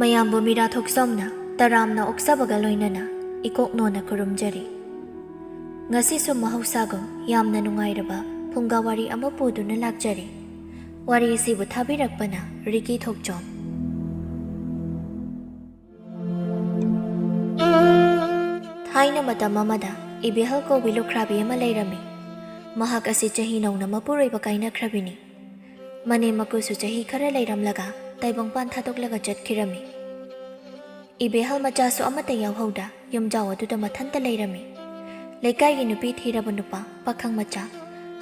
ꯃꯌꯥꯝꯕꯨ ꯃꯤꯔꯥ ꯊꯣꯛꯆꯣꯝꯅ ꯇꯔꯥꯝꯅ ꯑꯣꯛꯆꯕꯒ ꯂꯣꯏꯅꯅ ꯏꯀꯣꯛꯅꯣꯅ ꯈꯨꯔꯨꯝꯖꯔꯤ꯫ ꯉꯁꯤꯁꯨ ꯃꯍꯧꯁꯥꯒꯨꯝ ꯌꯥꯝꯅ ꯅꯨꯡꯉꯥꯏꯔꯕ ꯐꯨꯡꯒꯥ ꯋꯥꯔꯤ ꯑꯃ ꯄꯨꯗꯨꯅ ꯂꯥꯛꯆꯔꯤ꯫ ꯋꯥꯔꯤ ꯑꯁꯤꯕꯨ ꯊꯥꯕꯤꯔꯛꯄꯅ ꯔꯤꯀꯤ ꯊꯣꯛꯆꯣꯝ꯫ ꯊꯥꯏꯅ ꯃꯇꯝ ꯑꯃꯗ ꯏꯕꯦꯍꯜ ꯀꯧꯕꯤ ꯂꯨꯈ꯭ꯔꯥꯕꯤ ꯑꯃ ꯂꯩꯔꯝꯃꯤ꯫ ꯃꯍꯥꯛ ꯑꯁꯤ ꯆꯍꯤ ꯅꯧꯅ ꯃꯄꯨꯔꯣꯏꯕ ꯀꯥꯏꯅꯈ꯭ꯔꯕꯤꯅꯤ꯫ ꯃꯅꯦꯝ ꯃꯀꯨꯁꯨ ꯆꯍꯤ ꯈꯔ ꯂꯩꯔꯝꯂꯒ ꯇꯥꯏꯕꯪꯄꯥꯟ ꯊꯥꯗꯣꯛꯂꯒ ꯆꯠꯈꯤꯔꯝꯃꯤ꯫ ꯏꯕꯦꯍꯜ ꯃꯆꯥꯁꯨ ꯑꯃꯠꯇ ꯌꯥꯎꯍꯧꯗ ꯌꯨꯝꯖꯥꯎ ꯑꯗꯨꯗ ꯃꯊꯟꯇ ꯂꯩꯔꯝꯃꯤ꯫ ꯂꯩꯀꯥꯏꯒꯤ ꯅꯨꯄꯤ ꯊꯤꯔꯕ ꯅꯨꯄꯥ ꯄꯥꯈꯪ ꯃꯆꯥ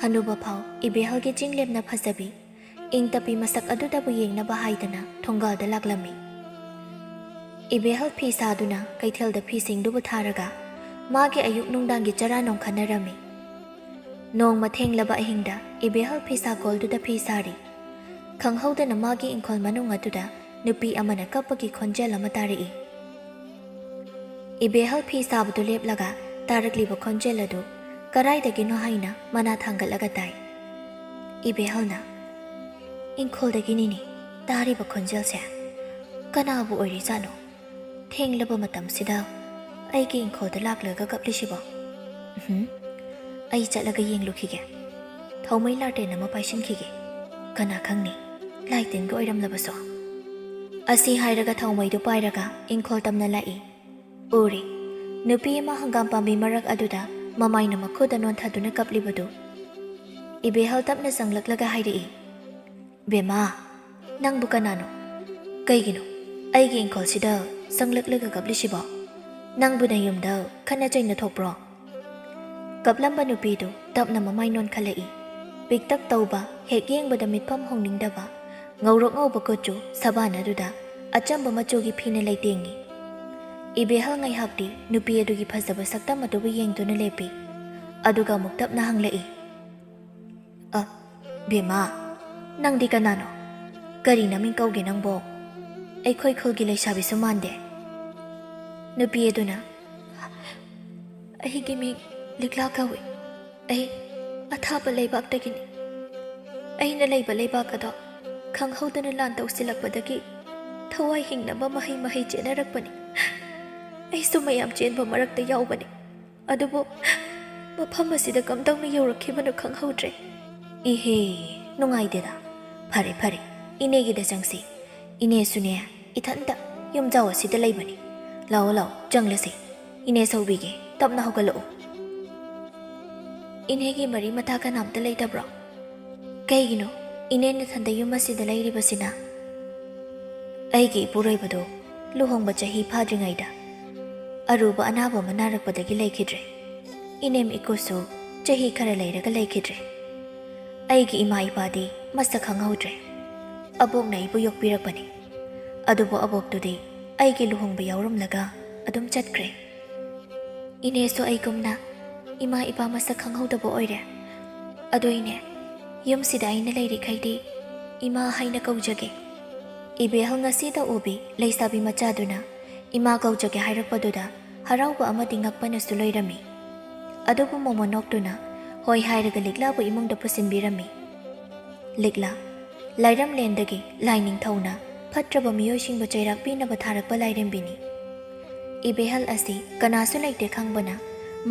ꯍꯅꯨꯕꯐꯥꯎ ꯏꯕꯦꯍꯜꯒꯤ ꯆꯤꯡꯂꯦꯝꯅ ꯐꯖꯕꯤ ꯏꯪ-ꯇꯞꯄꯤ ꯃꯁꯛ ꯑꯗꯨꯗꯕꯨ ꯌꯦꯡꯅꯕ ꯍꯥꯏꯗꯅ ꯊꯣꯡꯒꯥꯜꯗ ꯂꯥꯛꯂꯝꯃꯤ꯫ ꯏꯕꯦꯍꯜ ꯐꯤ ꯁꯥꯗꯨꯅ ꯀꯩꯊꯦꯜꯗ ꯐꯤꯁꯤꯡꯗꯨꯕꯨ ꯊꯥꯔꯒ ꯃꯥꯒꯤ ꯑꯌꯨꯛ ꯅꯨꯡꯗꯥꯡꯒꯤ ꯆꯔꯥ ꯅꯣꯡꯈꯟꯅꯔꯝꯃꯤ꯫ ꯅꯣꯡꯃ ꯊꯦꯡꯂꯕ ꯑꯍꯤꯡꯗ ꯏꯕꯦꯍꯜ ꯐꯤꯁꯥꯀꯣꯜꯗꯨꯗ ꯐꯤ ꯁꯥꯔꯤ꯫ ꯈꯪꯍꯧꯗꯅ ꯃꯥꯒꯤ ꯏꯪꯈꯣꯜ ꯃꯅꯨꯡ ꯑꯗꯨꯗ ꯅꯨꯄꯤ ꯑꯃꯅ ꯀꯞꯄꯒꯤ ꯈꯣꯟꯖꯦꯜ ꯑꯃ ꯇꯥꯔꯛꯏ꯫ ꯏꯕꯦꯍꯜ ꯐꯤ ꯁꯥꯕꯗꯨ ꯂꯦꯞꯂꯒ ꯇꯥꯔꯛꯂꯤꯕ ꯈꯣꯟꯖꯦꯜ ꯑꯗꯨ ꯀꯔꯥꯏꯗꯒꯤꯅꯣ ꯍꯥꯏꯅ ꯃꯅꯥ ꯊꯥꯡꯒꯠꯂꯒ ꯇꯥꯏ꯫ ꯏꯕꯦꯍꯜꯅ "ꯏꯪꯈꯣꯜꯗꯒꯤꯅꯤꯅꯦ ꯇꯥꯔꯤꯕ ꯈꯣꯟꯖꯦꯜꯁꯦ, ꯀꯅꯥꯕꯨ ꯑꯣꯏꯔꯤꯖꯥꯠꯅꯣ? ꯊꯦꯡꯂꯕ ꯃꯇꯝꯁꯤꯗ ꯑꯩꯒꯤ ꯏꯪꯈꯣꯜꯗ ꯂꯥꯛꯂꯒ ꯀꯞꯂꯤꯁꯤꯕꯣ? ꯑꯩ ꯆꯠꯂꯒ ꯌꯦꯡꯂꯨꯈꯤꯒꯦ, ꯊꯧꯃꯩ ꯂꯥꯇꯦꯟ ꯑꯃ ꯄꯥꯏꯁꯤꯟꯈꯤꯒꯦ, ꯀꯅꯥ ꯈꯪꯅꯤ ꯂꯥꯏꯇꯤꯟꯒ ꯑꯣꯏꯔꯝꯂꯕꯁꯨ"꯫ ꯑꯁꯤ ꯍꯥꯏꯔꯒ ꯊꯧꯃꯩꯗꯨ ꯄꯥꯏꯔꯒ ꯏꯪꯈꯣꯜ ꯇꯝꯅ ꯂꯥꯛꯏ꯫ ꯎꯔꯤ ꯅꯨꯄꯤ ꯑꯃ ꯍꯪꯒꯥꯝ ꯄꯥꯝꯕꯤ ꯃꯔꯛ ꯑꯗꯨꯗ ꯃꯃꯥꯏꯅ ꯃꯈꯨꯗ ꯅꯣꯟꯊꯗꯨꯅ ꯀꯞꯂꯤꯕꯗꯨ꯫ ꯏꯕꯦꯍꯜ ꯇꯞꯅ ꯆꯪꯂꯛꯂꯒ ꯍꯥꯏꯔꯛꯏ, "ꯕꯦꯝꯃ, ꯅꯪꯕꯨ ꯀꯅꯥꯅꯣ? ꯀꯩꯒꯤꯅꯣ ꯑꯩꯒꯤ ꯏꯪꯈꯣꯜꯁꯤꯗ ꯆꯪꯂꯛꯂꯒ ꯀꯞꯂꯤꯁꯤꯕꯣ? ꯅꯪꯕꯨ ꯅꯌꯨꯝꯗ ꯈꯠꯅ ꯆꯩꯅ ꯊꯣꯛꯄ꯭ꯔꯣ?" ꯀꯞꯂꯝꯕ ꯅꯨꯄꯤꯗꯨ ꯇꯞꯅ ꯃꯃꯥꯏ ꯅꯣꯟꯈꯠꯂꯛꯏ꯫ ꯄꯤꯛꯇꯛ ꯇꯧꯕ, ꯍꯦꯛ ꯌꯦꯡꯕꯗ ꯃꯤꯠꯐꯝ ꯍꯣꯡꯅꯤꯡꯗꯕ ꯉꯧꯔꯣꯛ ꯉꯧꯕ ꯀꯨꯆꯨ ꯁꯕꯥꯟ ꯑꯗꯨꯗ ꯑꯆꯝꯕ ꯃꯆꯨꯒꯤ ꯐꯤꯅ ꯂꯩꯇꯦꯡꯉꯤ꯫ ꯏꯕꯦꯍꯜ ꯉꯥꯏꯍꯥꯛꯇꯤ ꯅꯨꯄꯤ ꯑꯗꯨꯒꯤ ꯐꯖꯕ ꯁꯛꯇꯝ ꯑꯗꯨꯕꯨ ꯌꯦꯡꯗꯨꯅ ꯂꯦꯞꯄꯤ꯫ ꯑꯗꯨꯒ ꯑꯃꯨꯛ ꯇꯞꯅ ꯍꯪꯂꯛꯏ, "ꯕꯦꯝꯃ, ꯅꯪꯗꯤ ꯀꯅꯥꯅꯣ? ꯀꯔꯤ ꯅꯃꯤꯡ ꯀꯧꯒꯦ ꯅꯪꯕꯣ? ꯑꯩꯈꯣꯏ ꯈꯨꯜꯒꯤ ꯂꯩꯁꯥꯕꯤꯁꯨ ꯃꯥꯟꯗꯦ"꯫ ꯅꯨꯄꯤ ꯑꯗꯨꯅ "ꯑꯩꯒꯤ ꯃꯤꯡ ꯂꯤꯛꯂꯥ ꯀꯧꯏ. ꯑꯩ ꯑꯊꯥꯞꯄ ꯂꯩꯕꯥꯛꯇꯒꯤꯅꯤ. ꯑꯩꯅ ꯂꯩꯕ ꯂꯩꯕꯥꯛ ꯑꯗꯣ ꯈꯪꯍꯧꯗꯅ ꯂꯥꯟ ꯇꯧꯁꯤꯜꯂꯛꯄꯗꯒꯤ ꯊꯋꯥꯏ ꯍꯤꯡꯅꯕ ꯃꯍꯩ ꯆꯦꯟꯅꯔꯛꯄꯅꯤ. ꯑꯩꯁꯨ ꯃꯌꯥꯝ ꯆꯦꯟꯕ ꯃꯔꯛꯇ ꯌꯥꯎꯕꯅꯤ. ꯑꯗꯨꯕꯨ ꯃꯐꯝ ꯑꯁꯤꯗ ꯀꯝꯗꯧꯅ ꯌꯧꯔꯛꯈꯤꯕꯅꯣ ꯈꯪꯍꯧꯗ꯭ꯔꯦ. ꯏꯍꯦ, ꯅꯨꯡꯉꯥꯏꯇꯦꯗ. ꯐꯔꯦ ꯐꯔꯦ, ꯏꯅꯦꯒꯤꯗ ꯆꯪꯁꯤ. ꯏꯅꯦꯁꯨꯅꯦ ꯏꯊꯟꯇ ꯌꯨꯝꯖꯥꯎ ꯑꯁꯤꯗ ꯂꯩꯕꯅꯤ. ꯂꯥꯛꯑꯣ ꯂꯥꯛꯑꯣ ꯆꯪꯂꯁꯤ. ꯏꯅꯦ ꯁꯧꯕꯤꯒꯦ, ꯇꯞꯅ ꯍꯧꯒꯠꯂꯛꯎ." "ꯏꯅꯦꯒꯤ ꯃꯔꯤ ꯃꯇꯥ ꯀꯅꯥꯝꯇ ꯂꯩꯇꯕ꯭ꯔꯣ? ꯀꯩꯒꯤꯅꯣ ꯏꯅꯦ ꯅꯊꯟꯗ ꯌꯨꯝ ꯑꯁꯤꯗ ꯂꯩꯔꯤꯕꯁꯤꯅ?" "ꯑꯩꯒꯤ ꯏꯄꯨꯔꯣꯏꯕꯗꯣ ꯂꯨꯍꯣꯡꯕ ꯆꯍꯤ ꯐꯥꯗ꯭ꯔꯤꯉꯩꯗ ꯑꯔꯨꯕ ꯑꯅꯥꯕ ꯑꯃ ꯅꯥꯔꯛꯄꯗꯒꯤ ꯂꯩꯈꯤꯗ꯭ꯔꯦ꯫ ꯏꯅꯦꯝ ꯏꯀꯨꯁꯨ ꯆꯍꯤ ꯈꯔ ꯂꯩꯔꯒ ꯂꯩꯈꯤꯗ꯭ꯔꯦ꯫ ꯑꯩꯒꯤ ꯏꯃꯥ ꯏꯄꯥꯗꯤ ꯃꯁꯛ ꯈꯪꯍꯧꯗ꯭ꯔꯦ꯫ ꯑꯕꯣꯛꯅ ꯑꯩꯕꯨ ꯌꯣꯛꯄꯤꯔꯛꯄꯅꯤ. ꯑꯗꯨꯕꯨ ꯑꯕꯣꯛꯇꯨꯗꯤ ꯑꯩꯒꯤ ꯂꯨꯍꯣꯡꯕ ꯌꯥꯎꯔꯝꯂꯒ ꯑꯗꯨꯝ ꯆꯠꯈ꯭ꯔꯦ꯫ ꯏꯅꯦꯁꯨ ꯑꯩꯒꯨꯝꯅ ꯏꯃꯥ ꯏꯄꯥ ꯃꯁꯛ ꯈꯪꯍꯧꯗꯕ ꯑꯣꯏꯔꯦ꯫ ꯑꯗꯣ ꯏꯅꯦ, ꯌꯨꯝꯁꯤꯗ ꯑꯩꯅ ꯂꯩꯔꯤꯈꯩꯗꯤ ꯏꯃꯥ ꯍꯥꯏꯅ ꯀꯧꯖꯒꯦ." ꯏꯕꯦꯍꯜ ꯉꯁꯤꯗ ꯎꯕꯤ ꯂꯩꯁꯥꯕꯤ ꯃꯆꯥꯗꯨꯅ ꯏꯃꯥ ꯀꯧꯖꯒꯦ ꯍꯥꯏꯔꯛꯄꯗꯨꯗ ꯍꯔꯥꯎꯕ ꯑꯃꯗꯤ ꯉꯛꯄꯅꯁꯨ ꯂꯣꯏꯔꯝꯃꯤ꯫ ꯑꯗꯨꯕꯨ ꯃꯣꯃꯣ ꯅꯣꯛꯇꯨꯅ ꯍꯣꯏ ꯍꯥꯏꯔꯒ ꯂꯤꯛꯂꯥꯕꯨ ꯏꯃꯨꯡꯗ ꯄꯨꯁꯤꯟꯕꯤꯔꯝꯃꯤ꯫ ꯂꯤꯛꯂꯥ, ꯂꯥꯏꯔꯝꯂꯦꯟꯗꯒꯤ ꯂꯥꯏ ꯅꯤꯡꯊꯧꯅ ꯐꯠꯇ꯭ꯔꯕ ꯃꯤꯑꯣꯏꯁꯤꯡꯕꯨ ꯆꯩꯔꯥꯛ ꯄꯤꯅꯕ ꯊꯥꯔꯛꯄ ꯂꯥꯏꯔꯦꯝꯕꯤꯅꯤ꯫ ꯏꯕꯦꯍꯜ ꯑꯁꯤ ꯀꯅꯥꯁꯨ ꯂꯩꯇꯦ ꯈꯪꯕꯅ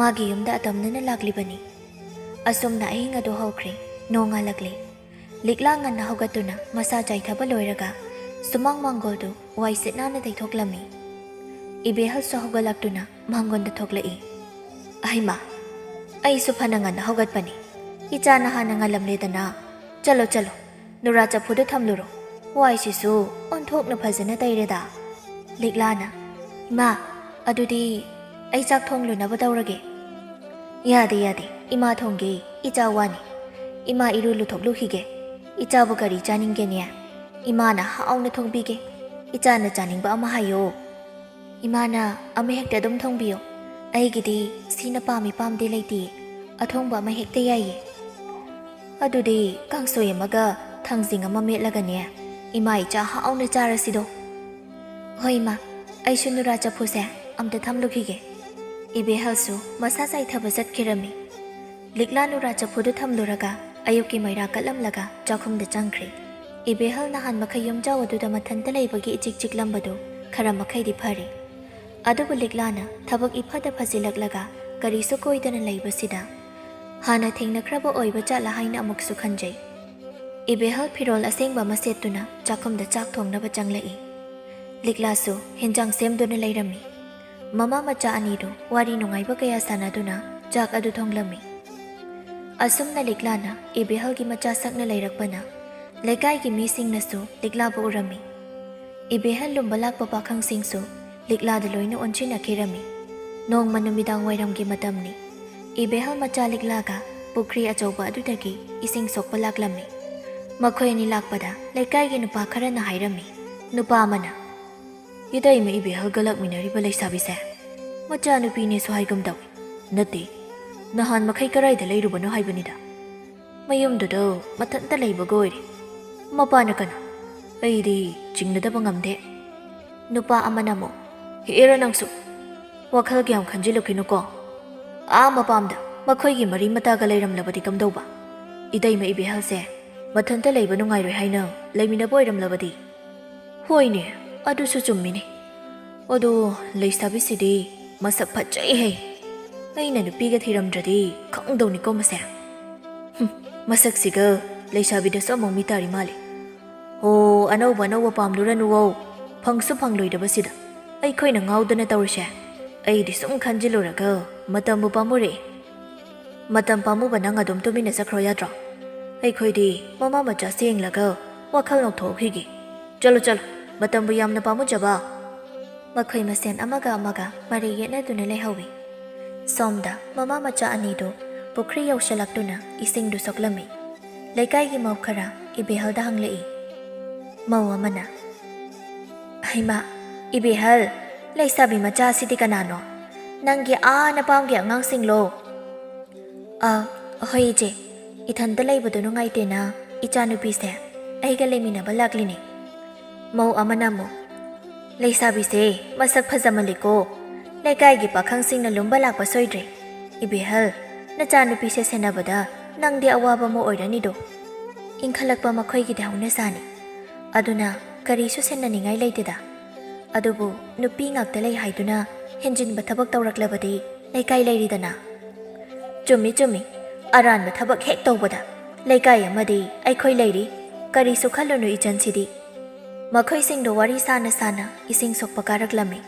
ꯃꯥꯒꯤ ꯌꯨꯝꯗ ꯑꯇꯝꯅꯅ ꯂꯥꯛꯂꯤꯕꯅꯤ꯫ ꯑꯁꯨꯝꯅ ꯑꯍꯤꯡ ꯑꯗꯨ ꯍꯧꯈ꯭ꯔꯦ꯫ ꯅꯣꯡꯉꯥꯜꯂꯛꯂꯦ꯫ ꯂꯤꯛꯂꯥ ꯉꯟꯅ ꯍꯧꯒꯠꯇꯨꯅ ꯃꯁꯥ ꯆꯥꯏꯊꯕ ꯂꯣꯏꯔꯒ ꯁꯨꯃꯥꯡ ꯃꯥꯡꯒꯣꯜꯗꯨ ꯋꯥꯏ ꯁꯤꯠ ꯅꯥꯟꯅ ꯇꯩꯊꯣꯛꯂꯝꯃꯤ꯫ ꯏꯕꯦꯍꯜꯁꯨ ꯍꯧꯒꯠꯂꯛꯇꯨꯅ ꯃꯥꯡꯒꯣꯜꯗ ꯊꯣꯛꯂꯛꯏ꯫ "ꯑꯍꯩꯃꯥ, ꯑꯩꯁꯨ ꯐꯅ ꯉꯟꯅ ꯍꯧꯒꯠꯄꯅꯤ. ꯏꯆꯥꯅ ꯍꯥꯟꯅ ꯉꯜꯂꯝꯂꯦꯗꯅ. ꯆꯠꯂꯣ ꯆꯠꯂꯣ, ꯅꯨꯔꯥ ꯆꯐꯨꯗꯨ ꯊꯝꯂꯨꯔꯣ. ꯋꯥꯏꯁꯤꯁꯨ ꯑꯣꯟꯊꯣꯛꯅ ꯐꯖꯅ ꯇꯩꯔꯦꯗ." ꯂꯤꯛꯂꯥꯅ "ꯏꯃꯥ, ꯑꯗꯨꯗꯤ ꯑꯩ ꯆꯥꯛ ꯊꯣꯡꯂꯨꯅꯕ ꯇꯧꯔꯒꯦ." "ꯌꯥꯗꯦ ꯌꯥꯗꯦ, ꯏꯃꯥ ꯊꯣꯡꯒꯦ. ꯏꯆꯥ ꯋꯥꯅꯤ. ꯏꯃꯥ ꯏꯔꯨ ꯂꯨꯊꯣꯛꯂꯨꯈꯤꯒꯦ. ꯏꯆꯥꯕꯨ ꯀꯔꯤ ꯆꯥꯅꯤꯡꯒꯦꯅꯦ? ꯏꯃꯥꯅ ꯍꯥꯎꯅ ꯊꯣꯡꯕꯤꯒꯦ. ꯏꯆꯥꯅ ꯆꯥꯅꯤꯡꯕ ꯑꯃ ꯍꯥꯏꯌꯣ." "ꯏꯃꯥꯅ ꯑꯃ ꯍꯦꯛꯇ ꯑꯗꯨꯝ ꯊꯣꯡꯕꯤꯌꯣ. ꯑꯩꯒꯤꯗꯤ ꯁꯤꯅ ꯄꯥꯝꯃꯤ ꯄꯥꯝꯗꯦ ꯂꯩꯇꯤꯌꯦ. ꯑꯊꯣꯡꯕ ꯑꯃ ꯍꯦꯛꯇ ꯌꯥꯏꯌꯦ." "ꯑꯗꯨꯗꯤ ꯀꯥꯡꯁꯣꯏ ꯑꯃꯒ ꯊꯥꯡꯖꯤꯡ ꯑꯃ ꯃꯦꯠꯂꯒꯅꯦ ꯏꯃꯥ ꯏꯆꯥ ꯍꯥꯎꯅ ꯆꯥꯔꯁꯤꯗꯣ." "ꯍꯣꯏ ꯏꯃꯥ, ꯑꯩꯁꯨ ꯅꯨꯔꯥ ꯆꯐꯨꯁꯦ ꯑꯝꯇ ꯊꯝꯂꯨꯈꯤꯒꯦ." ꯏꯕꯦꯍꯜꯁꯨ ꯃꯁꯥ ꯆꯥꯏꯊꯕ ꯆꯠꯈꯤꯔꯝꯃꯤ꯫ ꯂꯤꯛꯂꯥ ꯅꯨꯔꯥ ꯆꯐꯨꯗꯨ ꯊꯝꯂꯨꯔꯒ ꯑꯌꯨꯛꯀꯤ ꯃꯩꯔꯥ ꯀꯠꯂꯝꯂꯒ ꯆꯥꯛꯈꯨꯝꯗ ꯆꯪꯈ꯭ꯔꯦ꯫ ꯏꯕꯦꯍꯜ ꯅꯍꯥꯟ ꯃꯈꯩ ꯌꯨꯝꯖꯥꯎ ꯑꯗꯨꯗ ꯃꯊꯟꯇ ꯂꯩꯕꯒꯤ ꯏꯆꯤꯛ ꯆꯤꯛꯂꯝꯕꯗꯨ ꯈꯔ ꯃꯈꯩꯗꯤ ꯐꯔꯦ ꯑꯗꯨꯕꯨ ꯂꯤꯛꯂꯥꯅ ꯊꯕꯛ ꯏꯐꯗ ꯐꯖꯤꯜꯂꯛꯂꯒ ꯀꯔꯤꯁꯨ ꯀꯣꯏꯗꯅ ꯂꯩꯕꯁꯤꯗ ꯍꯥꯟꯅ ꯊꯦꯡꯅꯈ꯭ꯔꯕ ꯑꯣꯏꯕ ꯖꯥꯠꯂ ꯍꯥꯏꯅ ꯑꯃꯨꯛꯁꯨ ꯈꯟꯖꯩ ꯏꯕꯦꯍꯜ ꯐꯤꯔꯣꯜ ꯑꯁꯦꯡꯕ ꯑꯃ ꯁꯦꯠꯇꯨꯅ ꯆꯥꯛꯈꯨꯝꯗ ꯆꯥꯛ ꯊꯣꯡꯅꯕ ꯆꯪꯂꯛꯏ ꯂꯤꯛꯂꯥꯁꯨ ꯍꯦꯟꯖꯥꯡ ꯁꯦꯝꯗꯨꯅ ꯂꯩꯔꯝꯃꯤ ꯃꯃꯥ ꯃꯆꯥ ꯑꯅꯤꯗꯨ ꯋꯥꯔꯤ ꯅꯨꯡꯉꯥꯏꯕ ꯀꯌꯥ ꯁꯥꯟꯅꯗꯨꯅ ꯆꯥꯛ ꯑꯗꯨ ꯊꯣꯡꯂꯝꯃꯤ ꯑꯁꯨꯝꯅ ꯂꯤꯛꯂꯥꯅ ꯏꯕꯦꯍꯜꯒꯤ ꯃꯆꯥ ꯁꯛꯅ ꯂꯩꯔꯛꯄꯅ ꯂꯩꯀꯥꯏꯒꯤ ꯃꯤꯁꯤꯡꯅꯁꯨ ꯂꯤꯛꯂꯥꯕꯨ ꯎꯔꯝꯃꯤ ꯏꯕꯦꯍꯜ ꯂꯨꯝꯕ ꯂꯥꯛꯄ ꯄꯥꯈꯪꯁꯤꯡꯁꯨ ꯂꯤꯛꯂꯥꯗ ꯂꯣꯏꯅ ꯑꯣꯟꯁꯤꯟꯅꯈꯤꯔꯝꯃꯤ ꯅꯣꯡꯃ ꯅꯨꯃꯤꯗꯥꯡ ꯋꯥꯏꯔꯝꯒꯤ ꯃꯇꯝꯅꯤ ꯏꯕꯦꯍꯜ ꯃꯆꯥ ꯂꯤꯛꯂꯥꯒ ꯄꯨꯈ꯭ꯔꯤ ꯑꯆꯧꯕ ꯑꯗꯨꯗꯒꯤ ꯏꯁꯤꯡ ꯁꯣꯛꯄ ꯂꯥꯛꯂꯝꯃꯤ ꯃꯈꯣꯏ ꯑꯅꯤ ꯂꯥꯛꯄꯗ ꯂꯩꯀꯥꯏꯒꯤ ꯅꯨꯄꯥ ꯈꯔꯅ ꯍꯥꯏꯔꯝꯃꯤ ꯅꯨꯄꯥ ꯑꯃꯅ ꯏꯇꯩꯃ ꯏꯕꯦꯍꯜꯒ ꯂꯥꯛꯃꯤꯟꯅꯔꯤꯕ ꯂꯩꯁꯥꯕꯤꯁꯦ ꯃꯆꯥꯅꯨꯄꯤꯅꯦꯁꯨ ꯍꯥꯏꯒꯨꯝ ꯇꯧꯏ ꯅꯠꯇꯦ ꯅꯍꯥꯟ ꯃꯈꯩ ꯀꯔꯥꯏꯗ ꯂꯩꯔꯨꯕꯅꯣ ꯍꯥꯏꯕꯅꯤꯗ ꯃꯌꯨꯝꯗꯨꯗ ꯃꯊꯟꯇ ꯂꯩꯕꯒ ꯑꯣꯏꯔꯦ ꯃꯄꯥꯅ ꯀꯅꯥ ꯑꯩꯗꯤ ꯆꯤꯡꯅꯗꯕ ꯉꯝꯗꯦ ꯅꯨꯄꯥ ꯑꯃꯅ ꯑꯃꯨꯛ ꯍꯦꯛꯑꯦꯔ ꯅꯪꯁꯨ ꯋꯥꯈꯜ ꯀꯌꯥꯝ ꯈꯟꯖꯤꯜꯂꯨꯈꯤꯅꯨꯀꯣ ꯃꯄꯥꯝꯗ ꯃꯈꯣꯏꯒꯤ ꯃꯔꯤ ꯃꯇꯥꯒ ꯂꯩꯔꯝꯂꯕꯗꯤ ꯀꯝꯗꯧꯕ ꯏꯇꯩꯃ ꯏꯕꯦꯍꯜꯁꯦ ꯃꯊꯟꯇ ꯂꯩꯕ ꯅꯨꯡꯉꯥꯏꯔꯣꯏ ꯍꯥꯏꯅ ꯂꯩꯃꯤꯟꯅꯕ ꯑꯣꯏꯔꯝꯂꯕꯗꯤ ꯍꯣꯏꯅꯦ ꯑꯗꯨꯁꯨ ꯆꯨꯝꯃꯤꯅꯦ ꯑꯗꯣ ꯂꯩꯁꯥꯕꯤꯁꯤꯗꯤ ꯃꯁꯛ ꯐꯖꯩꯍꯦ ꯑꯩꯅ ꯅꯨꯄꯤꯒ ꯊꯤꯔꯝꯗ꯭ꯔꯗꯤ ꯈꯪꯗꯧꯅꯤꯀꯣ ꯃꯁꯦ ꯃꯁꯛꯁꯤꯒ ꯂꯩꯁꯥꯕꯤꯗꯁꯨ ꯑꯃꯨꯛ ꯃꯤ ꯇꯥꯔꯤ ꯃꯥꯜꯂꯤ ꯍꯣ ꯑꯅꯧꯕ ꯄꯥꯝꯂꯨꯔꯅꯨꯋꯣ ꯐꯪꯁꯨ ꯐꯪꯂꯣꯏꯗꯕꯁꯤꯗ ꯑꯩꯈꯣꯏꯅ ꯉꯥꯎꯗꯅ ꯇꯧꯔꯤꯁꯦ ꯑꯩꯗꯤ ꯁꯨꯝ ꯈꯟꯖꯤꯜꯂꯨꯔꯒ ꯃꯇꯝꯕꯨ ꯄꯥꯝꯃꯨꯔꯛꯏ ꯃꯇꯝ ꯄꯥꯝꯃꯨꯕ ꯅꯪ ꯑꯗꯨꯝ ꯇꯨꯃꯤꯟꯅ ꯆꯠꯈ꯭ꯔꯣ ꯌꯥꯗ꯭ꯔꯣ ꯑꯩꯈꯣꯏꯗꯤ ꯃꯃꯥ ꯃꯆꯥ ꯌꯦꯡꯂꯒ ꯋꯥꯈꯜ ꯅꯧꯊꯣꯛꯈꯤꯒꯦ ꯆꯠꯂꯣ ꯃꯇꯝꯕꯨ ꯌꯥꯝꯅ ꯄꯥꯝꯃꯨꯖꯕ ꯃꯈꯣꯏ ꯃꯁꯦꯟ ꯑꯃꯒ ꯑꯃꯒ ꯃꯔꯩ ꯌꯦꯠꯅꯗꯨꯅ ꯂꯩꯍꯧꯏ ꯁꯣꯝꯗ ꯃꯃꯥ ꯃꯆꯥ ꯑꯅꯤꯗꯨ ꯄꯨꯈ꯭ꯔꯤ ꯌꯧꯁꯤꯜꯂꯛꯇꯨꯅ ꯏꯁꯤꯡꯗꯨ ꯁꯣꯛꯂꯝꯃꯤ ꯂꯩꯀꯥꯏꯒꯤ ꯃꯧ ꯈꯔ ꯏꯕꯦꯍꯜꯗ ꯍꯪꯂꯛꯏ ꯃꯧ ꯑꯃꯅ ꯍꯩꯃꯥ ꯏꯕꯦꯍꯜ ꯂꯩꯁꯥꯕꯤ ꯃꯆꯥ ꯑꯁꯤꯗꯤ ꯀꯅꯥꯅꯣ ꯅꯪꯒꯤ ꯅꯄꯥꯝꯒꯤ ꯑꯉꯥꯡꯁꯤꯡꯂꯣ ꯍꯣꯏ ꯏꯆꯦ ꯏꯊꯟꯇ ꯂꯩꯕꯗꯨ ꯅꯨꯡꯉꯥꯏꯇꯦꯅ ꯏꯆꯥꯅꯨꯄꯤꯁꯦ ꯑꯩꯒ ꯂꯩꯃꯤꯟꯅꯕ ꯂꯥꯛꯂꯤꯅꯤ ꯃꯧ ꯑꯃꯅ ꯑꯃꯨꯛ ꯂꯩꯁꯥꯕꯤꯁꯦ ꯃꯁꯛ ꯐꯖꯃꯜꯂꯤꯀꯣ ꯂꯩꯀꯥꯏꯒꯤ ꯄꯥꯈꯪꯁꯤꯡꯅ ꯂꯨꯝꯕ ꯂꯥꯛꯄ ꯁꯣꯏꯗ꯭ꯔꯦ ꯏꯕꯦꯍꯜ ꯅꯆꯥꯅꯨꯄꯤꯁꯦ ꯁꯦꯟꯅꯕꯗ ꯅꯪꯗꯤ ꯑꯋꯥꯕ ꯑꯃ ꯑꯣꯏꯔꯅꯤꯗꯣ ꯏꯟꯈꯠꯂꯛꯄ ꯃꯈꯣꯏꯒꯤꯗꯤ ꯍꯧꯅꯁꯥꯅꯤ ꯑꯗꯨꯅ ꯀꯔꯤꯁꯨ ꯁꯦꯟꯅꯅꯤꯡꯉꯥꯏ ꯂꯩꯇꯦꯗ ꯑꯗꯨꯕꯨ ꯅꯨꯄꯤ ꯉꯥꯛꯇ ꯂꯩ ꯍꯥꯏꯗꯨꯅ ꯍꯦꯟꯖꯤꯟꯕ ꯊꯕꯛ ꯇꯧꯔꯛꯂꯕꯗꯤ ꯂꯩꯀꯥꯏ ꯂꯩꯔꯤꯗꯅ ꯆꯨꯝꯃꯤ ꯑꯔꯥꯟꯕ ꯊꯕꯛ ꯍꯦꯛ ꯇꯧꯕꯗ ꯂꯩꯀꯥꯏ ꯑꯃꯗꯤ ꯑꯩꯈꯣꯏ ꯂꯩꯔꯤ ꯀꯔꯤꯁꯨ ꯈꯜꯂꯨꯅꯨ ꯏꯆꯟꯁꯤꯗꯤ ꯃꯈꯣꯏꯁꯤꯡꯗꯨ ꯋꯥꯔꯤ ꯁꯥꯅ ꯏꯁꯤꯡ ꯁꯣꯛꯄ ꯀꯥꯔꯛꯂꯝꯃꯤ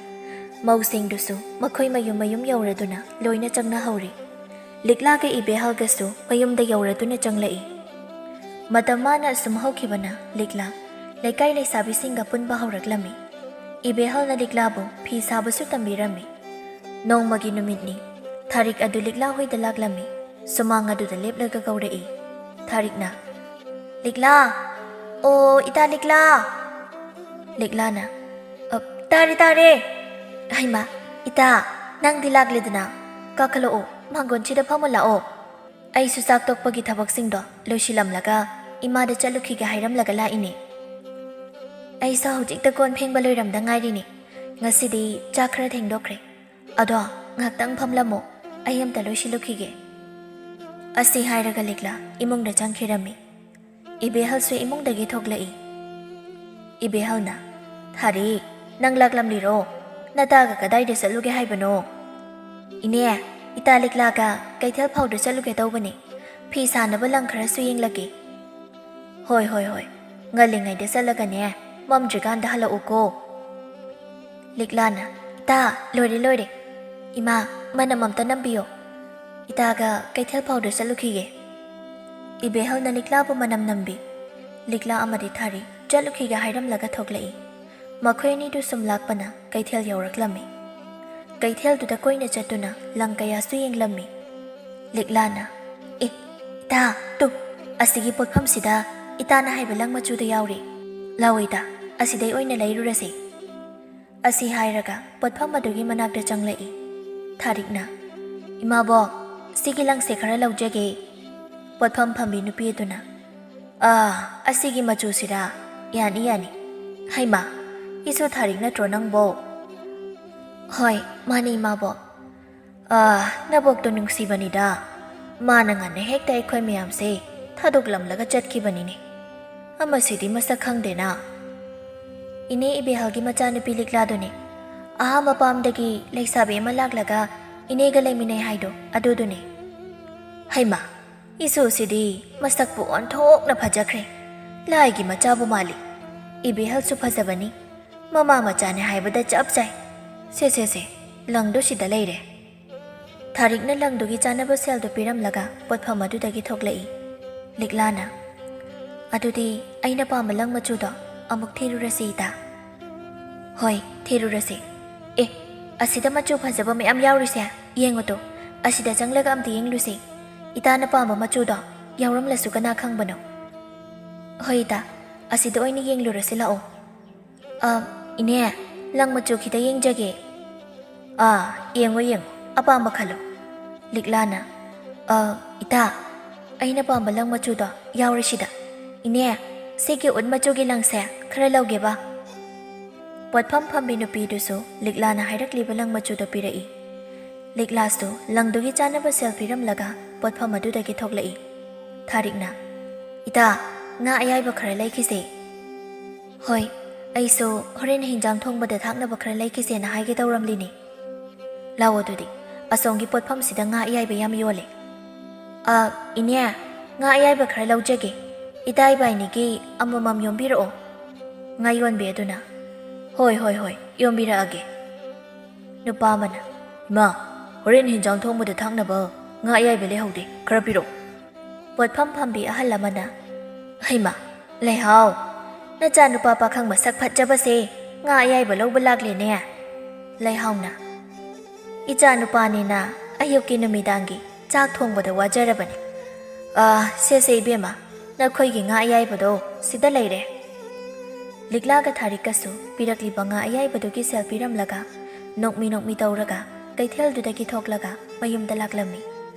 ꯃꯧꯁꯤꯡꯗꯨꯁꯨ ꯃꯈꯣꯏ ꯃꯌꯨꯝ ꯌꯧꯔꯗꯨꯅ ꯂꯣꯏꯅ ꯆꯪꯅꯍꯧꯔꯤ ꯂꯤꯛꯂꯥꯒ ꯏꯕꯦꯍꯜꯒꯁꯨ ꯃꯌꯨꯝꯗ ꯌꯧꯔꯗꯨꯅ ꯆꯪꯂꯛꯏ ꯃꯇꯝ ꯃꯥꯅ ꯑꯁꯨꯝ ꯍꯧꯈꯤꯕꯅ ꯂꯤꯛꯂꯥ ꯂꯩꯀꯥꯏ ꯂꯩꯁꯥꯕꯤꯁꯤꯡꯒ ꯄꯨꯟꯕ ꯍꯧꯔꯛꯂꯝꯃꯤ ꯏꯕꯦꯍꯜꯅ ꯂꯤꯛꯂꯥꯕꯨ ꯐꯤ ꯁꯥꯕꯁꯨ ꯇꯝꯕꯤꯔꯝꯃꯤ ꯅꯣꯡꯃꯒꯤ ꯅꯨꯃꯤꯠꯅꯤ ꯊꯥꯔꯤꯛ ꯑꯗꯨ ꯂꯤꯛꯂꯥ ꯍꯣꯏꯗ ꯂꯥꯛꯂꯝꯃꯤ ꯁꯨꯃꯥꯡ ꯑꯗꯨꯗ ꯂꯦꯞꯂꯒ ꯀꯧꯔꯛꯏ ꯊꯥꯔꯤꯛꯅ ꯂꯤꯛꯂꯥ ꯑꯣ ꯏꯇꯥ ꯂꯤꯛꯂꯥ ꯂꯤꯛꯂꯥꯅ ꯇꯥꯔꯦ ꯍꯩꯃꯥ ꯏꯇꯥ ꯅꯪꯗꯤ ꯂꯥꯛꯂꯦꯗꯅ ꯀꯥꯈꯠꯂꯛꯑꯣ ꯃꯥꯡꯒꯣꯟꯁꯤꯗ ꯐꯝꯃꯨ ꯑꯩꯁꯨ ꯆꯥꯛ ꯇꯣꯛꯄꯒꯤ ꯊꯕꯛꯁꯤꯡꯗꯣ ꯂꯣꯏꯁꯤꯜꯂꯝꯂꯒ ꯏꯃꯥꯗ ꯆꯠꯂꯨꯈꯤꯒꯦ ꯍꯥꯏꯔꯝꯂꯒ ꯂꯥꯛꯏꯅꯦ ꯑꯩꯁꯨ ꯍꯧꯖꯤꯛꯇ ꯀꯣꯟ ꯐꯦꯡꯕ ꯂꯣꯏꯔꯝꯗ ꯉꯥꯏꯔꯤꯅꯦ ꯉꯁꯤꯗꯤ ꯆꯥꯛ ꯈꯔ ꯊꯦꯡꯗꯣꯛꯈ꯭ꯔꯦ ꯑꯗꯣ ꯉꯥꯛꯇꯪ ꯐꯝꯂꯝꯃꯣ ꯑꯩ ꯑꯝꯇ ꯂꯣꯏꯁꯤꯜꯂꯨꯈꯤꯒꯦ ꯑꯁꯤ ꯍꯥꯏꯔꯒ ꯂꯤꯛꯂꯥ ꯏꯃꯨꯡꯗ ꯆꯪꯈꯤꯔꯝꯃꯤ ꯏꯕꯦꯍꯜꯁꯨ ꯏꯃꯨꯡꯗꯒꯤ ꯊꯣꯛꯂꯛꯏ ꯏꯕꯦꯍꯜꯅ ꯊꯥꯔꯤꯛ ꯅꯪ ꯂꯥꯛꯂꯝꯂꯤꯔꯣ ꯅꯇꯥꯒ ꯀꯗꯥꯏꯗ ꯆꯠꯂꯨꯒꯦ ꯍꯥꯏꯕꯅꯣ ꯏꯅꯦ ꯏꯇꯥ ꯂꯤꯛꯂꯥꯒ ꯀꯩꯊꯦꯜ ꯐꯥꯎꯗ ꯆꯠꯂꯨꯒꯦ ꯇꯧꯕꯅꯤ ꯐꯤ ꯁꯥꯅꯕ ꯂꯪ ꯈꯔꯁꯨ ꯌꯦꯡꯂꯛꯀꯦ ꯍꯣꯏ ꯉꯜꯂꯤꯉꯩꯗ ꯆꯠꯂꯒꯅꯦ ꯃꯝꯗ꯭ꯔꯤꯀꯥꯟꯗ ꯍꯜꯂꯛꯎꯀꯣ ꯂꯤꯛꯂꯥꯅ ꯏꯇꯥ ꯂꯣꯏꯔꯦ ꯏꯃꯥ ꯃꯅꯝ ꯑꯝꯇ ꯅꯝꯕꯤꯌꯣ ꯏꯇꯥꯒ ꯀꯩꯊꯦꯜ ꯐꯥꯎꯗ ꯆꯠꯂꯨꯈꯤꯒꯦ ꯏꯕꯦꯍꯜꯅ ꯂꯤꯛꯂꯥꯕꯨ ꯃꯅꯝ ꯅꯝꯕꯤ ꯂꯤꯛꯂꯥ ꯑꯃꯗꯤ ꯊꯥꯔꯤꯛ ꯆꯠꯂꯨꯈꯤꯒꯦ ꯍꯥꯏꯔꯝꯂꯒ ꯊꯣꯛꯂꯛꯏ ꯃꯈꯣꯏ ꯑꯅꯤꯗꯨ ꯁꯨꯝ ꯂꯥꯛꯄꯅ ꯀꯩꯊꯦꯜ ꯌꯧꯔꯛꯂꯝꯃꯤ ꯀꯩꯊꯦꯜꯗꯨꯗ ꯀꯣꯏꯅ ꯆꯠꯇꯨꯅ ꯂꯪ ꯀꯌꯥꯁꯨ ꯌꯦꯡꯂꯝꯃꯤ ꯂꯤꯛꯂꯥꯅ ꯏꯇꯥ ꯇꯨ ꯑꯁꯤꯒꯤ ꯄꯣꯠꯐꯝꯁꯤꯗ ꯏꯇꯥꯅ ꯍꯥꯏꯕ ꯂꯪ ꯃꯆꯨꯗ ꯌꯥꯎꯔꯤ ꯂꯥꯛꯑꯣ ꯏꯇꯥ ꯑꯁꯤꯗꯩ ꯑꯣꯏꯅ ꯂꯩꯔꯨꯔꯁꯤ ꯑꯁꯤ ꯍꯥꯏꯔꯒ ꯄꯣꯠꯐꯝ ꯑꯗꯨꯒꯤ ꯃꯅꯥꯛꯇ ꯆꯪꯂꯛꯏ ꯊꯥꯔꯤꯛꯅ ꯏꯃꯥꯕꯣꯛ ꯁꯤꯒꯤ ꯂꯪꯁꯦ ꯈꯔ ꯂꯧꯖꯒꯦ ꯄꯣꯠꯐꯝ ꯐꯝꯕꯤ ꯅꯨꯄꯤ ꯑꯗꯨꯅ ꯑꯁꯤꯒꯤ ꯃꯆꯨꯁꯤꯔꯥ ꯌꯥꯅꯤ ꯍꯩꯃꯥ ꯏꯁꯨ ꯊꯥꯔꯤꯛ ꯅꯠꯇ꯭ꯔꯣ ꯅꯪꯕꯣ ꯍꯣꯏ ꯃꯥꯅꯤ ꯏꯃꯥꯕꯣꯛ ꯅꯕꯣꯛꯇꯣ ꯅꯨꯡꯁꯤꯕꯅꯤꯗ ꯃꯥꯅ ꯉꯟꯅ ꯍꯦꯛꯇ ꯑꯩꯈꯣꯏ ꯃꯌꯥꯝꯁꯦ ꯊꯥꯗꯣꯛꯂꯝꯂꯒ ꯆꯠꯈꯤꯕꯅꯤꯅꯦ ꯑꯃꯁꯤꯗꯤ ꯃꯁꯛ ꯈꯪꯗꯦꯅ 𝗬𝗡𝗵 ꯃꯆꯥꯅꯨꯄꯤ ꯂꯤꯛꯂꯥꯗꯨꯅꯤ ꯃꯄꯥꯝꯗꯒꯤ ꯂꯩꯁꯥꯕꯤ ꯑꯃ ꯂꯥꯛꯂꯒ ꯏꯅꯦꯒ ꯂꯩꯃꯤꯟꯅꯩ ꯍꯥꯏꯗꯣ ꯑꯗꯨꯗꯨꯅꯤ ꯍꯩꯃꯥ ꯏꯁꯨꯁꯤꯗꯤ ꯃꯁꯛꯄꯨ ꯑꯣꯟꯊꯣꯛꯅ ꯐꯖꯈ꯭ꯔꯦ ꯂꯥꯏꯒꯤ ꯃꯆꯥꯕꯨ ꯃꯥꯜꯂꯤ ꯏꯕꯦꯍꯜꯁꯨ ꯐꯖꯕꯅꯤ ꯃꯃꯥ ꯃꯆꯥꯅꯦ ꯍꯥꯏꯕꯗ ꯆꯞ ꯆꯥꯏ ꯁꯦ ꯂꯪꯗꯨ ꯁꯤꯗ ꯂꯩꯔꯦ ꯊꯥꯔꯤꯛꯅ ꯂꯪꯗꯨꯒꯤ ꯆꯥꯅꯕ ꯁꯦꯜꯗꯨ ꯄꯤꯔꯝꯂꯒ ꯄꯣꯠꯐꯝ ꯑꯗꯨꯗꯒꯤ ꯊꯣꯛꯂꯛꯏ ꯂꯤꯛꯂꯥꯅ ꯑꯗꯨꯗꯤ ꯑꯩꯅ ꯄꯥꯝꯕ ꯂꯪ ꯃꯆꯨꯗꯣ ꯑꯃꯨꯛ ꯊꯤꯔꯨꯔꯁꯤ ꯏꯇꯥ ꯍꯣꯏ ꯊꯤꯔꯨꯔꯁꯤ ꯑꯁꯤꯗ ꯃꯆꯨ ꯐꯖꯕ ꯃꯌꯥꯝ ꯌꯥꯎꯔꯤꯁꯦ ꯌꯦꯡꯉꯨꯇꯣ ꯑꯁꯤꯗ ꯆꯪꯂꯒ ꯑꯝꯇ ꯌꯦꯡꯂꯨꯁꯤ ꯏꯇꯥꯅ ꯄꯥꯝꯕ ꯃꯆꯨꯗꯣ ꯌꯥꯎꯔꯝꯂꯁꯨ ꯀꯅꯥ ꯈꯪꯕꯅꯣ ꯍꯣꯏ ꯏꯇꯥ ꯑꯁꯤꯗ ꯑꯣꯏꯅ ꯌꯦꯡꯂꯨꯔꯁꯤ ꯂꯥꯛꯑꯣ ꯏꯅꯦ ꯂꯪ ꯃꯆꯨ ꯈꯤꯇ ꯌꯦꯡꯖꯒꯦ ꯌꯦꯡꯉꯣ ꯑꯄꯥꯝꯕ ꯈꯜꯂꯣ ꯂꯤꯛꯂꯥꯅ ꯏꯇꯥ ꯑꯩꯅ ꯄꯥꯝꯕ ꯂꯪ ꯃꯆꯨꯗꯣ ꯌꯥꯎꯔꯦ ꯁꯤꯗ ꯏꯅꯦ ꯁꯤꯒꯤ ꯎꯠ ꯃꯆꯨꯒꯤ ꯂꯪꯁꯦ ꯈꯔ ꯂꯧꯒꯦꯕ ꯄꯣꯠꯐꯝ ꯐꯝꯕꯤ ꯅꯨꯄꯤꯗꯨꯁꯨ ꯂꯤꯛꯂꯥꯅ ꯍꯥꯏꯔꯛꯂꯤꯕ ꯂꯪ ꯃꯆꯨꯗꯣ ꯄꯤꯔꯛꯏ ꯂꯤꯛꯂꯥꯁꯨ ꯂꯪꯗꯨꯒꯤ ꯆꯥꯅꯕ ꯁꯦꯜ ꯄꯤꯔꯝꯂꯒ ꯄꯣꯠꯐꯝ ꯑꯗꯨꯗꯒꯤ ꯊꯣꯛꯂꯛꯏ ꯊꯥꯔꯤꯛꯅ ꯏꯇꯥ ꯉꯥ ꯑꯌꯥꯏꯕ ꯈꯔ ꯂꯩꯈꯤꯁꯦ ꯍꯣꯏ ꯑꯩꯁꯨ ꯍꯣꯔꯦꯟ ꯍꯤꯟꯖꯥꯡ ꯊꯣꯡꯕꯗ ꯊꯥꯛꯅꯕ ꯈꯔ ꯂꯩꯈꯤꯁꯦꯅ ꯍꯥꯏꯒꯦ ꯇꯧꯔꯝꯂꯤꯅꯤ ꯂꯥꯛꯑꯣ ꯑꯗꯨꯗꯤ ꯑꯁꯣꯝꯒꯤ ꯄꯣꯠꯐꯝꯁꯤꯗ ꯉꯥ ꯑꯌꯥꯏꯕ ꯌꯥꯝ ꯌꯣꯜꯂꯦ ꯏꯅꯦ ꯉꯥ ꯑꯌꯥꯏꯕ ꯈꯔ ꯂꯧꯖꯒꯦ ꯏꯇꯥ ꯏꯕꯥꯏꯅꯤꯒꯤ ꯑꯃꯃꯝ ꯌꯣꯝꯕꯤꯔꯛꯑꯣ ꯉꯥ ꯌꯣꯟꯕꯤ ꯑꯗꯨꯅ ꯍꯣꯏ ꯌꯣꯝꯕꯤꯔꯛꯑꯒꯦ ꯅꯨꯄꯥ ꯑꯃꯅ ꯏꯃꯥ ꯍꯣꯔꯦꯟ ꯍꯤꯟꯖꯥꯡ ꯊꯣꯡꯕꯗ ꯊꯥꯛꯅꯕ ꯉꯥ ꯑꯌꯥꯏꯕ ꯂꯩꯍꯧꯗꯦ ꯈꯔ ꯄꯤꯔꯛꯑꯣ ꯄꯣꯠꯐꯝ ꯐꯝꯕꯤ ꯑꯍꯜ ꯑꯃꯅ ꯍꯩꯃꯥ ꯂꯩꯍꯥꯎ ꯅꯆꯥꯅꯨꯄꯥ ꯄꯥꯈꯪ ꯃꯁꯛ ꯐꯖꯕꯁꯦ ꯉꯥ ꯑꯌꯥꯏꯕ ꯂꯧꯕ ꯂꯥꯛꯂꯦꯅꯦ ꯂꯩꯍꯥꯎꯅ ꯏꯆꯥꯅꯨꯄꯥꯅꯤꯅ ꯑꯌꯨꯛꯀꯤ ꯅꯨꯃꯤꯗꯥꯡꯒꯤ ꯆꯥꯛ ꯊꯣꯡꯕꯗ ꯋꯥꯖꯔꯕꯅꯤ ꯁꯦ ꯏꯕꯦꯝꯃ ꯅꯈꯣꯏꯒꯤ ꯉꯥ ꯑꯌꯥꯏꯕꯗꯣ ꯁꯤꯗ ꯂꯩꯔꯦ ꯂꯤꯛꯂꯥꯒ ꯊꯥꯔꯤꯛꯀꯁꯨ ꯄꯤꯔꯛꯂꯤꯕ ꯉꯥ ꯑꯌꯥꯏꯕꯗꯨꯒꯤ ꯁꯦꯜ ꯄꯤꯔꯝꯂꯒ ꯅꯣꯛꯃꯤ ꯇꯧꯔꯒ ꯀꯩꯊꯦꯜꯗꯨꯗꯒꯤ ꯊꯣꯛꯂꯒ ꯃꯌꯨꯝꯗ ꯂꯥꯛꯂꯝꯃꯤ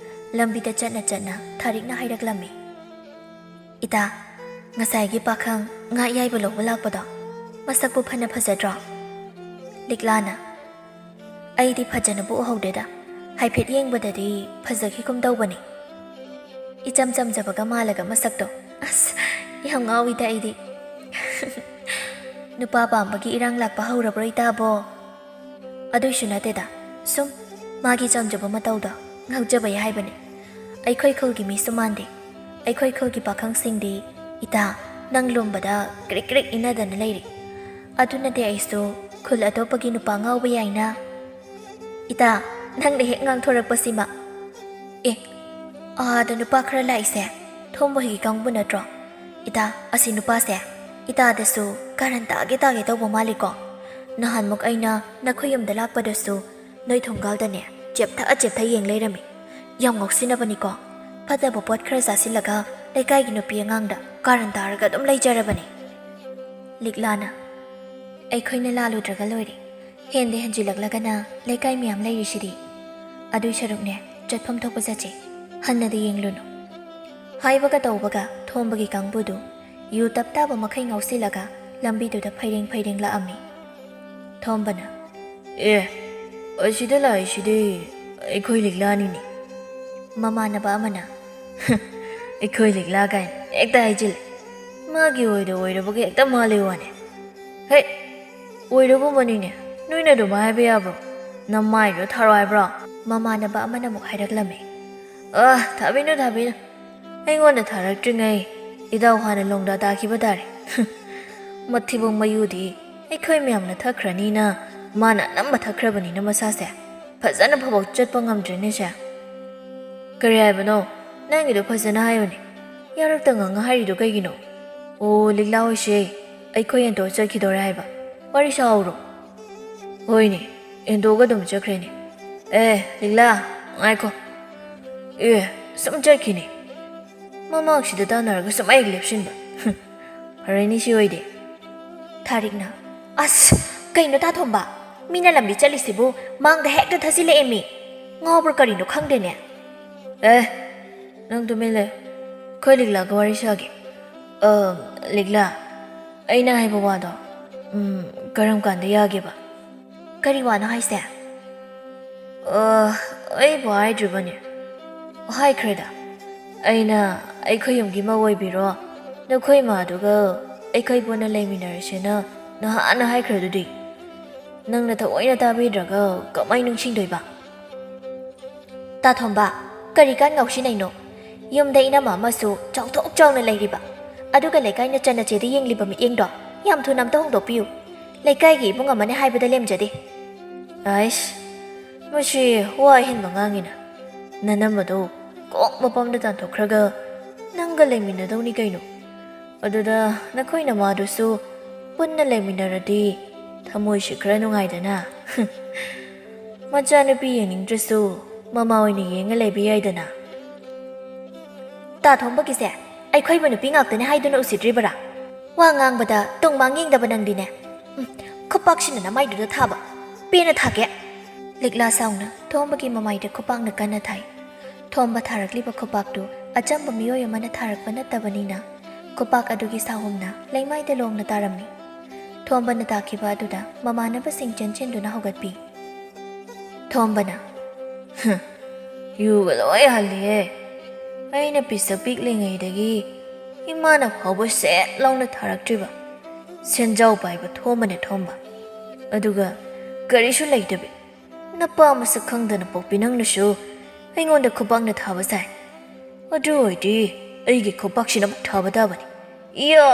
ꯂꯝꯕꯤꯗ ꯆꯠꯅ ꯊꯥꯔꯤꯛꯅ ꯍꯥꯏꯔꯛꯂꯝꯃꯤ ꯏꯇꯥ ꯉꯁꯥꯏꯒꯤ ꯄꯥꯈꯪ ꯉꯥ ꯑꯌꯥꯏꯕ ꯂꯧꯕ ꯂꯥꯛꯄꯗꯣ ꯃꯁꯛꯄꯨ ꯐꯅ ꯐꯖꯗ꯭ꯔꯣ ꯂꯤꯛꯂꯥꯅ ꯑꯩꯗꯤ ꯐꯖꯅꯕꯨ ꯎꯍꯧꯗꯦꯗ ꯍꯥꯏꯐꯦꯠ ꯌꯦꯡꯕꯗꯗꯤ ꯐꯖꯈꯤꯒꯨꯝ ꯇꯧꯕꯅꯤ ꯏꯆꯝ ꯆꯝꯖꯕꯒ ꯃꯥꯜꯂꯒ ꯃꯁꯛꯇꯣ ꯌꯥꯝ ꯉꯥꯎꯏꯗ ꯑꯩꯗꯤ ꯅꯨꯄꯥ ꯄꯥꯝꯕꯒꯤ ꯏꯔꯥꯡ ꯂꯥꯛꯄ ꯍꯧꯔꯕ꯭ꯔꯣ ꯏꯇꯥꯕꯣ ꯑꯗꯨꯏꯁꯨ ꯅꯠꯇꯦꯗ ꯁꯨꯝ ꯃꯥꯒꯤ ꯆꯝꯖꯕ ꯃꯇꯧꯗꯣ ꯉꯥꯎꯖꯕꯩ ꯍꯥꯏꯕꯅꯤ ꯑꯩꯈꯣꯏ ꯈꯨꯜꯒꯤ ꯃꯤꯁꯨ ꯃꯥꯟꯗꯦ ꯑꯩꯈꯣꯏ ꯈꯨꯜꯒꯤ ꯄꯥꯈꯪꯁꯤꯡꯗꯤ ꯏꯇꯥ ꯅꯪ ꯂꯨꯝꯕꯗ ꯀ꯭ꯔꯤꯛ ꯏꯟꯅꯗꯅ ꯂꯩꯔꯤ ꯑꯗꯨꯅꯗꯤ ꯑꯩꯁꯨ ꯈꯨꯜ ꯑꯇꯣꯞꯄꯒꯤ ꯅꯨꯄꯥ ꯉꯥꯎꯕ ꯌꯥꯏꯅ ꯏꯇꯥ ꯅꯪꯅ ꯍꯦꯛ ꯉꯥꯡꯊꯣꯔꯛꯄꯁꯤꯃ ꯑꯥꯗ ꯅꯨꯄꯥ ꯈꯔ ꯂꯥꯛꯏꯁꯦ ꯊꯣꯝꯕꯍꯣꯏꯒꯤ ꯀꯥꯡꯕꯨ ꯅꯠꯇ꯭ꯔꯣ ꯏꯇꯥ ꯑꯁꯤ ꯅꯨꯄꯥꯁꯦ ꯏꯇꯥꯗꯁꯨ ꯀꯥꯔꯟ ꯇꯥꯒꯦ ꯇꯧꯕ ꯃꯥꯜꯂꯤꯀꯣ ꯅꯍꯥꯟꯃꯨꯛ ꯑꯩꯅ ꯅꯈꯣꯏ ꯌꯨꯝꯗ ꯂꯥꯛꯄꯗꯁꯨ ꯅꯣꯏ ꯊꯣꯡꯒꯥꯜꯗꯅꯦ ꯆꯦꯞꯊ ꯌꯦꯡ ꯂꯩꯔꯝꯃꯤ ꯌꯥꯝ ꯉꯥꯎꯁꯤꯟꯅꯕꯅꯤꯀꯣ ꯐꯖꯕ ꯄꯣꯠ ꯈꯔ ꯆꯥꯁꯤꯜꯂꯒ ꯂꯩꯀꯥꯏꯒꯤ ꯅꯨꯄꯤ ꯑꯉꯥꯡꯗ ꯀꯥꯔꯟ ꯇꯥꯔꯒ ꯑꯗꯨꯝ ꯂꯩꯖꯔꯕꯅꯤ ꯂꯤꯛꯂꯥꯅ ꯑꯩꯈꯣꯏꯅ ꯂꯥꯜꯂꯨꯗ꯭ꯔꯒ ꯂꯣꯏꯔꯦ ꯍꯦꯟꯗ ꯍꯦꯟꯖꯤꯜꯂꯛꯂꯒꯅ ꯂꯩꯀꯥꯏ ꯃꯌꯥꯝ ꯂꯩꯔꯤꯁꯤꯗꯤ ꯑꯗꯨꯏ ꯁꯔꯨꯛꯅꯦ ꯆꯠꯐꯝ ꯊꯣꯛꯄ ꯆꯠꯁꯤ ꯍꯟꯅꯗꯤ ꯌꯦꯡꯂꯨꯅꯨ ꯍꯥꯏꯕꯒ ꯇꯧꯕꯒ ꯊꯣꯝꯕꯒꯤ ꯀꯥꯡꯕꯨꯗꯨ ꯌꯨ ꯇꯞꯇꯥꯕ ꯃꯈꯩ ꯉꯥꯎꯁꯤꯜꯂꯒ ꯂꯝꯕꯤꯗꯨꯗ ꯐꯩꯔꯦꯡ ꯂꯥꯛꯑꯝꯃꯤ ꯊꯣꯝꯕꯅ ꯑꯁꯤꯗ ꯂꯥꯛꯏꯁꯤꯗꯤ ꯑꯩꯈꯣꯏ ꯂꯤꯛꯂꯥꯅꯤꯅꯦ ꯃꯃꯥꯟꯅꯕ ꯑꯃꯅ ꯑꯩꯈꯣꯏ ꯂꯤꯛꯂꯥ ꯀꯥꯏꯅ ꯍꯦꯛꯇ ꯍꯥꯏꯖꯤꯜꯂꯦ ꯃꯥꯒꯤ ꯑꯣꯏꯔꯕꯒ ꯍꯦꯛꯇ ꯃꯥꯜꯂꯤ ꯋꯥꯅꯦ ꯑꯣꯏꯔꯒꯨꯝꯕꯅꯤꯅꯦ ꯅꯣꯏꯅ ꯑꯗꯨꯃꯥꯏ ꯍꯥꯏꯕ ꯌꯥꯕ꯭ꯔꯣ ꯅꯃꯥꯏꯗꯣ ꯊꯥꯔꯣ ꯍꯥꯏꯕ꯭ꯔꯣ ꯃꯃꯥꯟꯅꯕ ꯑꯃꯅ ꯑꯃꯨꯛ ꯍꯥꯏꯔꯛꯂꯝꯃꯤ ꯊꯥꯕꯤꯅꯨ ꯑꯩꯉꯣꯟꯗ ꯊꯥꯔꯛꯇ꯭ꯔꯤꯉꯩ ꯏꯗꯥꯎ ꯍꯥꯟꯅ ꯂꯣꯡꯗꯥ ꯇꯥꯈꯤꯕ ꯇꯥꯔꯦ ꯃꯊꯤꯕꯣꯡ ꯃꯌꯨꯗꯤ ꯑꯩꯈꯣꯏ ꯃꯌꯥꯝꯅ ꯊꯛꯈ꯭ꯔꯅꯤꯅ ꯃꯥꯅ ꯑꯅꯝꯕ ꯊꯛꯈ꯭ꯔꯕꯅꯤꯅ ꯃꯁꯥꯁꯦ ꯐꯖꯅ ꯐꯥꯎ ꯆꯠꯄ ꯉꯝꯗ꯭ꯔꯦꯅꯦꯁꯦ ꯀꯔꯤ ꯍꯥꯏꯕꯅꯣ ꯅꯪꯒꯤꯗꯣ ꯐꯖꯅ ꯍꯥꯏꯌꯨꯅꯦ ꯌꯥꯔꯛꯇ ꯉꯥꯡꯉ ꯍꯥꯏꯔꯤꯗꯣ ꯀꯩꯒꯤꯅꯣ ꯂꯤꯛꯂꯥ ꯍꯣꯏꯁꯦ ꯑꯩꯈꯣꯏ ꯑꯦꯟꯇꯣ ꯆꯠꯈꯤꯗꯧꯔꯦ ꯍꯥꯏꯕ ꯋꯥꯔꯤ ꯁꯥꯍꯧꯔꯣ ꯍꯣꯏꯅꯦ ꯑꯦꯟꯇꯣꯒ ꯑꯗꯨꯝ ꯆꯠꯈ꯭ꯔꯦꯅꯦ ꯂꯤꯛꯂꯥ ꯉꯥꯏꯈꯣ ꯁꯨꯝ ꯆꯠꯈꯤꯅꯦ ꯃꯃꯥꯡꯁꯤꯗ ꯇꯥꯟꯅꯔꯒ ꯁꯨꯝ ꯑꯩ ꯂꯦꯞꯁꯤꯟꯕ ꯐꯔꯦꯅꯤ ꯁꯤ ꯑꯣꯏꯗꯦ ꯊꯥꯔꯤꯛꯅ ꯀꯩꯅꯣ ꯇꯥꯊꯣꯝꯕ ꯃꯤꯅ ꯂꯝꯕꯤ ꯆꯠꯂꯤꯁꯤꯕꯨ ꯃꯥꯡꯗ ꯍꯦꯛꯇ ꯊꯥꯖꯤꯜꯂꯛꯑꯦ ꯃꯤ ꯉꯥꯎꯕ꯭ꯔꯥ ꯀꯔꯤꯅꯣ ꯈꯪꯗꯦꯅꯦ ꯅꯪ ꯇꯨꯃꯤꯟ ꯂꯩ ꯑꯩꯈꯣꯏ ꯂꯤꯛꯂꯥꯒ ꯋꯥꯔꯤ ꯁꯥꯒꯦ ꯂꯤꯛꯂꯥ ꯑꯩꯅ ꯍꯥꯏꯕ ꯋꯥꯗꯣ ꯀꯔꯝ ꯀꯥꯟꯗ ꯌꯥꯒꯦꯕ ꯀꯔꯤ ꯋꯥꯅꯣ ꯍꯥꯏꯁꯦ ꯑꯩꯕꯨ ꯍꯥꯏꯗ꯭ꯔꯤꯕꯅꯦ ꯍꯥꯏꯈ꯭ꯔꯦꯗ ꯑꯩꯅ ꯑꯩꯈꯣꯏ ꯌꯨꯝꯒꯤ ꯃꯧ ꯑꯣꯏꯕꯤꯔꯣ ꯅꯈꯣꯏ ꯏꯃꯥꯗꯨꯒ ꯑꯩꯈꯣꯏ ꯄꯨꯟꯅ ꯂꯩꯃꯤꯟꯅꯔꯁꯦꯅ ꯅꯍꯥꯟꯅ ꯍꯥꯏꯈ꯭ꯔꯗꯨꯗꯤ ꯅꯪꯅ ꯊꯑꯣꯏꯅ ꯇꯥꯕꯤꯗ꯭ꯔꯒ ꯀꯃꯥꯏ ꯅꯤꯡꯁꯤꯡꯗꯣꯏꯕ ꯇꯥꯊꯣꯝꯕ ꯀꯔꯤ ꯀꯥꯟ ꯉꯥꯎꯁꯤꯟꯅꯩꯅꯣ ꯌꯨꯝꯗ ꯏꯅꯝꯃ ꯑꯃꯁꯨ ꯆꯥꯎꯊꯣꯛ ꯆꯥꯎꯅ ꯂꯩꯔꯤꯕ ꯑꯗꯨꯒ ꯂꯩꯀꯥꯏꯅ ꯆꯟꯅꯆꯦꯗ ꯌꯦꯡꯂꯤꯕ ꯃꯤꯠꯌꯦꯡꯗꯣ ꯌꯥꯝ ꯊꯨꯅ ꯑꯝꯇ ꯍꯣꯡꯗꯣꯛꯄꯤꯌꯨ ꯂꯩꯀꯥꯏꯒꯤ ꯏꯕꯨꯡ ꯑꯃꯅ ꯍꯥꯏꯕꯗ ꯂꯦꯝꯖꯗꯦ ꯑꯩꯁ ꯃꯁꯤ ꯋꯥ ꯍꯦꯟꯕ ꯉꯥꯡꯉꯤꯅ ꯅꯅꯝꯃꯗꯣ ꯀꯣꯛ ꯃꯄꯥꯝꯗ ꯇꯥꯟꯊꯣꯛꯈ꯭ꯔꯒ ꯅꯪꯒ ꯂꯩꯃꯤꯟꯅꯗꯧꯅꯤ ꯀꯩꯅꯣ ꯑꯗꯨꯗ ꯅꯈꯣꯏ ꯅꯃꯥꯗꯨꯁꯨ ꯄꯨꯟꯅ ꯂꯩꯃꯤꯟꯅꯔꯗꯤ ꯊꯃꯣꯏꯁꯤ ꯈꯔ ꯅꯨꯡꯉꯥꯏꯗꯅ ꯃꯆꯥꯅꯨꯄꯤ ꯌꯦꯡꯅꯤꯡꯗ꯭ꯔꯁꯨ ꯃꯃꯥ ꯑꯣꯏꯅ ꯌꯦꯡꯉ ꯂꯩꯕ ꯌꯥꯏꯗꯅ ꯇꯥꯊꯣꯝꯕꯒꯤꯁꯦ ꯑꯩꯈꯣꯏꯕꯨ ꯅꯨꯄꯤ ꯉꯥꯛꯇꯅꯦ ꯍꯥꯏꯗꯨꯅ ꯎꯁꯤꯗ꯭ꯔꯤꯕꯔꯥ ꯋꯥ ꯉꯥꯡꯕꯗ ꯇꯨꯡꯃꯥꯡ ꯌꯦꯡꯗꯕ ꯅꯪꯗꯤꯅꯦ ꯈꯨꯄꯥꯛꯁꯤꯅ ꯅꯃꯥꯏꯗꯨꯗ ꯊꯥꯕ ꯄꯦꯅ ꯊꯥꯒꯦ ꯂꯤꯛꯂꯥ ꯁꯥꯎꯅ ꯊꯣꯝꯕꯒꯤ ꯃꯃꯥꯏꯗ ꯈꯨꯄꯥꯛꯅ ꯀꯟꯅ ꯊꯥꯏ ꯊꯣꯝꯕ ꯊꯥꯔꯛꯂꯤꯕ ꯈꯨꯄꯥꯛꯇꯨ ꯑꯆꯝꯕ ꯃꯤꯑꯣꯏ ꯑꯃꯅ ꯊꯥꯔꯛꯄ ꯅꯠꯇꯕꯅꯤꯅ ꯈꯨꯄꯥꯛ ꯑꯗꯨꯒꯤ ꯁꯥꯍꯨꯝꯅ ꯂꯩꯃꯥꯏꯗ ꯂꯣꯡꯅ ꯇꯥꯔꯝꯃꯤ ꯊꯣꯝꯕꯅ ꯇꯥꯈꯤꯕ ꯑꯗꯨꯗ ꯃꯃꯥꯟꯅꯕꯁꯤꯡ ꯆꯦꯟꯁꯤꯟꯗꯨꯅ ꯍꯧꯒꯠꯄꯤ ꯊꯣꯝꯕꯅ ꯌꯨꯒ ꯂꯣꯏ ꯍꯜꯂꯤꯍꯦ ꯑꯩꯅ ꯄꯤꯁꯛ ꯄꯤꯛꯂꯤꯉꯩꯗꯒꯤ ꯏꯃꯥꯅ ꯐꯥꯎꯕ ꯁꯦꯠ ꯂꯥꯎꯅ ꯊꯥꯔꯛꯇ꯭ꯔꯤꯕ ꯁꯦꯟꯖꯥꯎ ꯄꯥꯏꯕ ꯊꯣꯝꯕꯅꯦ ꯊꯣꯝꯕ ꯑꯗꯨꯒ ꯀꯔꯤꯁꯨ ꯂꯩꯇꯕꯤ ꯅꯄꯥ ꯃꯁꯛ ꯈꯪꯗꯅ ꯄꯣꯛꯄꯤ ꯅꯪꯅꯁꯨ ꯑꯩꯉꯣꯟꯗ ꯈꯨꯄꯥꯛꯅ ꯊꯥꯕ ꯁꯥꯏ ꯑꯗꯨ ꯑꯣꯏꯗꯤ ꯑꯩꯒꯤ ꯈꯨꯄꯥꯛꯁꯤꯅ ꯑꯃꯨꯛ ꯊꯥꯕ ꯇꯥꯕꯅꯤ ꯏꯌꯥ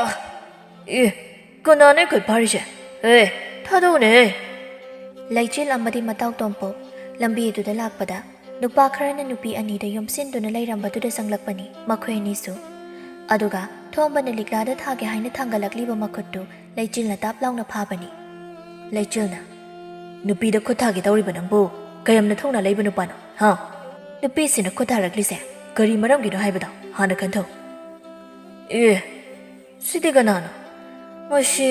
ꯀꯅꯥꯅꯦ ꯈꯨꯠ ꯐꯥꯔꯤꯁꯦ ꯊꯥꯗꯧꯅꯦ ꯂꯩꯆꯤꯜ ꯑꯃꯗꯤ ꯃꯇꯥꯎ ꯇꯣꯝꯄꯣꯛ ꯂꯝꯕꯤ ꯑꯗꯨꯗ ꯂꯥꯛꯄꯗ ꯅꯨꯄꯥ ꯈꯔꯅ ꯅꯨꯄꯤ ꯑꯅꯤꯗ ꯌꯣꯝꯁꯤꯟꯗꯨꯅ ꯂꯩꯔꯝꯕꯗꯨꯗ ꯆꯪꯂꯛꯄꯅꯤ ꯃꯈꯣꯏ ꯑꯅꯤꯁꯨ ꯑꯗꯨꯒ ꯊꯣꯝꯕꯅ ꯂꯤꯛꯂꯥꯗ ꯊꯥꯒꯦ ꯍꯥꯏꯅ ꯊꯥꯡꯒꯠꯂꯛꯂꯤꯕ ꯃꯈꯨꯠꯇꯨ ꯂꯩꯆꯤꯜꯅ ꯇꯥꯞ ꯂꯥꯎꯅ ꯐꯥꯕꯅꯤ ꯂꯩꯆꯤꯜꯅ ꯅꯨꯄꯤꯗ ꯈꯨꯠ ꯊꯥꯒꯦ ꯇꯧꯔꯤꯕ ꯅꯪꯕꯨ ꯀꯌꯥꯝꯅ ꯊꯧꯅ ꯂꯩꯕ ꯅꯨꯄꯥꯅꯣ ꯅꯨꯄꯤꯁꯤꯅ ꯈꯨꯠ ꯊꯥꯔꯛꯂꯤꯁꯦ ꯀꯔꯤ ꯃꯔꯝꯒꯤꯅꯣ ꯍꯥꯏꯕꯗꯣ ꯍꯥꯟꯅ ꯈꯟꯊꯧ ꯁꯤꯗꯤ ꯀꯅꯥꯅꯣ ꯃꯁꯤ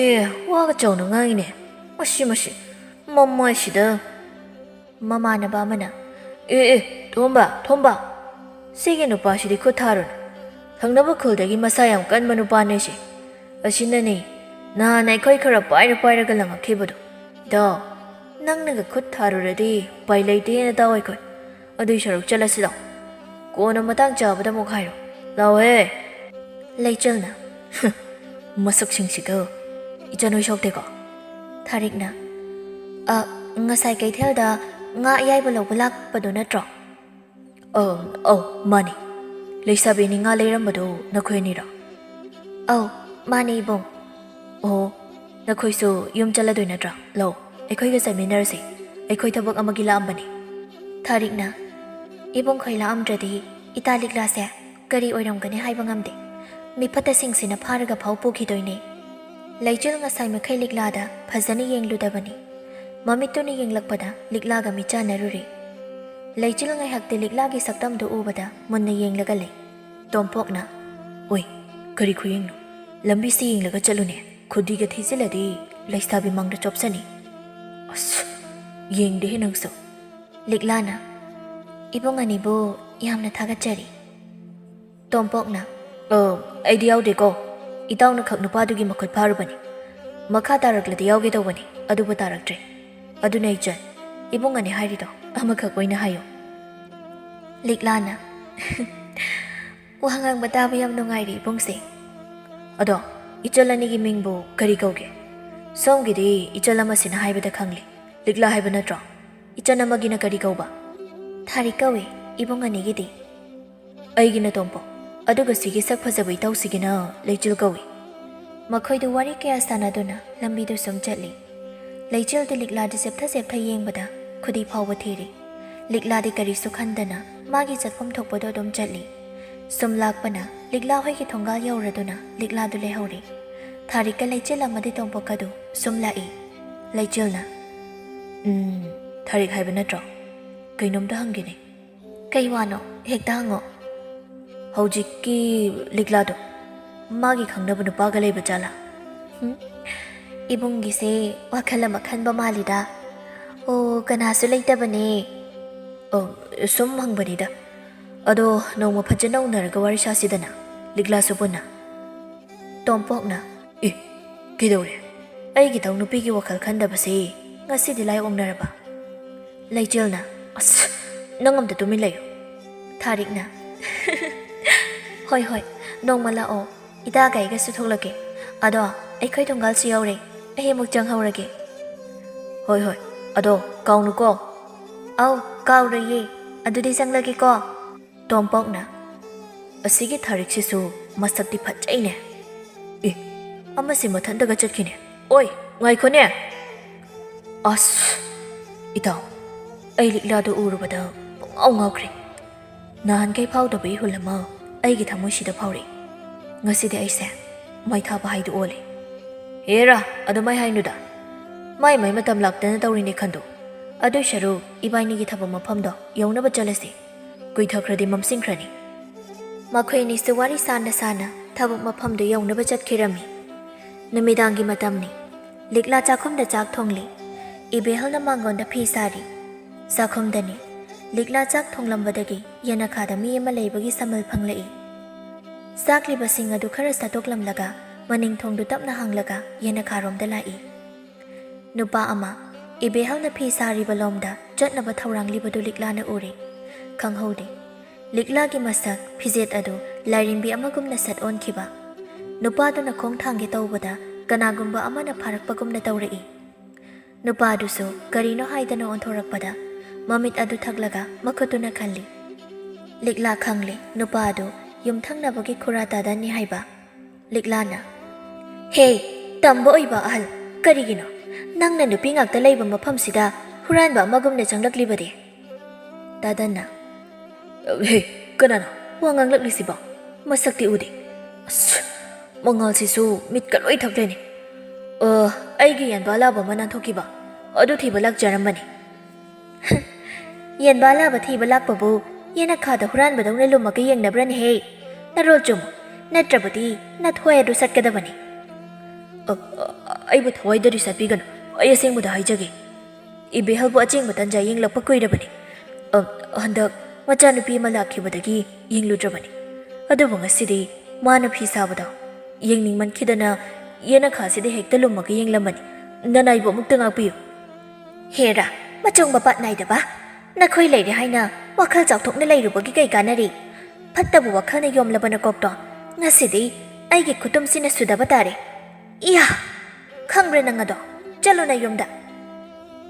ꯋꯥꯒ ꯆꯥꯎꯅ ꯉꯥꯡꯉꯤꯅꯦ ꯃꯁꯤ ꯃꯃꯥꯏꯁꯤꯗ ꯃꯃꯥꯟꯅꯕ ꯑꯃꯅ ꯊꯣꯝꯕ ꯁꯤꯒꯤ ꯅꯨꯄꯥꯁꯤꯗꯤ ꯈꯨꯠ ꯊꯥꯔꯨꯅꯨ ꯊꯪꯅꯕ ꯈꯨꯜꯗꯒꯤ ꯃꯁꯥ ꯌꯥꯝ ꯀꯟꯕ ꯅꯨꯄꯥꯅꯦ ꯁꯤ ꯑꯁꯤꯅꯅꯤ ꯅꯍꯥꯟ ꯑꯩꯈꯣꯏ ꯈꯔ ꯄꯥꯏꯔꯒ ꯂꯪꯉꯛꯈꯤꯕꯗꯣ ꯏꯇꯥꯎ ꯅꯪꯅꯒ ꯈꯨꯠ ꯊꯥꯔꯨꯔꯗꯤ ꯎꯄꯥꯏ ꯂꯩꯇꯦꯅ ꯇꯥꯎ ꯑꯩꯈꯣꯏ ꯑꯗꯨꯏ ꯁꯔꯨꯛ ꯆꯠꯂꯁꯤ ꯂꯥꯎ ꯀꯣꯟꯅ ꯃꯇꯥꯡ ꯆꯥꯕꯗ ꯑꯃꯨꯛ ꯍꯥꯏꯔꯣ ꯂꯥꯎꯍꯦ ꯂꯩꯆꯜꯅ ꯃꯁꯛꯁꯤꯡꯁꯤꯒ ꯏꯆꯟꯍꯣꯏ ꯁꯣꯛꯇꯦꯀꯣ ꯊꯥꯔꯤꯛꯅ ꯉꯁꯥꯏ ꯀꯩꯊꯦꯜꯗ ꯉꯥ ꯑꯌꯥꯏꯕ ꯂꯧꯕ ꯂꯥꯛꯄꯗꯣ ꯅꯠꯇ꯭ꯔꯣ ꯃꯥꯅꯤ ꯂꯩꯁꯥꯕꯤꯅꯤ ꯉꯥ ꯂꯩꯔꯝꯕꯗꯣ ꯅꯈꯣꯏ ꯑꯅꯤꯔꯣ ꯃꯥꯅꯤ ꯏꯕꯨꯡ ꯅꯈꯣꯏꯁꯨ ꯌꯨꯝ ꯆꯠꯂꯗꯣꯏ ꯅꯠꯇ꯭ꯔꯥ ꯂꯧ ꯑꯩꯈꯣꯏꯒ ꯆꯠꯃꯤꯟꯅꯔꯁꯤ ꯑꯩꯈꯣꯏ ꯊꯕꯛ ꯑꯃꯒꯤ ꯂꯥꯛꯑꯝꯕꯅꯤ ꯊꯥꯔꯤꯛꯅ ꯏꯕꯨꯡꯈꯣꯏ ꯂꯥꯛꯑꯝꯗ꯭ꯔꯗꯤ ꯏꯇꯥ ꯂꯤꯛꯂꯥꯁꯦ ꯀꯔꯤ ꯑꯣꯏꯔꯝꯒꯅꯤ ꯍꯥꯏꯕ ꯉꯝꯗꯦ ꯃꯤꯐꯠꯇꯁꯤꯡꯁꯤꯅ ꯐꯥꯔꯒ ꯐꯥꯎ ꯄꯨꯈꯤꯗꯣꯏꯅꯦ ꯂꯩꯆꯤꯜ ꯉꯁꯥꯏ ꯃꯈꯩ ꯂꯤꯛꯂꯥꯗ ꯐꯖꯅ ꯌꯦꯡꯂꯨꯗꯕꯅꯤ ꯃꯃꯤꯠꯇꯨꯅ ꯌꯦꯡꯂꯛꯄꯗ ꯂꯤꯛꯂꯥꯒ ꯃꯤꯠꯆꯥꯟꯅꯔꯨꯔꯦ ꯂꯩꯆꯤꯜ ꯉꯥꯏꯍꯥꯛꯇꯤ ꯂꯤꯛꯂꯥꯒꯤ ꯁꯛꯇꯝꯗꯨ ꯎꯕꯗ ꯃꯨꯟꯅ ꯌꯦꯡꯂꯒ ꯂꯩ ꯇꯣꯝꯄꯣꯛꯅ ꯑꯣꯏ ꯀꯔꯤ ꯈꯨꯌꯦꯡꯅꯣ ꯂꯝꯕꯤꯁꯤ ꯌꯦꯡꯂꯒ ꯆꯠꯂꯨꯅꯦ ꯈꯨꯗꯤꯒ ꯊꯤꯖꯤꯜꯂꯗꯤ ꯂꯩꯁꯥꯕꯤ ꯃꯥꯡꯗ ꯆꯣꯞꯁꯅꯤ ꯑꯁ ꯌꯦꯡꯗꯦꯍꯦ ꯅꯪꯁꯨ ꯂꯤꯛꯂꯥꯅ ꯏꯕꯨꯡ ꯑꯅꯤꯕꯨ ꯌꯥꯝꯅ ꯊꯥꯒꯠꯆꯔꯤ ꯇꯣꯝꯄꯣꯛꯅ ꯑꯩꯗꯤ ꯌꯥꯎꯗꯦꯀꯣ ꯏꯇꯥꯎꯅ ꯈꯛ ꯅꯨꯄꯥꯗꯨꯒꯤ ꯃꯈꯨꯠ ꯐꯥꯔꯨꯕꯅꯤ ꯃꯈꯥ ꯇꯥꯔꯛꯂꯗꯤ ꯌꯥꯎꯒꯦ ꯇꯧꯕꯅꯤ ꯑꯗꯨꯕꯨ ꯇꯥꯔꯛꯇ꯭ꯔꯦ ꯑꯗꯨꯅ ꯏꯆꯟ ꯏꯕꯨꯡ ꯑꯅꯤ ꯍꯥꯏꯔꯤꯗꯣ ꯑꯃꯈꯛ ꯑꯣꯏꯅ ꯍꯥꯏꯌꯣ ꯂꯤꯛꯂꯥꯅ ꯋꯥ ꯉꯥꯡꯕ ꯇꯥꯕ ꯌꯥꯝ ꯅꯨꯡꯉꯥꯏꯔꯤ ꯏꯕꯨꯡꯁꯦ ꯑꯗꯣ ꯏꯆꯜ ꯑꯅꯤꯒꯤ ꯃꯤꯡꯕꯨ ꯀꯔꯤ ꯀꯧꯒꯦ ꯁꯣꯝꯒꯤꯗꯤ ꯏꯆꯜ ꯑꯃꯁꯤꯅ ꯍꯥꯏꯕꯗ ꯈꯪꯂꯤ ꯂꯤꯛꯂꯥ ꯍꯥꯏꯕ ꯅꯠꯇ꯭ꯔꯣ ꯏꯆꯟ ꯑꯃꯒꯤꯅ ꯀꯔꯤ ꯀꯧꯕ ꯊꯥꯔꯤꯛ ꯀꯧꯏ ꯏꯕꯨꯡ ꯑꯅꯤꯒꯤꯗꯤ ꯑꯩꯒꯤꯅ ꯇꯣꯝꯄꯣꯛ ꯑꯗꯨꯒ ꯁꯤꯒꯤ ꯁꯛ ꯐꯖꯕ ꯏꯇꯥꯎꯁꯤꯒꯤꯅ ꯂꯩꯆꯤꯜ ꯀꯧꯏ ꯃꯈꯣꯏꯗꯨ ꯋꯥꯔꯤ ꯀꯌꯥ ꯁꯥꯟꯅꯗꯨꯅ ꯂꯝꯕꯤꯗꯨ ꯁꯨꯝ ꯆꯠꯂꯤ ꯂꯩꯆꯤꯜꯗꯨ ꯂꯤꯛꯂꯥꯗ ꯆꯦꯞꯊ ꯌꯦꯡꯕꯗ ꯈꯨꯗꯤ ꯐꯥꯎꯕ ꯊꯤꯔꯤ ꯂꯤꯛꯂꯥꯗꯤ ꯀꯔꯤꯁꯨ ꯈꯟꯗꯅ ꯃꯥꯒꯤ ꯆꯠꯐꯝ ꯊꯣꯛꯄꯗꯣ ꯑꯗꯨꯝ ꯆꯠꯂꯤ ꯁꯨꯝ ꯂꯥꯛꯄꯅ ꯂꯤꯛꯂꯥ ꯍꯣꯏꯒꯤ ꯊꯣꯡꯒꯥꯜ ꯌꯧꯔꯗꯨꯅ ꯂꯤꯛꯂꯥꯗꯨ ꯂꯩꯍꯧꯔꯤ ꯊꯥꯔꯤꯛꯀ ꯂꯩꯆꯤꯜ ꯑꯃꯗꯤ ꯇꯣꯝꯄꯣꯛꯀꯗꯨ ꯁꯨꯝ ꯂꯥꯛꯏ ꯂꯩꯆꯤꯜꯅ ꯊꯥꯔꯤꯛ ꯍꯥꯏꯕ ꯅꯠꯇ꯭ꯔꯣ ꯀꯩꯅꯣꯝꯇ ꯍꯪꯒꯦꯅꯦ ꯀꯩ ꯋꯥꯅꯣ ꯍꯦꯛꯇ ꯍꯪꯉꯣ ꯍꯧꯖꯤꯛꯀꯤ ꯂꯤꯛꯂꯥꯗꯣ ꯃꯥꯒꯤ ꯈꯪꯅꯕ ꯅꯨꯄꯥꯒ ꯂꯩꯕ ꯖꯥꯠꯂꯥ ꯏꯕꯨꯡꯒꯤꯁꯦ ꯋꯥꯈꯜ ꯑꯃ ꯈꯟꯕ ꯃꯥꯜꯂꯤꯗ ꯀꯅꯥꯁꯨ ꯂꯩꯇꯕꯅꯦ ꯁꯨꯝ ꯍꯪꯕꯅꯤꯗ ꯑꯗꯣ ꯅꯣꯡꯃ ꯐꯖꯅ ꯎꯅꯔꯒ ꯋꯥꯔꯤ ꯁꯥꯁꯤꯗꯅ ꯂꯤꯛꯂꯥꯁꯨ ꯄꯨꯟꯅ ꯇꯣꯝꯄꯣꯛꯅ ꯀꯩꯗꯧꯔꯦ ꯑꯩꯒꯤꯗꯧ ꯅꯨꯄꯤꯒꯤ ꯋꯥꯈꯜ ꯈꯟꯗꯕꯁꯦ ꯉꯁꯤꯗꯤ ꯂꯥꯏ ꯑꯣꯛꯅꯔꯕ ꯂꯩꯆꯤꯜꯅ ꯑꯁ ꯅꯪ ꯑꯝꯇ ꯇꯨꯃꯤꯟ ꯂꯩꯌꯨ ꯊꯥꯔꯤꯛꯅ ꯍꯣꯏ ꯅꯣꯡꯃ ꯂꯥꯛꯑꯣ ꯏꯇꯥꯒ ꯑꯩꯒꯁꯨ ꯊꯣꯛꯂꯛꯀꯦ ꯑꯗꯣ ꯑꯩꯈꯣꯏ ꯊꯣꯡꯒꯥꯜꯁꯨ ꯌꯧꯔꯦ ꯑꯩ ꯑꯃꯨꯛ ꯆꯪꯍꯧꯔꯒꯦ ꯍꯣꯏ ꯍꯣꯏ ꯑꯗꯣ ꯀꯥꯎꯅꯨꯀꯣ ꯑꯧ ꯀꯥꯎꯔꯣꯏꯌꯦ ꯑꯗꯨꯗꯤ ꯆꯪꯂꯒꯦꯀꯣ ꯇꯣꯝꯄꯣꯛꯅ ꯑꯁꯤꯒꯤ ꯊꯥꯔꯤꯛꯁꯤꯁꯨ ꯃꯁꯛꯇꯤ ꯐꯖꯩꯅꯦ ꯑꯦ ꯑꯃꯁꯤ ꯃꯊꯟꯇꯒ ꯆꯠꯈꯤꯅꯦ ꯑꯣꯏ ꯉꯥꯏꯈꯣꯅꯦ ꯑꯁ ꯏꯇꯥꯎ ꯑꯩ ꯂꯤꯛꯂꯥꯗꯣ ꯎꯔꯨꯕꯗ ꯄꯨꯡꯉꯥꯎ ꯉꯥꯎꯈ꯭ꯔꯦ ꯅꯍꯥꯟꯈꯩ ꯐꯥꯎꯗꯕ ꯏꯍꯨꯜ ꯑꯃ ꯑꯩꯒꯤ ꯊꯃꯣꯏꯁꯤꯗ ꯐꯥꯎꯔꯛꯏ ꯉꯁꯤꯗꯤ ꯑꯩꯁꯦ ꯃꯩꯊꯥꯕ ꯍꯥꯏꯗꯨ ꯑꯣꯜꯂꯦ ꯍꯦꯔꯥ ꯑꯗꯨꯃꯥꯏ ꯍꯥꯏꯅꯨꯗ ꯃꯥꯏ ꯃꯇꯝ ꯂꯥꯛꯇꯅ ꯇꯧꯔꯤꯅꯦ ꯈꯟꯗꯣ ꯑꯗꯨꯏ ꯁꯔꯨꯛ ꯏꯕꯥꯏꯅꯤꯒꯤ ꯊꯕꯛ ꯃꯐꯝꯗꯣ ꯌꯧꯅꯕ ꯆꯠꯂꯁꯤ ꯀꯨꯏꯊꯈ꯭ꯔꯗꯤ ꯃꯝꯁꯤꯟꯈ꯭ꯔꯅꯤ ꯃꯈꯣꯏꯅꯤꯁꯨ ꯋꯥꯔꯤ ꯁꯥꯅ ꯁꯥꯅ ꯊꯕꯛ ꯃꯐꯝꯗꯨ ꯌꯧꯅꯕ ꯆꯠꯈꯤꯔꯝꯃꯤ ꯅꯨꯃꯤꯗꯥꯡꯒꯤ ꯃꯇꯝꯅꯤ ꯂꯤꯛꯂꯥ ꯆꯥꯛꯈꯨꯝꯗ ꯆꯥꯛ ꯊꯣꯡꯂꯤ ꯏꯕꯦꯍꯜꯅ ꯃꯥꯡꯒꯣꯟꯗ ꯐꯤ ꯁꯥꯔꯤ ꯆꯥꯛꯈꯨꯝꯗꯅꯤ ꯂꯤꯛꯂꯥ ꯆꯥꯛ ꯊꯣꯡꯂꯝꯕꯗꯒꯤ ꯌꯦꯅꯈꯥꯗ ꯃꯤ ꯑꯃ ꯂꯩꯕꯒꯤ ꯁꯃꯜ ꯐꯪꯂꯛꯏ ꯆꯥꯛꯂꯤꯕꯁꯤꯡ ꯑꯗꯨ ꯈꯔ ꯁꯥꯠꯇꯣꯛꯂꯝꯂꯒ ꯃꯅꯤꯡꯊꯣꯡꯗꯨ ꯇꯞꯅ ꯍꯥꯡꯂꯒ ꯌꯦꯅꯈꯥꯔꯣꯝꯗ ꯂꯥꯛꯏ ꯅꯨꯄꯥ ꯑꯃ ꯏꯕꯦꯍꯜꯅ ꯐꯤ ꯁꯥꯔꯤꯕ ꯂꯣꯝꯗ ꯆꯠꯅꯕ ꯊꯧꯔꯥꯡꯂꯤꯕꯗꯨ ꯂꯤꯛꯂꯥꯅ ꯎꯔꯦ ꯈꯪꯍꯧꯗꯦ ꯂꯤꯛꯂꯥꯒꯤ ꯃꯁꯛ ꯐꯤꯖꯦꯠ ꯑꯗꯨ ꯂꯥꯏꯔꯦꯝꯕꯤ ꯑꯃꯒꯨꯝꯅ ꯁꯠ ꯑꯣꯟꯈꯤꯕ ꯅꯨꯄꯥꯗꯨꯅ ꯈꯣꯡ ꯊꯥꯡꯒꯦ ꯇꯧꯕꯗ ꯀꯅꯥꯒꯨꯝꯕ ꯑꯃꯅ ꯐꯥꯔꯛꯄꯒꯨꯝꯅ ꯇꯧꯔꯛꯏ ꯅꯨꯄꯥꯗꯨꯁꯨ ꯀꯔꯤꯅꯣ ꯍꯥꯏꯗꯅ ꯑꯣꯟꯊꯣꯔꯛꯄꯗ ꯃꯃꯤꯠ ꯑꯗꯨ ꯊꯛꯂꯒ ꯃꯈꯨꯠꯇꯨꯅ ꯈꯜꯂꯤ ꯂꯤꯛꯂꯥ ꯈꯪꯂꯦ ꯅꯨꯄꯥ ꯑꯗꯨ ꯌꯨꯝꯊꯪꯅꯕꯒꯤ ꯈꯨꯔꯥꯇꯥꯗꯅꯤ ꯍꯥꯏꯕ ꯂꯤꯛꯂꯥꯅ ꯍꯦ ꯇꯝꯕ ꯑꯣꯏꯕ ꯑꯍꯜ ꯀꯔꯤꯒꯤꯅꯣ ꯅꯪꯅ ꯅꯨꯄꯤ ꯉꯥꯛꯇ ꯂꯩꯕ ꯃꯐꯝꯁꯤꯗ ꯍꯨꯔꯥꯟꯕ ꯑꯃꯒꯨꯝꯅ ꯆꯪꯂꯛꯂꯤꯕꯗꯤ ꯇꯥꯗꯟꯅ ꯍꯦ ꯀꯅꯥꯅꯣ ꯋꯥ ꯉꯥꯡꯂꯛꯂꯤꯁꯤꯕꯣ ꯃꯁꯛꯇꯤ ꯎꯗꯦ ꯑꯁ ꯃꯉꯥꯜꯁꯤꯁꯨ ꯃꯤꯠꯀ ꯂꯣꯏ ꯊꯛꯂꯦꯅꯦ ꯑꯩꯒꯤ ꯌꯦꯟꯕꯥ ꯂꯥꯕ ꯑꯃ ꯅꯥꯟꯊꯣꯛꯈꯤꯕ ꯑꯗꯨ ꯊꯤꯕ ꯂꯥꯛꯆꯔꯝꯕꯅꯤ ꯌꯦꯟꯕꯥ ꯂꯥꯕ ꯊꯤꯕ ꯂꯥꯛꯄꯕꯨ ꯌꯦꯅꯈꯥꯗ ꯍꯨꯔꯥꯟꯕꯗꯧꯅ ꯂꯨꯝꯃꯒ ꯌꯦꯡꯅꯕ꯭ꯔꯅꯦꯍꯦ ꯅꯔꯣꯜ ꯆꯨꯝꯃꯨ ꯅꯠꯇ꯭ꯔꯕꯗꯤ ꯅꯊꯣꯏ ꯑꯗꯨ ꯆꯠꯀꯗꯕꯅꯤ ꯑꯩꯕꯨ ꯊꯋꯥꯏꯗꯗꯤ ꯆꯠꯄꯤꯒꯅꯨ ꯑꯩ ꯑꯁꯦꯡꯕꯗ ꯍꯥꯏꯖꯒꯦ ꯏꯕꯦꯍꯜꯕꯨ ꯑꯆꯦꯡꯕ ꯇꯟꯖꯥ ꯌꯦꯡꯂꯛꯄ ꯀꯨꯏꯔꯕꯅꯤ ꯍꯟꯗꯛ ꯃꯆꯥꯅꯨꯄꯤ ꯑꯃ ꯂꯥꯛꯈꯤꯕꯗꯒꯤ ꯌꯦꯡꯂꯨꯗ꯭ꯔꯕꯅꯤ ꯑꯗꯨꯕꯨ ꯉꯁꯤꯗꯤ ꯃꯥꯅ ꯐꯤ ꯁꯥꯕꯗꯣ ꯌꯦꯡꯅꯤꯡꯃꯟꯈꯤꯗꯅ ꯌꯦꯅꯈꯥꯁꯤꯗ ꯍꯦꯛꯇ ꯂꯨꯝꯃꯒ ꯌꯦꯡꯂꯝꯕꯅꯤ ꯅꯅꯥꯏꯕꯨ ꯑꯃꯨꯛꯇ ꯉꯥꯛꯄꯤꯌꯨ ꯍꯦꯔꯥ ꯃꯆꯣꯡ ꯃꯄꯥꯠ ꯅꯥꯏꯗꯕ ꯅꯈꯣꯏ ꯂꯩꯔꯦ ꯍꯥꯏꯅ ꯋꯥꯈꯜ ꯆꯥꯎꯊꯣꯛꯅ ꯂꯩꯔꯨꯕꯒꯤ ꯀꯩ ꯀꯥꯟꯅꯔꯤ ꯐꯠꯇꯕ ꯋꯥꯈꯜꯅ ꯌꯣꯝꯂꯕ ꯅꯀꯣꯛꯇꯣ ꯉꯁꯤꯗꯤ ꯑꯩꯒꯤ ꯈꯨꯇꯨꯝꯁꯤꯅ ꯁꯨꯗꯕ ꯇꯥꯔꯦ ꯏꯌꯥ ꯈꯪꯕ꯭ꯔꯥ ꯅꯪ ꯑꯗꯣ ꯆꯠꯂꯣ ꯅꯌꯨꯝꯗ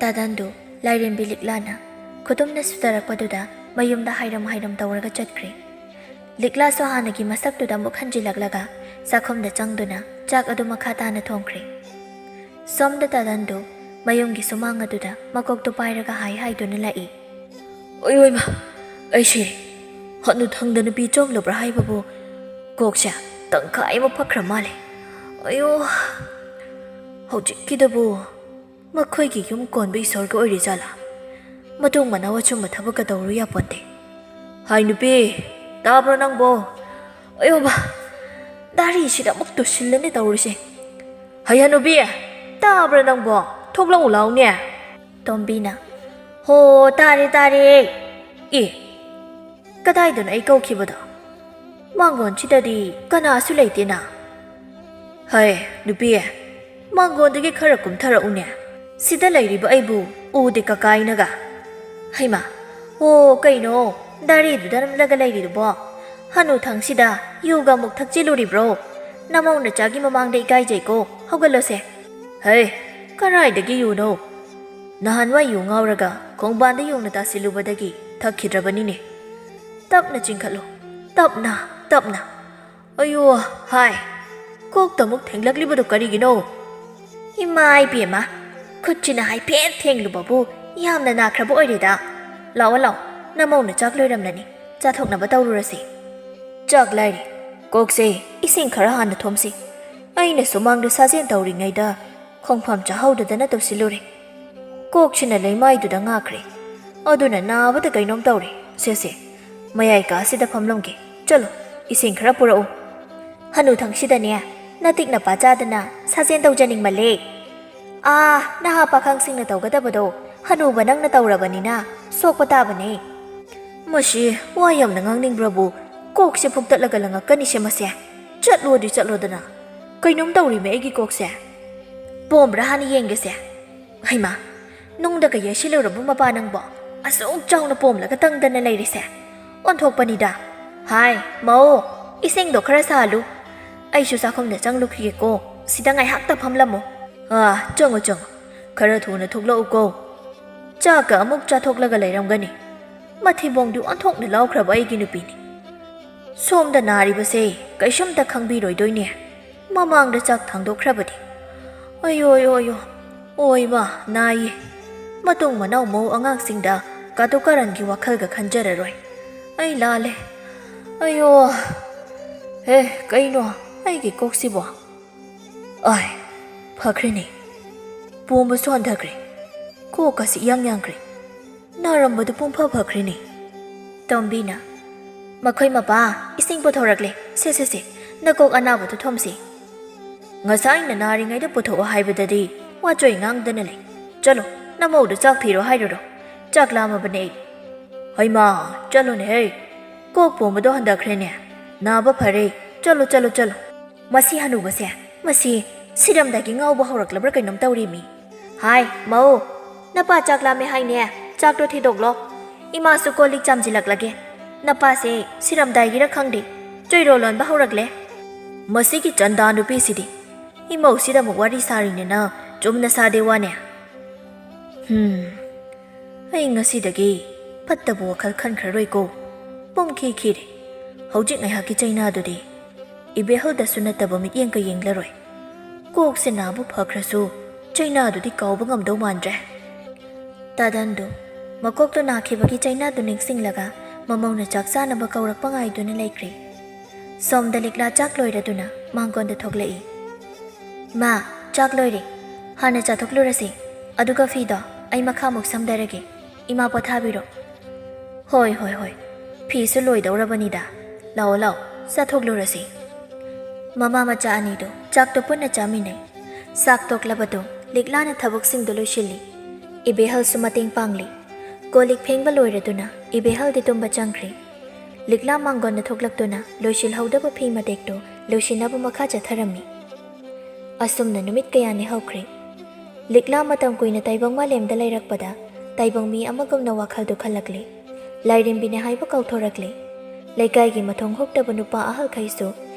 ꯇꯥꯗꯟꯗꯨ ꯂꯥꯏꯔꯦꯝꯕꯤ ꯂꯤꯛꯂꯥꯅ ꯈꯨꯇꯨꯝꯅ ꯁꯨꯗꯔꯛꯄꯗꯨꯗ ꯃꯌꯨꯝꯗ ꯍꯥꯏꯔꯝ ꯇꯧꯔꯒ ꯆꯠꯈ꯭ꯔꯦ ꯂꯤꯛꯂꯥꯁꯨ ꯍꯥꯟꯅꯒꯤ ꯃꯁꯛꯇꯨꯗ ꯑꯃꯨꯛ ꯍꯟꯖꯤꯜꯂꯛꯂꯒ ꯆꯥꯛꯈꯨꯝꯗ ꯆꯪꯗꯨꯅ ꯆꯥꯛ ꯑꯗꯨ ꯃꯈꯥ ꯇꯥꯅ ꯊꯣꯡꯈ꯭ꯔꯦ ꯁꯣꯝꯗ ꯇꯥꯗꯟꯗꯨ ꯃꯌꯨꯝꯒꯤ ꯁꯨꯃꯥꯡ ꯑꯗꯨꯗ ꯃꯀꯣꯛꯇꯨ ꯄꯥꯏꯔꯒ ꯍꯥꯏꯗꯨꯅ ꯂꯥꯛꯏ ꯑꯣꯏꯃ ꯑꯩ ꯁꯤꯔꯦ ꯍꯅꯨꯊꯪꯗ ꯅꯨꯄꯤ ꯆꯣꯡꯂꯕ꯭ꯔꯥ ꯍꯥꯏꯕꯕꯨ ꯀꯣꯛꯁꯦ ꯇꯪꯈꯥꯏ ꯑꯃ ꯐꯛꯈ꯭ꯔ ꯃꯥꯜꯂꯦ ꯑꯌꯣ ꯍꯧꯖꯤꯛꯀꯤꯗꯕꯨ ꯃꯈꯣꯏꯒꯤ ꯌꯨꯝ ꯀꯣꯟꯕ ꯏꯁꯣꯔꯒ ꯑꯣꯏꯔꯤꯖꯥꯠꯂꯥ ꯃꯇꯨꯡ ꯃꯅꯥꯎ ꯑꯆꯨꯝꯕ ꯊꯕꯛꯀ ꯇꯧꯔꯨ ꯌꯥꯄꯣꯟꯇꯦ ꯍꯥꯏ ꯅꯨꯄꯤ ꯇꯥꯕ꯭ꯔꯣ ꯅꯪꯕꯣ ꯑꯌꯣꯕ ꯗꯥꯔꯤꯁꯤꯗ ꯑꯃꯨꯛ ꯇꯨꯁꯤꯜꯂꯅꯦ ꯇꯧꯔꯤꯁꯦ ꯍꯩ ꯍꯅꯨꯕꯤ ꯇꯥꯕ꯭ꯔꯥ ꯅꯪꯕꯣ ꯊꯣꯛꯂꯛꯎ ꯂꯥꯎꯅꯦ ꯇꯣꯝꯕꯤꯅ ꯍꯣ ꯇꯥꯔꯦ ꯑꯦ ꯀꯗꯥꯏꯗꯅꯣ ꯑꯩ ꯀꯧꯈꯤꯕꯗꯣ ꯃꯥꯡꯒꯣꯟꯁꯤꯗꯗꯤ ꯀꯅꯥꯁꯨ ꯂꯩꯇꯦꯅ ꯍꯩ ꯅꯨꯄꯤ ꯃꯥꯡꯒꯣꯟꯗꯒꯤ ꯈꯔ ꯀꯨꯝꯊꯔꯛꯎꯅꯦ ꯁꯤꯗ ꯂꯩꯔꯤꯕ ꯑꯩꯕꯨ ꯎꯗꯦ ꯀꯀꯥꯏꯅꯒ ꯍꯩꯃꯥ ꯑꯣ ꯀꯩꯅꯣ ꯗꯥꯔꯤꯗꯨꯗ ꯅꯝꯂꯒ ꯂꯩꯔꯤꯗꯨꯕꯣ ꯍꯅꯨꯊꯪꯁꯤꯗ ꯌꯨꯒ ꯑꯃꯨꯛ ꯊꯛꯆꯤꯜꯂꯨꯔꯤꯕ꯭ꯔꯣ ꯅꯃꯧ ꯅꯆꯥꯒꯤ ꯃꯃꯥꯡꯗ ꯏꯀꯥꯏꯖꯩꯀꯣ ꯍꯧꯒꯠꯂꯣꯁꯦ ꯍꯩ ꯀꯔꯥꯏꯗꯒꯤ ꯌꯨꯅꯣ ꯅꯍꯥꯟꯋꯥꯏ ꯌꯨ ꯉꯥꯎꯔꯒ ꯈꯣꯡꯕꯥꯟꯗ ꯌꯨꯡꯅ ꯇꯥꯁꯤꯜꯂꯨꯕꯗꯒꯤ ꯊꯛꯈꯤꯗ꯭ꯔꯕꯅꯤꯅꯦ ꯇꯞꯅ ꯆꯤꯡꯈꯠꯂꯨ ꯇꯞꯅ ꯑꯌꯣ ꯍꯥꯏ ꯀꯣꯛꯇ ꯑꯃꯨꯛ ꯊꯦꯡꯂꯛꯂꯤꯕꯗꯨ ꯀꯔꯤꯒꯤꯅꯣ ꯏꯃꯥ ꯏꯕꯦꯝꯃ ꯈꯨꯠꯁꯤꯅ ꯍꯥꯏꯐꯦꯠ ꯊꯦꯡꯂꯨꯕꯕꯨ ꯌꯥꯝꯅ ꯅꯥꯈ꯭ꯔꯕ ꯑꯣꯏꯔꯦꯗ ꯂꯥꯛꯑꯣ ꯅꯃꯧꯅ ꯆꯥꯛ ꯂꯣꯏꯔꯝꯂꯅꯤ ꯆꯥꯊꯣꯛꯅꯕ ꯇꯧꯔꯨꯔꯁꯤ ꯆꯥꯛ ꯂꯥꯏꯔꯤ ꯀꯣꯛꯁꯦ ꯏꯁꯤꯡ ꯈꯔ ꯍꯥꯟꯅ ꯊꯣꯝꯁꯤ ꯑꯩꯅ ꯁꯨꯃꯥꯡꯗ ꯁꯥꯖꯦꯜ ꯇꯧꯔꯤꯉꯩꯗ ꯈꯣꯡꯐꯝ ꯆꯥꯍꯧꯗꯗꯅ ꯇꯧꯁꯤꯜꯂꯨꯔꯦ ꯀꯣꯛꯁꯤꯅ ꯂꯩꯃꯥꯏꯗꯨꯗ ꯉꯥꯛꯈ꯭ꯔꯦ ꯑꯗꯨꯅ ꯅꯥꯕꯗ ꯀꯩꯅꯣꯝ ꯇꯧꯔꯦ ꯁꯦ ꯃꯌꯥꯏ ꯀꯥꯁꯤꯗ ꯐꯝꯂꯝꯒꯦ ꯆꯠꯂꯣ ꯏꯁꯤꯡ ꯈꯔ ꯄꯨꯔꯛꯎ ꯍꯅꯨꯊꯪꯁꯤꯗꯅꯦ ꯅꯇꯤꯛ ꯅꯄꯥ ꯆꯥꯗꯅ ꯁꯥꯖꯦꯜ ꯇꯧꯖꯅꯤꯡꯃꯜꯂꯦ ꯅꯍꯥ ꯄꯥꯈꯪꯁꯤꯡꯅ ꯇꯧꯒꯗꯕꯗꯣ ꯍꯅꯨꯕ ꯅꯪꯅ ꯇꯧꯔꯕꯅꯤꯅ ꯁꯣꯛꯄ ꯇꯥꯕꯅꯦ ꯃꯁꯤ ꯋꯥ ꯌꯥꯝꯅ ꯉꯥꯡꯅꯤꯡꯕ꯭ꯔꯕꯨ ꯀꯣꯛꯁꯦ ꯐꯨꯛꯇꯠꯂꯒ ꯂꯪꯉꯛꯀꯅꯤꯁꯦ ꯃꯁꯦ ꯆꯠꯂꯣꯗꯅ ꯀꯩꯅꯣꯝ ꯇꯧꯔꯤꯃꯦ ꯑꯩꯒꯤ ꯀꯣꯛꯁꯦ ꯄꯣꯝꯕ꯭ꯔꯥ ꯍꯥꯟꯅ ꯌꯦꯡꯒꯦꯁꯦ ꯍꯩꯃꯥ ꯅꯨꯡꯗꯒ ꯌꯩꯁꯤꯜꯂꯨꯔꯕ ꯃꯄꯥ ꯅꯪꯕꯣ ꯑꯁꯨꯛ ꯆꯥꯎꯅ ꯄꯣꯝꯂꯒ ꯇꯪꯗꯅ ꯂꯩꯔꯤꯁꯦ ꯑꯣꯟꯊꯣꯛꯄꯅꯤꯗ ꯍꯥꯏ ꯃꯧ ꯏꯁꯤꯡꯗꯣ ꯈꯔ ꯁꯥꯍꯜꯂꯨ ꯑꯩꯁꯨ ꯆꯥꯛꯈꯨꯝꯗ ꯆꯪꯂꯨꯈꯤꯒꯦꯀꯣ ꯁꯤꯗ ꯉꯥꯏꯍꯥꯛꯇ ꯐꯝꯂꯝꯃꯣ ꯆꯪꯉꯣ ꯈꯔ ꯊꯨꯅ ꯊꯣꯛꯂꯛꯎꯀꯣ ꯆꯥꯛꯀ ꯑꯃꯨꯛ ꯆꯥꯊꯣꯛꯂꯒ ꯂꯩꯔꯝꯒꯅꯤ ꯃꯊꯤꯕꯣꯡꯗꯨ ꯑꯣꯟꯊꯣꯛꯅ ꯂꯥꯎꯈ꯭ꯔꯕ ꯑꯩꯒꯤ ꯅꯨꯄꯤꯅꯤ ꯁꯣꯝꯗ ꯅꯥꯔꯤꯕꯁꯦ ꯀꯩꯁꯨꯝꯇ ꯈꯪꯕꯤꯔꯣꯏꯗꯣꯏꯅꯦ ꯃꯃꯥꯡꯗ ꯆꯥꯛ ꯊꯥꯡꯗꯣꯛꯈ꯭ꯔꯕꯗꯤ ꯑꯌꯣ ꯑꯣꯏꯃ ꯅꯥꯏꯌꯦ ꯃꯇꯨꯡ ꯃꯅꯥꯎ ꯃꯧ ꯑꯉꯥꯡꯁꯤꯡꯗ ꯀꯥꯇꯨ ꯀꯥꯔꯟꯒꯤ ꯋꯥꯈꯜꯒ ꯈꯟꯖꯔꯔꯣꯏ ꯑꯩ ꯂꯥꯜꯂꯦ ꯑꯌꯣ ꯀꯩꯅꯣ ꯑꯩꯒꯤ ꯀꯣꯛꯁꯤꯕꯣ ꯐꯈ꯭ꯔꯦꯅꯦ ꯄꯣꯝꯕꯁꯨ ꯍꯟꯊꯈ꯭ꯔꯦ ꯀꯣꯛꯀꯁꯤ ꯏꯌꯥꯡ ꯌꯥꯡꯈ꯭ꯔꯦ ꯅꯥꯔꯝꯕꯗꯨ ꯄꯨꯡꯐ ꯐꯈ꯭ꯔꯦꯅꯦ ꯇꯣꯝꯕꯤꯅ ꯃꯈꯣꯏ ꯃꯄꯥ ꯏꯁꯤꯡ ꯄꯨꯊꯣꯔꯛꯂꯦ ꯁꯦ ꯅꯀꯣꯛ ꯑꯅꯥꯕꯗꯨ ꯊꯣꯝꯁꯤ ꯉꯁꯥꯏꯅ ꯅꯥꯔꯤꯉꯩꯗ ꯄꯨꯊꯣꯛꯑꯣ ꯍꯥꯏꯕꯗꯗꯤ ꯋꯥꯆꯣꯏ ꯉꯥꯡꯗꯅ ꯂꯩ ꯆꯠꯂꯣ ꯅꯃꯧꯗ ꯆꯥꯛ ꯊꯤꯔꯣ ꯍꯥꯏꯔꯨꯔꯣ ꯆꯥꯛ ꯂꯥꯝꯃꯕꯅꯦ ꯑꯩ ꯍꯩꯃꯥ ꯆꯠꯂꯣꯅꯦ ꯀꯣꯛ ꯄꯣꯝꯕꯗꯣ ꯍꯟꯊꯈ꯭ꯔꯦꯅꯦ ꯅꯥꯕ ꯐꯔꯦ ꯆꯠꯂꯣ ꯃꯁꯤ ꯍꯅꯨꯕꯁꯦ ꯃꯁꯤ ꯁꯤꯔꯝꯗꯥꯏꯒꯤ ꯉꯥꯎꯕ ꯍꯧꯔꯛꯂꯕ꯭ꯔꯥ ꯀꯩꯅꯣꯝ ꯇꯧꯔꯤꯃꯤ ꯍꯥꯏ ꯃꯧ ꯅꯄꯥ ꯆꯥꯛ ꯂꯥꯝꯃꯦ ꯍꯥꯏꯅꯦ ꯆꯥꯛꯇꯣ ꯊꯤꯗꯣꯛꯂꯣ ꯏꯃꯥꯁꯨ ꯀꯣꯜ ꯂꯤꯛ ꯆꯥꯝꯁꯤꯜꯂꯛꯂꯒꯦ ꯅꯄꯥꯁꯦ ꯁꯤꯔꯝꯗꯥꯏꯒꯤꯔ ꯈꯪꯗꯦ ꯆꯣꯏꯔꯣ ꯂꯣꯟꯕ ꯍꯧꯔꯛꯂꯦ ꯃꯁꯤꯒꯤ ꯆꯟꯗꯥ ꯅꯨꯄꯤꯁꯤꯗꯤ ꯏꯃꯧꯁꯤꯗ ꯑꯃꯨꯛ ꯋꯥꯔꯤ ꯁꯥꯔꯤꯅꯦꯅ ꯆꯨꯝꯅ ꯁꯥꯗꯦ ꯋꯥꯅꯦ ꯑꯩ ꯉꯁꯤꯗꯒꯤ ꯐꯠꯇꯕ ꯋꯥꯈꯜ ꯈꯟꯈ꯭ꯔꯔꯣꯏꯀꯣ ꯄꯨꯡꯈꯤꯈꯤꯔꯦ ꯍꯧꯖꯤꯛ ꯉꯥꯏꯍꯥꯛꯀꯤ ꯆꯩꯅꯥꯗꯨꯗꯤ ꯏꯕꯦꯍꯜꯗꯁꯨ ꯅꯠꯇꯕ ꯃꯤꯠꯌꯦꯡꯒ ꯌꯦꯡꯂꯔꯣꯏ ꯀꯣꯛꯁꯦ ꯅꯥꯕꯨ ꯐꯈ꯭ꯔꯁꯨ ꯆꯩꯅꯥꯗꯨꯗꯤ ꯀꯥꯎꯕ ꯉꯝꯗꯧ ꯃꯥꯟꯗ꯭ꯔꯦ ꯇꯥꯗꯟꯗꯨ ꯃꯀꯣꯛꯇꯨ ꯅꯥꯈꯤꯕꯒꯤ ꯆꯩꯅꯥꯗꯨ ꯅꯤꯡꯁꯤꯡꯂꯒ ꯃꯃꯧꯅ ꯆꯥꯛ ꯆꯥꯅꯕ ꯀꯧꯔꯛꯄ ꯉꯥꯏꯗꯨꯅ ꯂꯩꯈ꯭ꯔꯦ ꯁꯣꯝꯗ ꯂꯤꯛꯂꯥ ꯆꯥꯛ ꯂꯣꯏꯔꯗꯨꯅ ꯃꯥꯡꯒꯣꯟꯗ ꯊꯣꯛꯂꯛꯏ ꯃꯥ ꯆꯥꯛ ꯂꯣꯏꯔꯦ ꯍꯥꯟꯅ ꯆꯥꯊꯣꯛꯂꯨꯔꯁꯤ ꯑꯗꯨꯒ ꯐꯤꯗꯣ ꯑꯩ ꯃꯈꯥꯃꯨꯛ ꯁꯝꯗꯔꯒꯦ ꯏꯃꯥ ꯄꯣꯊꯥꯕꯤꯔꯣ ꯍꯣꯏ ꯐꯤꯁꯨ ꯂꯣꯏꯗꯧꯔꯕꯅꯤꯗ ꯂꯥꯛꯑꯣ ꯆꯥꯊꯣꯛꯂꯨꯔꯁꯤ ꯃꯃꯥ ꯃꯆꯥ ꯑꯅꯤꯗꯨ ꯆꯥꯛꯇꯣ ꯄꯨꯟꯅ ꯆꯥꯃꯤꯟꯅꯩ ꯆꯥꯛ ꯇꯣꯛꯂꯕꯗꯨ ꯂꯤꯛꯂꯥꯅ ꯊꯕꯛꯁꯤꯡꯗꯨ ꯂꯣꯏꯁꯤꯜꯂꯤ ꯏꯕꯦꯍꯜꯁꯨ ꯃꯇꯦꯡ ꯄꯥꯡꯂꯤ ꯀꯣꯜꯂꯤꯛ ꯐꯦꯡꯕ ꯂꯣꯏꯔꯗꯨꯅ ꯏꯕꯦꯍꯜꯗꯤ ꯇꯨꯝꯕ ꯆꯪꯈ꯭ꯔꯦ ꯂꯤꯛꯂꯥ ꯃꯥꯡꯒꯣꯟꯗ ꯊꯣꯛꯂꯛꯇꯨꯅ ꯂꯣꯏꯁꯤꯜꯍꯧꯗꯕ ꯐꯤ ꯃꯇꯦꯛꯇꯨ ꯂꯣꯏꯁꯤꯟꯅꯕ ꯃꯈꯥ ꯆꯠꯊꯔꯝꯃꯤ ꯑꯁꯨꯝꯅ ꯅꯨꯃꯤꯠ ꯀꯌꯥꯅꯤ ꯍꯧꯈ꯭ꯔꯦ ꯂꯤꯛꯂꯥ ꯃꯇꯝ ꯀꯨꯏꯅ ꯇꯥꯏꯕꯪ ꯃꯥꯂꯦꯝꯗ ꯂꯩꯔꯛꯄꯗ ꯇꯥꯏꯕꯪ ꯃꯤ ꯑꯃꯒꯨꯝꯅ ꯋꯥꯈꯜꯗꯨ ꯈꯜꯂꯛꯂꯦ ꯂꯥꯏꯔꯦꯝꯕꯤꯅꯦ ꯍꯥꯏꯕ ꯀꯥꯎꯊꯣꯔꯛꯂꯦ ꯂꯩꯀꯥꯏꯒꯤ ꯃꯊꯣꯡ ꯍꯨꯛꯇꯕ ꯅꯨꯄꯥ ꯑꯍꯜꯈꯩꯁꯨ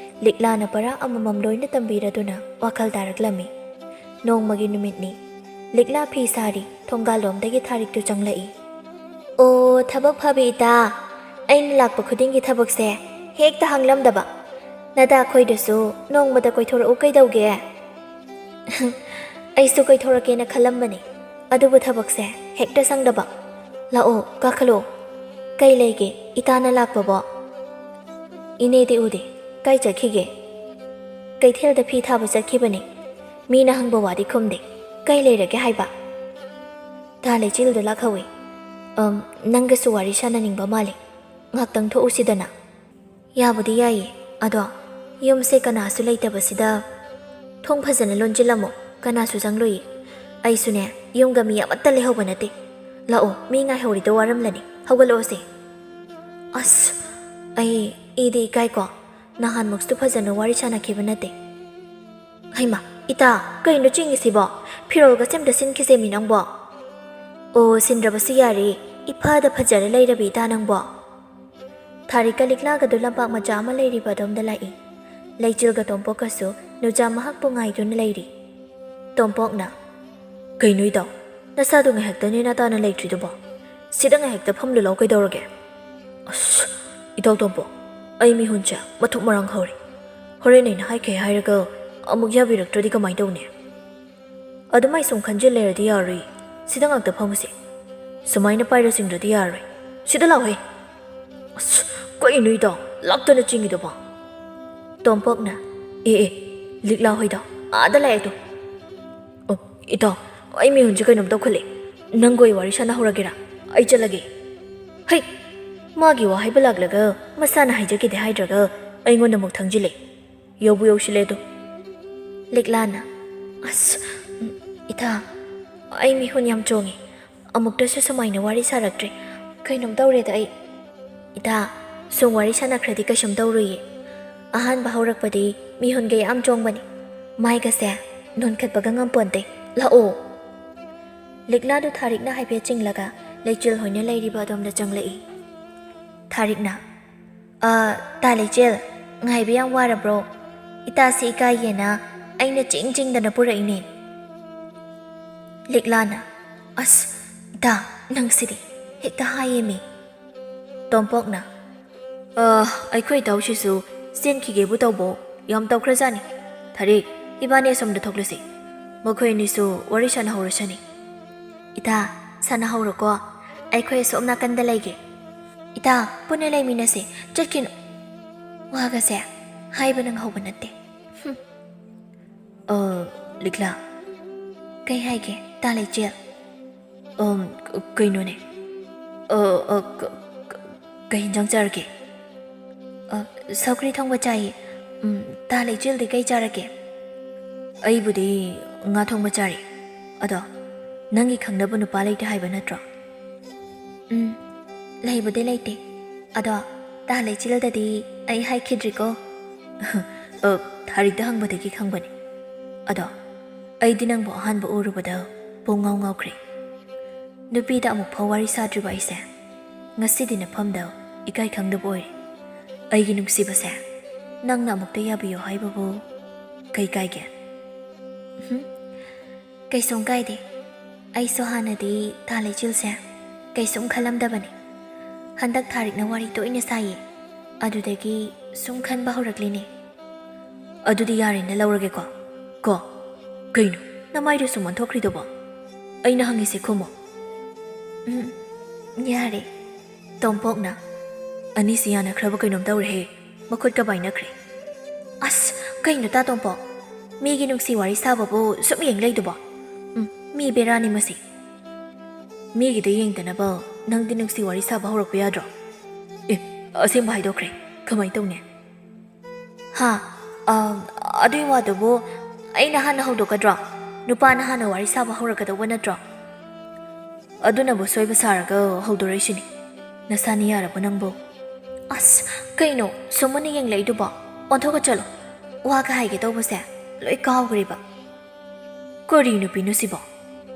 ꯂꯤꯛꯂꯥꯅ ꯄꯔꯥ ꯑꯃꯃꯝ ꯂꯣꯏꯅ ꯇꯝꯕꯤꯔꯗꯨꯅ ꯋꯥꯈꯜ ꯇꯥꯔꯛꯂꯝꯃꯤ ꯅꯣꯡꯃꯒꯤ ꯅꯨꯃꯤꯠꯅꯤ ꯂꯤꯛꯂꯥ ꯐꯤ ꯁꯥꯔꯤ ꯊꯣꯡꯒꯥꯜꯂꯣꯝꯗꯒꯤ ꯊꯥꯔꯤꯛꯇꯨ ꯆꯪꯂꯛꯏ ꯑꯣ ꯊꯕꯛ ꯐꯕꯤ ꯏꯇꯥ ꯑꯩꯅ ꯂꯥꯛꯄ ꯈꯨꯗꯤꯡꯒꯤ ꯊꯕꯛꯁꯦ ꯍꯦꯛꯇ ꯍꯥꯡꯂꯝꯗꯕ ꯅꯗꯥ ꯈꯣꯏꯗꯁꯨ ꯅꯣꯡꯃꯗ ꯀꯣꯏꯊꯣꯔꯛꯎ ꯀꯩꯗꯧꯒꯦ ꯑꯩꯁꯨ ꯀꯣꯏꯊꯣꯔꯛꯀꯦꯅ ꯈꯜꯂꯝꯕꯅꯤ ꯑꯗꯨꯕꯨ ꯊꯕꯛꯁꯦ ꯍꯦꯛꯇ ꯁꯪꯗꯕ ꯂꯥꯛꯑꯣ ꯀꯥꯈꯠꯂꯣ ꯀꯩ ꯂꯩꯒꯦ ꯏꯇꯥꯅ ꯂꯥꯛꯄꯕꯣ ꯏꯅꯦꯗꯤ ꯎꯗꯦ ꯀꯥꯏ ꯆꯠꯈꯤꯒꯦ ꯀꯩꯊꯦꯜꯗ ꯐꯤ ꯊꯥꯕ ꯆꯠꯈꯤꯕꯅꯤ ꯃꯤꯅ ꯍꯪꯕ ꯋꯥꯗꯤ ꯈꯨꯝꯗꯦ ꯀꯩ ꯂꯩꯔꯒꯦ ꯍꯥꯏꯕ ꯊꯥ ꯂꯩꯆꯤꯜꯗꯨ ꯂꯥꯛꯍꯧꯏ ꯅꯪꯒꯁꯨ ꯋꯥꯔꯤ ꯁꯥꯟꯅꯅꯤꯡꯕ ꯃꯥꯜꯂꯤ ꯉꯥꯛꯇꯪ ꯊꯣꯛꯎꯁꯤꯗꯅ ꯌꯥꯕꯨꯗꯤ ꯌꯥꯏꯌꯦ ꯑꯗꯣ ꯌꯨꯝꯁꯦ ꯀꯅꯥꯁꯨ ꯂꯩꯇꯕꯁꯤꯗ ꯊꯣꯡ ꯐꯖꯅ ꯂꯣꯟꯖꯤꯜꯂꯝꯃꯣ ꯀꯅꯥꯁꯨ ꯆꯪꯂꯣꯏꯌꯦ ꯑꯩꯁꯨꯅꯦ ꯌꯨꯝꯒ ꯃꯤ ꯑꯃꯠꯇ ꯂꯩꯍꯧꯕ ꯅꯠꯇꯦ ꯂꯥꯛꯑꯣ ꯃꯤ ꯉꯥꯏꯍꯧꯔꯤꯗꯣ ꯋꯥꯔꯝꯂꯅꯤ ꯍꯧꯒꯠꯂꯛꯑꯣꯁꯦ ꯑꯁ ꯑꯩ ꯏꯗꯤ ꯏꯀꯥꯏꯀꯣ ꯅꯍꯥꯟꯃꯨꯛꯁꯨ ꯐꯖꯅ ꯋꯥꯔꯤ ꯁꯥꯟꯅꯈꯤꯕ ꯅꯠꯇꯦ ꯍꯩꯃꯥ ꯏꯇꯥ ꯀꯩꯅꯣ ꯆꯤꯡꯉꯤꯁꯤꯕꯣ ꯐꯤꯔꯣꯜꯒ ꯁꯦꯝꯇ ꯁꯤꯟꯈꯤꯁꯦꯃꯤ ꯅꯪꯕꯣ ꯑꯣ ꯁꯤꯟꯗ꯭ꯔꯕꯁꯨ ꯌꯥꯔꯦ ꯏꯐꯗ ꯐꯖꯔ ꯂꯩꯔꯕꯤ ꯏꯇꯥ ꯅꯪꯕꯣ ꯊꯥꯔꯤꯛꯀ ꯂꯤꯛꯂꯥꯒꯗꯨ ꯂꯝꯄꯥꯛ ꯃꯆꯥ ꯑꯃ ꯂꯩꯔꯤꯕ ꯑꯗꯣꯝꯗ ꯂꯥꯛꯏ ꯂꯩꯆꯤꯜꯒ ꯇꯣꯝꯄꯣꯛꯀꯁꯨ ꯅꯨꯖꯥ ꯃꯍꯥꯛꯄꯨ ꯉꯥꯏꯗꯨꯅ ꯂꯩꯔꯤ ꯇꯣꯝꯄꯣꯛꯅ ꯀꯩꯅꯣ ꯏꯇꯥꯎ ꯅꯁꯥꯗꯣ ꯉꯥꯏꯍꯥꯛꯇꯅꯦ ꯅꯇꯥꯅ ꯂꯩꯇ꯭ꯔꯤꯗꯨꯕꯣ ꯁꯤꯗ ꯉꯥꯏꯍꯥꯛꯇ ꯐꯝꯂꯨ ꯂꯥꯎ ꯀꯩꯗꯧꯔꯒꯦ ꯑꯁ ꯏꯇꯥꯎ ꯇꯣꯝꯄꯣꯛ ꯑꯩ ꯃꯤꯍꯨꯟꯁꯦ ꯃꯊꯨꯞ ꯃꯔꯥꯡ ꯍꯧꯔꯦ ꯍꯣꯔꯦꯟ ꯑꯩꯅ ꯍꯥꯏꯈꯦ ꯍꯥꯏꯔꯒ ꯑꯃꯨꯛ ꯌꯥꯕꯤꯔꯛꯇ꯭ꯔꯗꯤ ꯀꯃꯥꯏꯅ ꯇꯧꯅꯤ ꯑꯗꯨꯃꯥꯏ ꯁꯨꯝ ꯈꯟꯖꯤꯜ ꯂꯩꯔꯗꯤ ꯌꯥꯔꯣꯏ ꯁꯤꯗ ꯉꯥꯛꯇ ꯐꯝꯃꯨꯁꯦ ꯁꯨꯃꯥꯏꯅ ꯄꯥꯏꯔ ꯆꯤꯡꯗ꯭ꯔꯗꯤ ꯌꯥꯔꯣꯏ ꯁꯤꯗ ꯂꯥꯛꯑꯣꯍꯦ ꯑꯁ ꯀꯩꯅꯣ ꯏꯇꯥꯎ ꯂꯥꯛꯇꯅ ꯆꯤꯡꯉꯤꯗꯨꯕꯣ ꯇꯣꯝꯄꯣꯛꯅ ꯑꯦ ꯂꯤꯛꯂꯥ ꯍꯣꯏꯗꯣ ꯑꯥꯗ ꯂꯥꯛꯑꯦꯗꯣ ꯑꯣ ꯏꯇꯥꯎ ꯑꯩ ꯃꯤꯍꯨꯟꯁꯦ ꯀꯩꯅꯣꯝ ꯇꯧꯈꯠꯂꯦ ꯅꯪꯒꯣꯏ ꯋꯥꯔꯤ ꯁꯥꯟꯅꯍꯧꯔꯒꯦꯔꯥ ꯑꯩ ꯆꯠꯂꯒꯦ ꯍꯩ ꯃꯥꯒꯤ ꯋꯥ ꯍꯥꯏꯕ ꯂꯥꯛꯂꯒ ꯃꯁꯥꯅ ꯍꯥꯏꯖꯈꯤꯗꯦ ꯍꯥꯏꯗ꯭ꯔꯒ ꯑꯩꯉꯣꯟꯗ ꯑꯃꯨꯛ ꯊꯪꯖꯤꯜꯂꯦ ꯌꯧꯕꯨ ꯌꯧꯁꯤꯜꯂꯦꯗꯣ ꯂꯤꯛꯂꯥꯅ ꯑꯁ ꯏꯇꯥ ꯑꯩ ꯃꯤꯍꯨꯟ ꯌꯥꯝ ꯆꯣꯡꯉꯦ ꯑꯃꯨꯛꯇꯁꯨ ꯁꯨꯃꯥꯏꯅ ꯋꯥꯔꯤ ꯁꯥꯔꯛꯇ꯭ꯔꯦ ꯀꯩꯅꯣꯝ ꯇꯧꯔꯦꯗ ꯑꯩ ꯏꯇꯥ ꯁꯨꯝ ꯋꯥꯔꯤ ꯁꯥꯟꯅꯈ꯭ꯔꯗꯤ ꯀꯩꯁꯨꯝ ꯇꯧꯔꯣꯏꯌꯦ ꯑꯍꯥꯟꯕ ꯍꯧꯔꯛꯄꯗꯤ ꯃꯤꯍꯨꯟꯒ ꯌꯥꯝ ꯆꯣꯡꯕꯅꯤ ꯃꯥꯏꯒꯁꯦ ꯅꯣꯟꯈꯠꯄꯒ ꯉꯝꯄꯣꯟꯇꯦ ꯂꯥꯛꯑꯣ ꯂꯤꯛꯂꯥꯗꯨ ꯊꯥꯔꯤꯛꯅ ꯍꯥꯏꯐꯦꯠ ꯆꯤꯡꯂꯒ ꯂꯩꯆꯤꯜ ꯍꯣꯏꯅ ꯂꯩꯔꯤꯕ ꯑꯗꯣꯝꯗ ꯆꯪꯂꯛꯏ ꯊꯥꯔꯤꯛꯅ ꯇꯥ ꯂꯩꯆꯤꯜ ꯉꯥꯏꯕ ꯌꯥꯝ ꯋꯥꯔꯕ꯭ꯔꯣ ꯏꯇꯥꯁꯤ ꯏꯀꯥꯏꯒꯦꯅ ꯑꯩꯅ ꯆꯤꯡꯗꯅ ꯄꯨꯔꯛꯏꯅꯦ ꯂꯤꯛꯂꯥꯅ ꯑꯁ ꯏꯇꯥ ꯅꯪꯁꯤꯗꯤ ꯍꯦꯛꯇ ꯍꯥꯏꯌꯦꯃꯤ꯫ ꯇꯣꯝꯄꯣꯛꯅ ꯑꯩꯈꯣꯏ ꯏꯇꯥꯎꯁꯤꯁꯨ ꯆꯦꯟꯈꯤꯒꯦꯕꯨ ꯇꯧꯕꯣ ꯌꯥꯝ ꯇꯧꯈ꯭ꯔꯖꯥꯠꯅꯤ꯫ ꯊꯥꯔꯤꯛ ꯏꯕꯥꯅꯤ ꯑꯁꯣꯝꯗ ꯊꯣꯛꯂꯁꯤ, ꯃꯈꯣꯏ ꯑꯅꯤꯁꯨ ꯋꯥꯔꯤ ꯁꯥꯟꯅꯍꯧꯔꯁꯅꯤ꯫ ꯏꯇꯥ ꯁꯥꯟꯅꯍꯧꯔꯣꯀꯣ, ꯑꯩꯈꯣꯏ ꯑꯁꯣꯝ ꯅꯥꯀꯟꯗ ꯂꯩꯒꯦ꯫ ꯏꯇꯥ ꯄꯨꯟꯅ ꯂꯩꯃꯤꯟꯅꯁꯦ, ꯆꯠꯈꯤꯅꯨ꯫ ꯋꯥꯒꯁꯦ ꯍꯥꯏꯕ ꯅꯪꯍꯧꯕ ꯅꯠꯇꯦ꯫ ꯂꯤꯛꯂꯥ ꯀꯩ ꯍꯥꯏꯒꯦ ꯇꯥꯂꯩꯆꯦꯜ? ꯀꯩꯅꯣꯅꯦ, ꯀꯩ ꯍꯤꯟꯖꯥꯡ ꯆꯥꯔꯒꯦ? ꯁꯧꯒ꯭ꯔꯤ ꯊꯣꯡꯕ ꯆꯥꯏꯌꯦ꯫ ꯇꯥꯂꯩꯆꯦꯜꯗꯤ ꯀꯩ ꯆꯥꯔꯒꯦ? ꯑꯩꯕꯨꯗꯤ ꯉꯥ ꯊꯣꯡꯕ ꯆꯥꯔꯤ꯫ ꯑꯗꯣ ꯅꯪꯒꯤ ꯈꯪꯅꯕ ꯅꯨꯄꯥ ꯂꯩꯇꯦ ꯍꯥꯏꯕ ꯅꯠꯇ꯭ꯔꯣ? ꯂꯩꯕꯨꯗꯤ ꯂꯩꯇꯦ, ꯑꯗꯣ ꯇꯥꯂꯩꯆꯦꯜꯗꯗꯤ ꯑꯩ ꯍꯥꯏꯈꯤꯗ꯭ꯔꯤꯀꯣ꯫ ꯊꯥꯔꯤꯛꯇ ꯍꯪꯕꯗꯒꯤ ꯈꯪꯕꯅꯤ꯫ ꯑꯗꯣ ꯑꯩꯗꯤ ꯅꯪꯕꯨ ꯑꯍꯥꯟꯕ ꯎꯔꯨꯕꯗ ꯄꯨꯡꯉꯥꯎ ꯉꯥꯎꯈ꯭ꯔꯦ꯫ ꯅꯨꯄꯤꯗ ꯑꯃꯨꯛꯐꯥꯎ ꯋꯥꯔꯤ ꯁꯥꯗ꯭ꯔꯤꯕ ꯑꯩꯁꯦ ꯉꯁꯤꯗꯤ ꯅꯐꯝꯗ ꯏꯀꯥꯏ ꯈꯪꯗꯕ ꯑꯣꯏꯔꯦ꯫ ꯑꯩꯒꯤ ꯅꯨꯡꯁꯤꯕꯁꯦ, ꯅꯪꯅ ꯑꯃꯨꯛꯇ ꯌꯥꯕꯤꯌꯣ ꯍꯥꯏꯕꯕꯨ ꯀꯩ ꯀꯥꯏꯒꯦ? ꯀꯩꯁꯨꯝ ꯀꯥꯏꯗꯦ꯫ ꯑꯩꯁꯨ ꯍꯥꯟꯅꯗꯤ ꯇꯥꯂꯩꯆꯦꯜꯁꯦ ꯀꯩꯁꯨꯝ ꯈꯜꯂꯝꯗꯕꯅꯤ꯫ ꯍꯟꯗꯛ ꯊꯥꯔꯤꯛꯅ ꯋꯥꯔꯤ ꯇꯣꯏꯅ ꯁꯥꯏꯌꯦ, ꯑꯗꯨꯗꯒꯤ ꯁꯨꯝ ꯈꯟꯕ ꯍꯧꯔꯛꯂꯤꯅꯦ꯫ ꯑꯗꯨꯗꯤ ꯌꯥꯔꯦꯅ ꯂꯧꯔꯒꯦꯀꯣ? ꯀꯩꯅꯣ ꯅꯃꯥꯏꯗꯨ ꯁꯨꯝ ꯑꯣꯟꯊꯣꯛꯈ꯭ꯔꯤꯗꯨꯕꯣ? ꯑꯩꯅ ꯍꯪꯉꯤꯁꯦ ꯈꯨꯝꯃꯣ꯫ ꯌꯥꯔꯦ꯫ ꯇꯣꯝꯄꯣꯛꯅ ꯑꯅꯤꯁꯤ ꯌꯥꯅꯈ꯭ꯔꯕ ꯀꯩꯅꯣꯝ ꯇꯧꯔꯦꯍꯦ, ꯃꯈꯨꯠꯀ ꯄꯥꯏꯅꯈ꯭ꯔꯦ꯫ ꯑꯁ ꯀꯩꯅꯣ ꯇꯥ ꯇꯣꯝꯄꯣꯛ, ꯃꯤꯒꯤ ꯅꯨꯡꯁꯤ ꯋꯥꯔꯤ ꯁꯥꯕꯕꯨ ꯁꯨꯝ ꯌꯦꯡ ꯂꯩꯗꯨꯕꯣ? ꯃꯤ ꯕꯦꯔꯥꯅꯤ ꯃꯁꯤ꯫ ꯃꯤꯒꯤꯗ ꯌꯦꯡꯗꯅꯕ ꯅꯪꯗꯤ ꯅꯨꯡꯁꯤ ꯋꯥꯔꯤ ꯁꯥꯕ ꯍꯧꯔꯛꯄ ꯌꯥꯗ꯭ꯔꯣ? ꯑꯁꯦꯡꯕ ꯍꯥꯏꯗꯣꯛꯈ꯭ꯔꯦ, ꯀꯃꯥꯏꯅ ꯇꯧꯅꯤ? ꯑꯗꯨꯏ ꯋꯥꯗꯨꯕꯨ ꯑꯩꯅ ꯍꯥꯟꯅ ꯍꯧꯗꯣꯛꯀꯗ꯭ꯔꯣ? ꯅꯨꯄꯥꯅ ꯍꯥꯟꯅ ꯋꯥꯔꯤ ꯁꯥꯕ ꯍꯧꯔꯛꯀꯗꯧꯕ ꯅꯠꯇ꯭ꯔꯣ? ꯑꯗꯨꯅꯕꯨ ꯁꯣꯏꯕ ꯁꯥꯔꯒ ꯍꯧꯗꯣꯔꯛꯏꯁꯤꯅꯤ, ꯅꯁꯥꯅꯤ ꯌꯥꯔꯕ ꯅꯪꯕꯨ? ꯑꯁ ꯀꯩꯅꯣ ꯁꯨꯝꯃꯅ ꯌꯦꯡꯂꯛꯏꯗꯨꯕꯣ? ꯑꯣꯟꯊꯣꯛꯀ ꯆꯠꯂꯣ, ꯋꯥꯒ ꯍꯥꯏꯒꯦ ꯇꯧꯕꯁꯦ ꯂꯣꯏ ꯀꯥꯎꯈ꯭ꯔꯦꯕ꯫ ꯀꯔꯤ ꯅꯨꯄꯤꯅꯣ ꯁꯤꯕꯣ?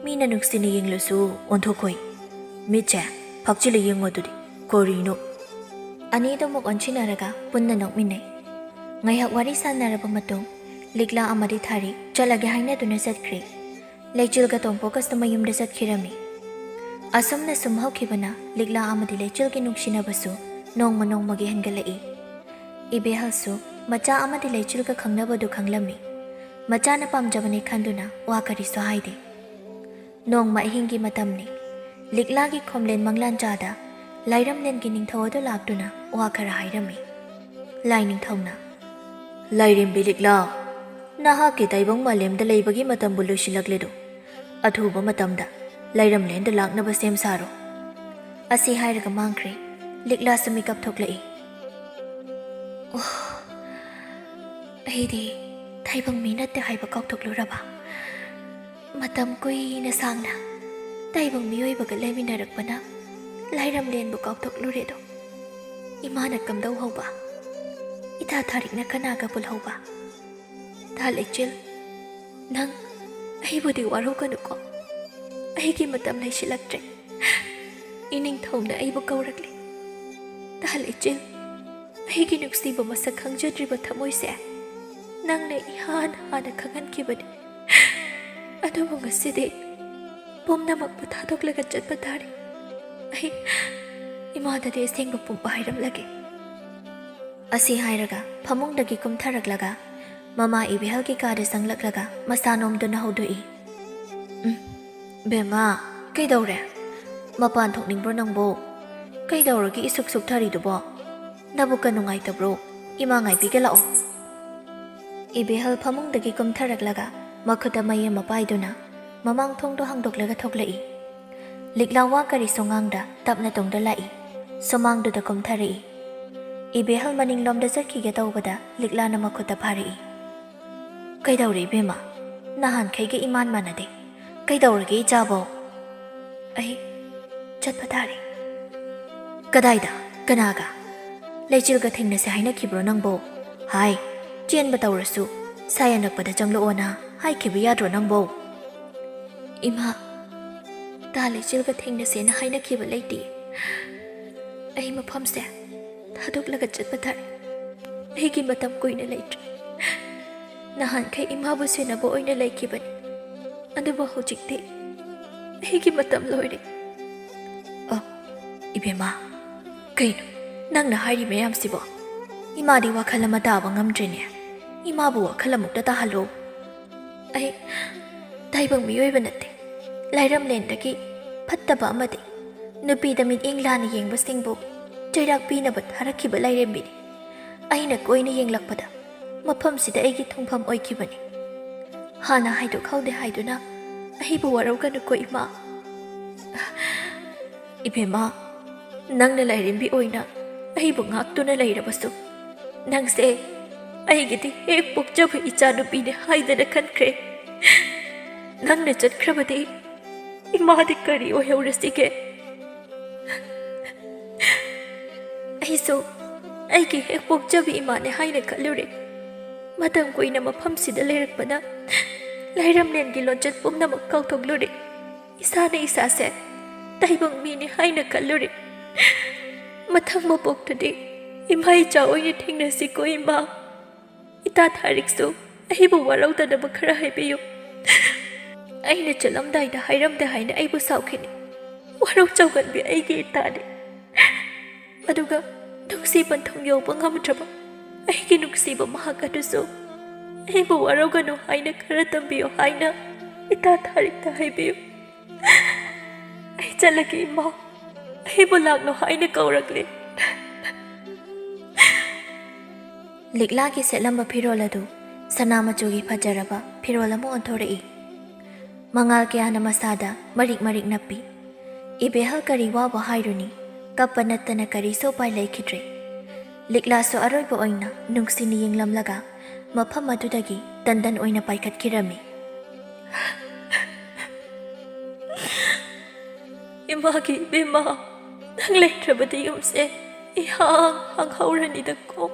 ꯃꯤꯅ ꯅꯨꯡꯁꯤꯅ ꯌꯦꯡꯂꯁꯨ ꯑꯣꯟꯊꯣꯛꯈꯣꯏ, ꯃꯤꯠꯁꯦ ꯐꯥꯛꯆꯤꯜꯂ ꯌꯦꯡꯉꯣ ꯑꯗꯨꯗꯤ ꯀꯔꯤꯅꯣ? ꯑꯅꯤꯗꯨꯃꯛ ꯑꯣꯟꯁꯤꯟꯅꯔꯒ ꯄꯨꯟꯅ ꯅꯣꯛꯃꯤꯟꯅꯩ꯫ ꯉꯥꯏꯍꯥꯛ ꯋꯥꯔꯤ ꯁꯥꯟꯅꯔꯕ ꯃꯇꯨꯡ ꯂꯤꯛꯂꯥ ꯑꯃꯗꯤ ꯊꯥꯔꯤꯛ ꯆꯠꯂꯒꯦ ꯍꯥꯏꯅꯗꯨꯅ ꯆꯠꯈ꯭ꯔꯦ꯫ ꯂꯩꯆꯤꯜꯒ ꯇꯣꯝꯄꯣꯛꯀꯁꯨ ꯃꯌꯨꯝꯗ ꯆꯠꯈꯤꯔꯝꯃꯤ꯫ ꯑꯁꯨꯝꯅ ꯁꯨꯝ ꯍꯧꯈꯤꯕꯅ ꯂꯤꯛꯂꯥ ꯑꯃꯗꯤ ꯂꯩꯆꯤꯜꯒꯤ ꯅꯨꯡꯁꯤꯅꯕꯁꯨ ꯅꯣꯡꯃ ꯅꯣꯡꯃꯒꯤ ꯍꯦꯟꯒꯠꯂꯛꯏ꯫ ꯏꯕꯦꯍꯜꯁꯨ ꯃꯆꯥ ꯑꯃꯗꯤ ꯂꯩꯆꯤꯜꯒ ꯈꯪꯅꯕꯗꯨ ꯈꯪꯂꯝꯃꯤ꯫ ꯃꯆꯥꯅ ꯄꯥꯝꯖꯕꯅꯤ ꯈꯟꯗꯨꯅ ꯋꯥ ꯀꯔꯤꯁꯨ ꯍꯥꯏꯗꯦ꯫ ꯅꯣꯡꯃ ꯑꯍꯤꯡꯒꯤ ꯃꯇꯝꯅꯤ꯫ ꯂꯤꯛꯂꯥꯒꯤ ꯈꯣꯝꯂꯦꯟ ꯃꯪꯂꯥꯟꯆꯥꯗ ꯂꯥꯏꯔꯝꯂꯦꯟꯒꯤ ꯅꯤꯡꯊꯧ ꯑꯗꯨ ꯂꯥꯛꯇꯨꯅ ꯋꯥ ꯈꯔ ꯍꯥꯏꯔꯝꯃꯤ꯫ ꯂꯥꯏ ꯅꯤꯡꯊꯧꯅ ꯂꯥꯏꯔꯦꯝꯕꯤ ꯂꯤꯛꯂꯥ, ꯅꯍꯥꯛꯀꯤ ꯇꯥꯏꯕꯪ ꯃꯥꯂꯦꯝꯗ ꯂꯩꯕꯒꯤ ꯃꯇꯝꯕꯨ ꯂꯣꯏꯁꯤꯜꯂꯛꯂꯦꯗꯣ, ꯑꯊꯨꯕ ꯃꯇꯝꯗ ꯂꯥꯏꯔꯝꯂꯦꯟꯗ ꯂꯥꯛꯅꯕ ꯁꯦꯝ ꯁꯥꯔꯣ꯫ ꯑꯁꯤ ꯍꯥꯏꯔꯒ ꯃꯥꯡꯈ꯭ꯔꯦ꯫ ꯂꯤꯛꯂꯥꯁꯨ ꯃꯤꯀꯞ ꯊꯣꯛꯂꯛꯏ꯫ ꯑꯩꯗꯤ ꯇꯥꯏꯕꯪ ꯃꯤ ꯅꯠꯇꯦ ꯍꯥꯏꯕ ꯀꯥꯎꯊꯣꯛꯂꯨꯔꯕ? ꯃꯇꯝ ꯀꯨꯏꯅ ꯁꯥꯡꯅ ꯇꯥꯏꯕꯪ ꯃꯤꯑꯣꯏꯕꯒ ꯂꯩꯃꯤꯟꯅꯔꯛꯄꯅ ꯂꯥꯏꯔꯝꯂꯦꯟꯕꯨ ꯀꯥꯎꯊꯣꯛꯂꯨꯔꯦꯗꯣ꯫ ꯏꯃꯥꯅ ꯀꯝꯗꯧꯍꯧꯕ? ꯏꯇꯥ ꯊꯥꯔꯤꯛꯅ ꯀꯅꯥꯒ ꯄꯨꯜꯍꯧꯕ? ꯇꯥꯂꯩꯆꯦꯜ, ꯅꯪ ꯑꯩꯕꯨꯗꯤ ꯋꯥꯔꯧꯒꯅꯨꯀꯣ, ꯑꯩꯒꯤ ꯃꯇꯝ ꯂꯩꯁꯤꯜꯂꯛꯇ꯭ꯔꯦ꯫ ꯏꯅꯤꯡꯊꯧꯅ ꯑꯩꯕꯨ ꯀꯧꯔꯛꯂꯦ꯫ ꯇꯥꯂꯩꯆꯦꯜ, ꯑꯩꯒꯤ ꯅꯨꯡꯁꯤꯕ ꯃꯁꯛ ꯈꯪꯖꯗ꯭ꯔꯤꯕ ꯊꯃꯣꯏꯁꯦ ꯅꯪꯅ ꯏꯍꯥꯟ ꯍꯥꯟꯅ ꯈꯪꯍꯟꯈꯤꯕꯅꯤ꯫ ꯑꯗꯨꯕꯨ ꯉꯁꯤꯗꯤ ꯄꯨꯝꯅꯃꯛꯄꯨ ꯊꯥꯗꯣꯛꯂꯒ ꯆꯠꯄ ꯇꯥꯔꯦ꯫ ꯑꯩ ꯏꯃꯥꯗꯗꯤ ꯑꯁꯦꯡꯕ ꯄꯨꯝꯕ ꯍꯥꯏꯔꯝꯂꯒꯦ꯫ ꯑꯁꯤ ꯍꯥꯏꯔꯒ ꯐꯃꯨꯡꯗꯒꯤ ꯀꯨꯝꯊꯔꯛꯂꯒ ꯃꯃꯥ ꯏꯕꯦꯍꯜꯒꯤ ꯀꯥꯗ ꯆꯪꯂꯛꯂꯒ ꯃꯁꯥ ꯅꯣꯝꯗꯨꯅ ꯍꯧꯗꯣꯛꯏ꯫ ꯕꯦꯝꯃ, ꯀꯩꯗꯧꯔꯦ? ꯃꯄꯥꯟ ꯊꯣꯛꯅꯤꯡꯕ꯭ꯔꯣ ꯅꯪꯕꯣ? ꯀꯩꯗꯧꯔꯒꯦ ꯏꯁꯨꯛ ꯁꯨꯛꯊꯔꯤꯗꯨꯕꯣ? ꯅꯕꯨꯛꯀ ꯅꯨꯡꯉꯥꯏꯇꯕ꯭ꯔꯣ? ꯏꯃꯥ ꯉꯥꯏꯕꯤꯒꯦ ꯂꯥꯛꯑꯣ꯫ ꯏꯕꯦꯍꯜ ꯐꯃꯨꯡꯗꯒꯤ ꯀꯨꯝꯊꯔꯛꯂꯒ ꯃꯈꯨꯠꯇ ꯃꯩ ꯑꯃ ꯄꯥꯏꯗꯨꯅ ꯃꯃꯥꯡ ꯊꯣꯡꯗꯣ ꯍꯥꯡꯗꯣꯛꯂꯒ ꯊꯣꯛꯂꯛꯏ꯫ ꯂꯤꯛꯂꯥ ꯋꯥ ꯀꯔꯤꯁꯨ ꯉꯥꯡꯗ ꯇꯞꯅ ꯇꯨꯡꯗ ꯂꯥꯛꯏ꯫ ꯁꯨꯃꯥꯡꯗꯨꯗ ꯀꯨꯝꯊꯔꯛꯏ꯫ ꯏꯕꯦꯍꯜ ꯃꯅꯤꯡꯂꯣꯝꯗ ꯆꯠꯈꯤꯒꯦ ꯇꯧꯕꯗ ꯂꯤꯛꯂꯥꯅ ꯃꯈꯨꯠꯇ ꯐꯥꯔꯛꯏ꯫ ꯀꯩꯗꯧꯔꯦ ꯏꯕꯦꯝꯃ? ꯅꯍꯥꯟꯈꯩꯒ ꯏꯃꯥꯟ ꯃꯥꯟꯅꯗꯦ꯫ ꯀꯩꯗꯧꯔꯒꯦ ꯏꯆꯥꯕꯣ? ꯑꯩ ꯆꯠꯄ ꯇꯥꯔꯦ꯫ ꯀꯗꯥꯏꯗ? ꯀꯅꯥꯒ? ꯂꯩꯆꯤꯜꯒ ꯊꯦꯡꯅꯁꯦ ꯍꯥꯏꯅꯈꯤꯕ꯭ꯔꯣ ꯅꯪꯕꯣ? ꯍꯥꯏ, ꯆꯦꯟꯕ ꯇꯧꯔꯁꯨ ꯁꯥꯏ ꯑꯅꯛꯄꯗ ꯆꯪꯂꯛꯑꯣꯅ ꯍꯥꯏꯈꯤꯕ ꯌꯥꯗ꯭ꯔꯣ ꯅꯪꯕꯣ? ꯏꯃꯥ, ꯇꯥꯂꯩꯆꯤꯜꯒ ꯊꯦꯡꯅꯁꯦꯅ ꯍꯥꯏꯅꯈꯤꯕ ꯂꯩꯇꯦ꯫ ꯑꯩ ꯃꯐꯝꯁꯦ ꯊꯥꯗꯣꯛꯂꯒ ꯆꯠꯄ ꯇꯥꯔꯦ꯫ ꯑꯩꯒꯤ ꯃꯇꯝ ꯀꯨꯏꯅ ꯂꯩꯇ꯭ꯔꯦ꯫ ꯅꯍꯥꯟꯈꯩ ꯏꯃꯥꯕꯨ ꯁꯦꯟꯅꯕ ꯑꯣꯏꯅ ꯂꯩꯈꯤꯕꯅꯤ, ꯑꯗꯨꯕꯨ ꯍꯧꯖꯤꯛꯇꯤ ꯑꯩꯒꯤ ꯃꯇꯝ ꯂꯣꯏꯔꯦ ꯏꯕꯦꯝꯃ ꯀꯩꯅꯣ ꯅꯪꯅ ꯍꯥꯏꯔꯤ ꯃꯌꯥꯝꯁꯤꯕꯣ ꯏꯃꯥꯗꯤ ꯋꯥꯈꯜ ꯑꯃ ꯇꯥꯕ ꯉꯝꯗ꯭ꯔꯦꯅꯦ ꯏꯃꯥꯕꯨ ꯋꯥꯈꯜ ꯑꯃꯨꯛꯇ ꯇꯥꯍꯜꯂꯣ ꯑꯩ ꯇꯥꯏꯕꯪ ꯃꯤꯑꯣꯏꯕ ꯅꯠꯇꯦ ꯂꯥꯏꯔꯝꯂꯦꯟꯗꯒꯤ ꯐꯠꯇꯕ ꯑꯃꯗꯤ ꯅꯨꯄꯤꯗ ꯃꯤꯠꯌꯦꯡ ꯂꯥꯟꯅ ꯌꯦꯡꯕꯁꯤꯡꯕꯨ ꯆꯩꯔꯥꯛ ꯄꯤꯅꯕ ꯊꯥꯔꯛꯈꯤꯕ ꯂꯥꯏꯔꯦꯝꯕꯤꯅꯤ ꯑꯩꯅ ꯀꯣꯏꯅ ꯌꯦꯡꯂꯛꯄꯗ ꯃꯐꯝꯁꯤꯗ ꯑꯩꯒꯤ ꯊꯨꯡꯐꯝ ꯑꯣꯏꯈꯤꯕꯅꯤ ꯍꯥꯟꯅ ꯍꯥꯏꯗꯣꯛꯍꯧꯗꯦ ꯍꯥꯏꯗꯨꯅ ꯑꯩꯕꯨ ꯋꯥꯔꯧꯒꯅꯨꯀꯣ ꯏꯃꯥ ꯏꯕꯦꯝꯃ ꯅꯪꯅ ꯂꯥꯏꯔꯦꯝꯕꯤ ꯑꯣꯏꯅ ꯑꯩꯕꯨ ꯉꯥꯛꯇꯨꯅ ꯂꯩꯔꯕꯁꯨ ꯅꯪꯁꯦ ꯑꯩꯒꯤꯗꯤ ꯍꯦꯛ ꯄꯣꯛꯆꯕ ꯏꯆꯥꯅꯨꯄꯤꯅꯦ ꯍꯥꯏꯗꯅ ꯈꯟꯈ꯭ꯔꯦ ꯅꯪꯅ ꯆꯠꯈ꯭ꯔꯕꯗꯤ ꯏꯃꯥꯗꯤ ꯀꯔꯤ ꯑꯣꯏꯍꯧꯔꯁꯤꯒꯦ ꯑꯩꯁꯨ ꯑꯩꯒꯤ ꯍꯦꯛ ꯄꯣꯛꯆꯕ ꯏꯃꯥꯅꯦ ꯍꯥꯏꯅ ꯈꯜꯂꯨꯔꯦ ꯃꯇꯝ ꯀꯨꯏꯅ ꯃꯐꯝꯁꯤꯗ ꯂꯩꯔꯛꯄꯅ ꯂꯥꯏꯔꯝꯂꯦꯟꯒꯤ ꯂꯣꯟꯆꯠ ꯄꯨꯝꯅꯃꯛ ꯀꯥꯎꯊꯣꯛꯂꯨꯔꯦ ꯏꯁꯥꯅ ꯏꯁꯥꯁꯦ ꯇꯥꯏꯕꯪ ꯃꯤꯅꯤ ꯍꯥꯏꯅ ꯈꯜꯂꯨꯔꯦ ꯃꯊꯪ ꯃꯄꯣꯛꯇꯗꯤ ꯏꯃꯥ ꯏꯆꯥ ꯑꯣꯏꯅ ꯊꯦꯡꯅꯁꯤꯀꯣ ꯏꯃꯥ ꯏꯇꯥ ꯊꯥꯔꯤꯛꯁꯨ ꯑꯩꯕꯨ ꯋꯥꯔꯧꯗꯅꯕ ꯈꯔ ꯍꯥꯏꯕꯤꯌꯨ ꯑꯩꯅ ꯆꯠꯂꯝꯗꯥꯏꯗ ꯍꯥꯏꯔꯝꯗꯦ ꯍꯥꯏꯅ ꯑꯩꯕꯨ ꯁꯥꯎꯈꯤꯅꯤ ꯋꯥꯔꯧ ꯆꯥꯎꯒꯟꯕꯤ ꯑꯩꯒꯤ ꯏꯇꯥꯅꯤ ꯑꯗꯨꯒ ꯅꯨꯡꯁꯤ ꯄꯟꯊꯨꯡ ꯌꯧꯕ ꯉꯝꯗ꯭ꯔꯕ ꯑꯩꯒꯤ ꯅꯨꯡꯁꯤꯕ ꯃꯍꯥꯛ ꯑꯗꯨꯁꯨ ꯑꯩꯕꯨ ꯋꯥꯔꯧꯒꯅꯨ ꯍꯥꯏꯅ ꯈꯔ ꯇꯝꯕꯤꯌꯨ ꯍꯥꯏꯅ ꯏꯇꯥ ꯊꯥꯔꯤꯛꯇ ꯍꯥꯏꯕꯤꯌꯨ ꯑꯩ ꯆꯠꯂꯒꯦ ꯏꯃꯥ ꯑꯩꯕꯨ ꯂꯥꯛꯂꯣ ꯍꯥꯏꯅ ꯀꯧꯔꯛꯂꯦ ꯂꯤꯛꯂꯥꯒꯤ ꯁꯦꯠꯂꯝꯕ ꯐꯤꯔꯣꯜ ꯑꯗꯨ ꯁꯅꯥ ꯃꯆꯨꯒꯤ ꯐꯖꯔꯕ ꯐꯤꯔꯣꯜ ꯑꯃ ꯑꯣꯟꯊꯣꯔꯛꯏ ꯃꯉꯥꯜ ꯀꯌꯥꯅ ꯃꯁꯥꯗ ꯃꯔꯤꯛ ꯃꯔꯤꯛ ꯅꯞꯄꯤ ꯏꯕꯦꯍꯜ ꯀꯔꯤ ꯋꯥꯕ ꯍꯥꯏꯔꯨꯅꯤ ꯀꯞꯄ ꯅꯠꯇꯅ ꯀꯔꯤꯁꯨ ꯎꯄꯥꯏ ꯂꯩꯈꯤꯗ꯭ꯔꯦ ꯂꯤꯛꯂꯥꯁꯨ ꯑꯔꯣꯏꯕ ꯑꯣꯏꯅ ꯅꯨꯡꯁꯤꯅ ꯌꯦꯡꯂꯝꯂꯒ ꯃꯐꯝ ꯑꯗꯨꯗꯒꯤ ꯇꯟꯗꯟ ꯑꯣꯏꯅ ꯄꯥꯏꯈꯠꯈꯤꯔꯝꯃꯤ ꯏꯃꯥꯒꯤ ꯏꯕꯦꯝꯃ ꯅꯪ ꯂꯩꯇ꯭ꯔꯕꯗꯤ ꯌꯨꯝꯁꯦ ꯏꯍꯥꯡ ꯍꯥꯡꯍꯧꯔꯅꯤꯗꯀꯣ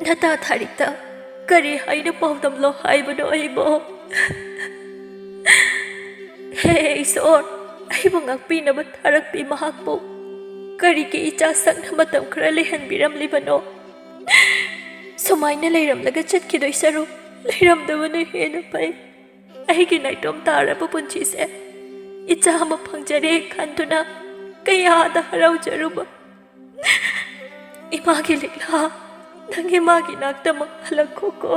ꯅꯇꯥ ꯊꯥꯔꯤꯛꯇ ꯀꯔꯤ ꯍꯥꯏꯅ ꯄꯥꯎꯗꯝꯂꯣ ꯍꯥꯏꯕꯅꯣ ꯑꯩꯕꯣ ꯍꯦ ꯏꯁꯣꯔ ꯑꯩꯕꯨ ꯉꯥꯛꯄꯤꯅꯕ ꯊꯥꯔꯛꯄꯤ ꯃꯍꯥꯛꯄꯨ ꯀꯔꯤꯒꯤ ꯏꯆꯥ ꯁꯛꯅ ꯃꯇꯝ ꯈꯔ ꯂꯩꯍꯟꯕꯤꯔꯝꯂꯤꯕꯅꯣ ꯁꯨꯃꯥꯏꯅ ꯂꯩꯔꯝꯂꯒ ꯆꯠꯈꯤꯗꯣꯏ ꯁꯔꯨꯛ ꯂꯩꯔꯝꯗꯕꯅ ꯍꯦꯟꯅ ꯐꯩ ꯑꯩꯒꯤ ꯅꯥꯏꯇꯣꯝ ꯇꯥꯔꯕ ꯄꯨꯟꯁꯤꯁꯦ ꯏꯆꯥ ꯑꯃ ꯐꯪꯖꯔꯦ ꯈꯟꯗꯨꯅ ꯀꯌꯥꯗ ꯍꯔꯥꯎꯖꯔꯨꯕ ꯏꯃꯥꯒꯤ ꯂꯤꯛꯂꯥ ꯅꯪ ꯏꯃꯥꯒꯤ ꯅꯥꯛꯇ ꯑꯃꯨꯛ ꯍꯜꯂꯛꯈꯣꯀꯣ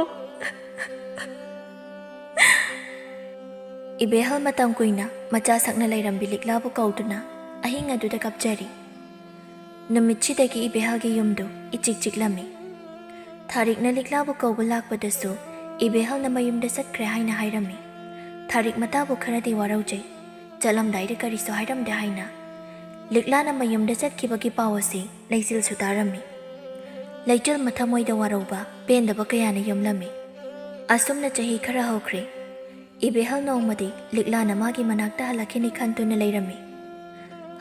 ꯏꯕꯦꯍꯜ ꯃꯇꯝ ꯀꯨꯏꯅ ꯃꯆꯥ ꯁꯛꯅ ꯂꯩꯔꯝꯕꯤ ꯂꯤꯛꯂꯥꯕꯨ ꯀꯧꯗꯨꯅ ꯑꯍꯤꯡ ꯑꯗꯨꯗ ꯀꯞꯆꯔꯤ ꯅꯨꯃꯤꯠꯁꯤꯗꯒꯤ ꯏꯕꯦꯍꯜꯒꯤ ꯌꯨꯝꯗꯨ ꯏꯆꯤꯛ ꯆꯤꯛꯂꯝꯃꯤ ꯊꯥꯔꯤꯛꯅ ꯂꯤꯛꯂꯥꯕꯨ ꯀꯧꯕ ꯂꯥꯛꯄꯗꯁꯨ ꯏꯕꯦꯍꯜꯅ ꯃꯌꯨꯝꯗ ꯆꯠꯈ꯭ꯔꯦ ꯍꯥꯏꯅ ꯍꯥꯏꯔꯝꯃꯤ ꯊꯥꯔꯤꯛ ꯃꯇꯥꯕꯨ ꯈꯔꯗꯤ ꯋꯥꯔꯧꯖꯩ ꯆꯠꯂꯝꯗꯥꯏꯗ ꯀꯔꯤꯁꯨ ꯍꯥꯏꯔꯝꯗꯦ ꯍꯥꯏꯅ ꯂꯤꯛꯂꯥꯅ ꯃꯌꯨꯝꯗ ꯆꯠꯈꯤꯕꯒꯤ ꯄꯥꯎ ꯑꯁꯤ ꯂꯩꯆꯤꯜꯁꯨ ꯇꯥꯔꯝꯃꯤ ꯂꯩꯆꯤꯜ ꯃꯊꯃꯣꯏꯗ ꯋꯥꯔꯧꯕ ꯄꯦꯟꯗꯕ ꯀꯌꯥꯅ ꯌꯨꯝꯂꯝꯃꯤ ꯑꯁꯨꯝꯅ ꯆꯍꯤ ꯈꯔ ꯍꯧꯈ꯭ꯔꯦ ꯏꯕꯦꯍꯜ ꯅꯣꯡꯃꯗꯤ ꯂꯤꯛꯂꯥꯅ ꯃꯥꯒꯤ ꯃꯅꯥꯛꯇ ꯍꯜꯂꯛꯈꯤꯅꯤ ꯈꯟꯗꯨꯅ ꯂꯩꯔꯝꯃꯤ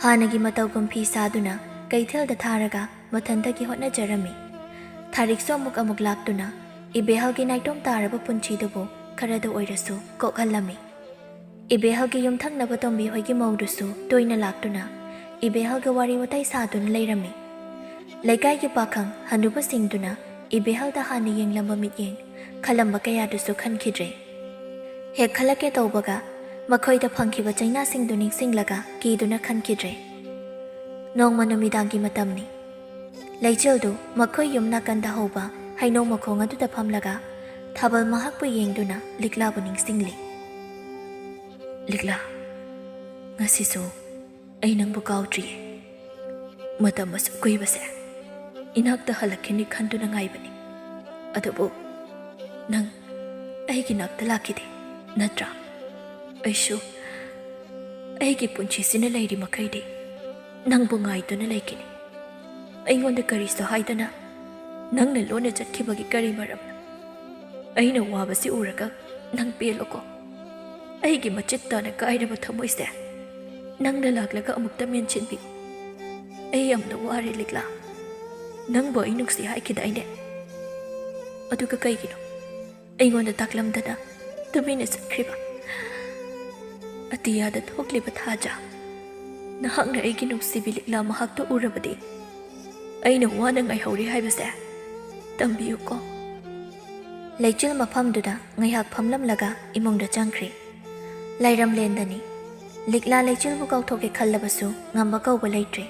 ꯍꯥꯟꯅꯒꯤ ꯃꯇꯧꯒꯨꯝ ꯐꯤ ꯁꯥꯗꯨꯅ ꯀꯩꯊꯦꯜꯗ ꯊꯥꯔꯒ ꯃꯊꯟꯇꯒꯤ ꯍꯣꯠꯅꯖꯔꯝꯃꯤ ꯊꯥꯔꯤꯛꯁꯨ ꯑꯃꯨꯛ ꯂꯥꯛꯇꯨꯅ ꯏꯕꯦꯍꯜꯒꯤ ꯅꯥꯏꯇꯣꯝ ꯇꯥꯔꯕ ꯄꯨꯟꯁꯤꯗꯨꯕꯨ ꯈꯔꯗ ꯑꯣꯏꯔꯁꯨ ꯀꯣꯛꯍꯜꯂꯝꯃꯤ ꯏꯕꯦꯍꯜꯒꯤ ꯌꯨꯝꯊꯪꯅꯕ ꯇꯣꯝꯕꯤꯍꯣꯏꯒꯤ ꯃꯧꯗꯨꯁꯨ ꯇꯣꯏꯅ ꯂꯥꯛꯇꯨꯅ ꯏꯕꯦꯍꯜꯒ ꯋꯥꯔꯤ ꯋꯥꯇꯥꯏ ꯁꯥꯗꯨꯅ ꯂꯩꯔꯝꯃꯤ ꯂꯩꯀꯥꯏꯒꯤ ꯄꯥꯈꯪ ꯍꯅꯨꯕꯁꯤꯡꯗꯨꯅ ꯏꯕꯦꯍꯜꯗ ꯍꯥꯟꯅ ꯌꯦꯡꯂꯝꯕ ꯃꯤꯠꯌꯦꯡ ꯈꯜꯂꯝꯕ ꯀꯌꯥꯗꯨꯁꯨ ꯈꯟꯈꯤꯗ꯭ꯔꯦ ꯍꯦꯛ ꯈꯜꯂꯛꯀꯦ ꯇꯧꯕꯒ ꯃꯈꯣꯏꯗ ꯐꯪꯈꯤꯕ ꯆꯩꯅꯥꯁꯤꯡꯗꯨ ꯅꯤꯡꯁꯤꯡꯂꯒ ꯀꯤꯗꯨꯅ ꯈꯟꯈꯤꯗ꯭ꯔꯦ ꯅꯣꯡꯃ ꯅꯨꯃꯤꯗꯥꯡꯒꯤ ꯃꯇꯝꯅꯤ ꯂꯩꯆꯤꯜꯗꯨ ꯃꯈꯣꯏ ꯌꯨꯝ ꯅꯥꯀꯟꯗ ꯍꯧꯕ ꯍꯩꯅꯧ ꯃꯈꯣꯡ ꯑꯗꯨꯗ ꯐꯝꯂꯒ ꯊꯥꯕꯜ ꯃꯍꯥꯛꯄꯨ ꯌꯦꯡꯗꯨꯅ ꯂꯤꯛꯂꯥꯕꯨ ꯅꯤꯡꯁꯤꯡꯂꯤ ꯂꯤꯛꯂꯥ ꯉꯁꯤꯁꯨ ꯑꯩ ꯅꯪꯕꯨ ꯀꯥꯎꯗ꯭ꯔꯤꯌꯦ ꯃꯇꯝ ꯑꯁꯨꯛ ꯀꯨꯏꯕꯁꯦ ꯏꯅꯥꯛꯇ ꯍꯜꯂꯛꯈꯤꯅꯤ ꯈꯟꯗꯨꯅ ꯉꯥꯏꯕꯅꯤ ꯑꯗꯨꯕꯨ ꯅꯪ ꯑꯩꯒꯤ ꯅꯥꯛꯇ ꯂꯥꯛꯈꯤꯗꯦ ꯅꯠꯇ꯭ꯔꯥ ꯑꯩꯁꯨ ꯑꯩꯒꯤ ꯄꯨꯟꯁꯤꯁꯤꯅ ꯂꯩꯔꯤ ꯃꯈꯩꯗꯤ ꯅꯪꯕꯨ ꯉꯥꯏꯗꯨꯅ ꯂꯩꯈꯤꯅꯤ ꯑꯩꯉꯣꯟꯗ ꯀꯔꯤꯁꯨ ꯍꯥꯏꯗꯅ ꯅꯪꯅ ꯂꯣꯟꯅ ꯆꯠꯈꯤꯕꯒꯤ ꯀꯔꯤ ꯃꯔꯝꯅ ꯑꯩꯅ ꯋꯥꯕꯁꯤ ꯎꯔꯒ ꯅꯪ ꯄꯦꯜꯂꯣꯀꯣ ꯑꯩꯒꯤ ꯃꯆꯤꯠ ꯇꯥꯅ ꯀꯥꯏꯔꯕ ꯊꯃꯣꯏꯁꯦ ꯅꯪꯅ ꯂꯥꯛꯂꯒ ꯑꯃꯨꯛꯇ ꯃꯦꯟꯁꯤꯟꯕꯤ ꯑꯩ ꯌꯥꯝꯅ ꯋꯥꯔꯦ ꯂꯤꯛꯂꯥ ꯅꯪꯕꯨ ꯑꯩ ꯅꯨꯡꯁꯤ ꯍꯥꯏꯈꯤꯗꯥꯏꯅꯦ ꯑꯗꯨꯒ ꯀꯩꯒꯤꯅꯣ ꯑꯩꯉꯣꯟꯗ ꯇꯥꯛꯂꯝꯗꯅ ꯇꯨꯃꯤꯟꯅ ꯆꯠꯈ꯭ꯔꯤꯕ ꯑꯇꯤꯌꯥꯗ ꯊꯣꯛꯂꯤꯕ ꯊꯥꯖ ꯅꯍꯥꯛꯅ ꯑꯩꯒꯤ ꯅꯨꯡꯁꯤꯕꯤ ꯂꯤꯛꯂꯥ ꯃꯍꯥꯛꯇꯣ ꯎꯔꯕꯗꯤ ꯑꯩꯅ ꯋꯥꯅ ꯉꯥꯏꯍꯧꯔꯤ ꯍꯥꯏꯕꯁꯦ ꯇꯝꯕꯤꯌꯨꯀꯣ ꯂꯩꯆꯤꯜ ꯃꯐꯝꯗꯨꯗ ꯉꯥꯏꯍꯥꯛ ꯐꯝꯂꯝꯂꯒ ꯏꯃꯨꯡꯗ ꯆꯪꯈ꯭ꯔꯤ ꯂꯥꯏꯔꯝꯂꯦꯟꯗꯅꯤ ꯂꯤꯛꯂꯥ ꯂꯩꯆꯤꯜꯕꯨ ꯀꯥꯎꯊꯣꯛꯀꯦ ꯈꯜꯂꯕꯁꯨ ꯉꯝꯕ ꯀꯧꯕ ꯂꯩꯇ꯭ꯔꯦ꯫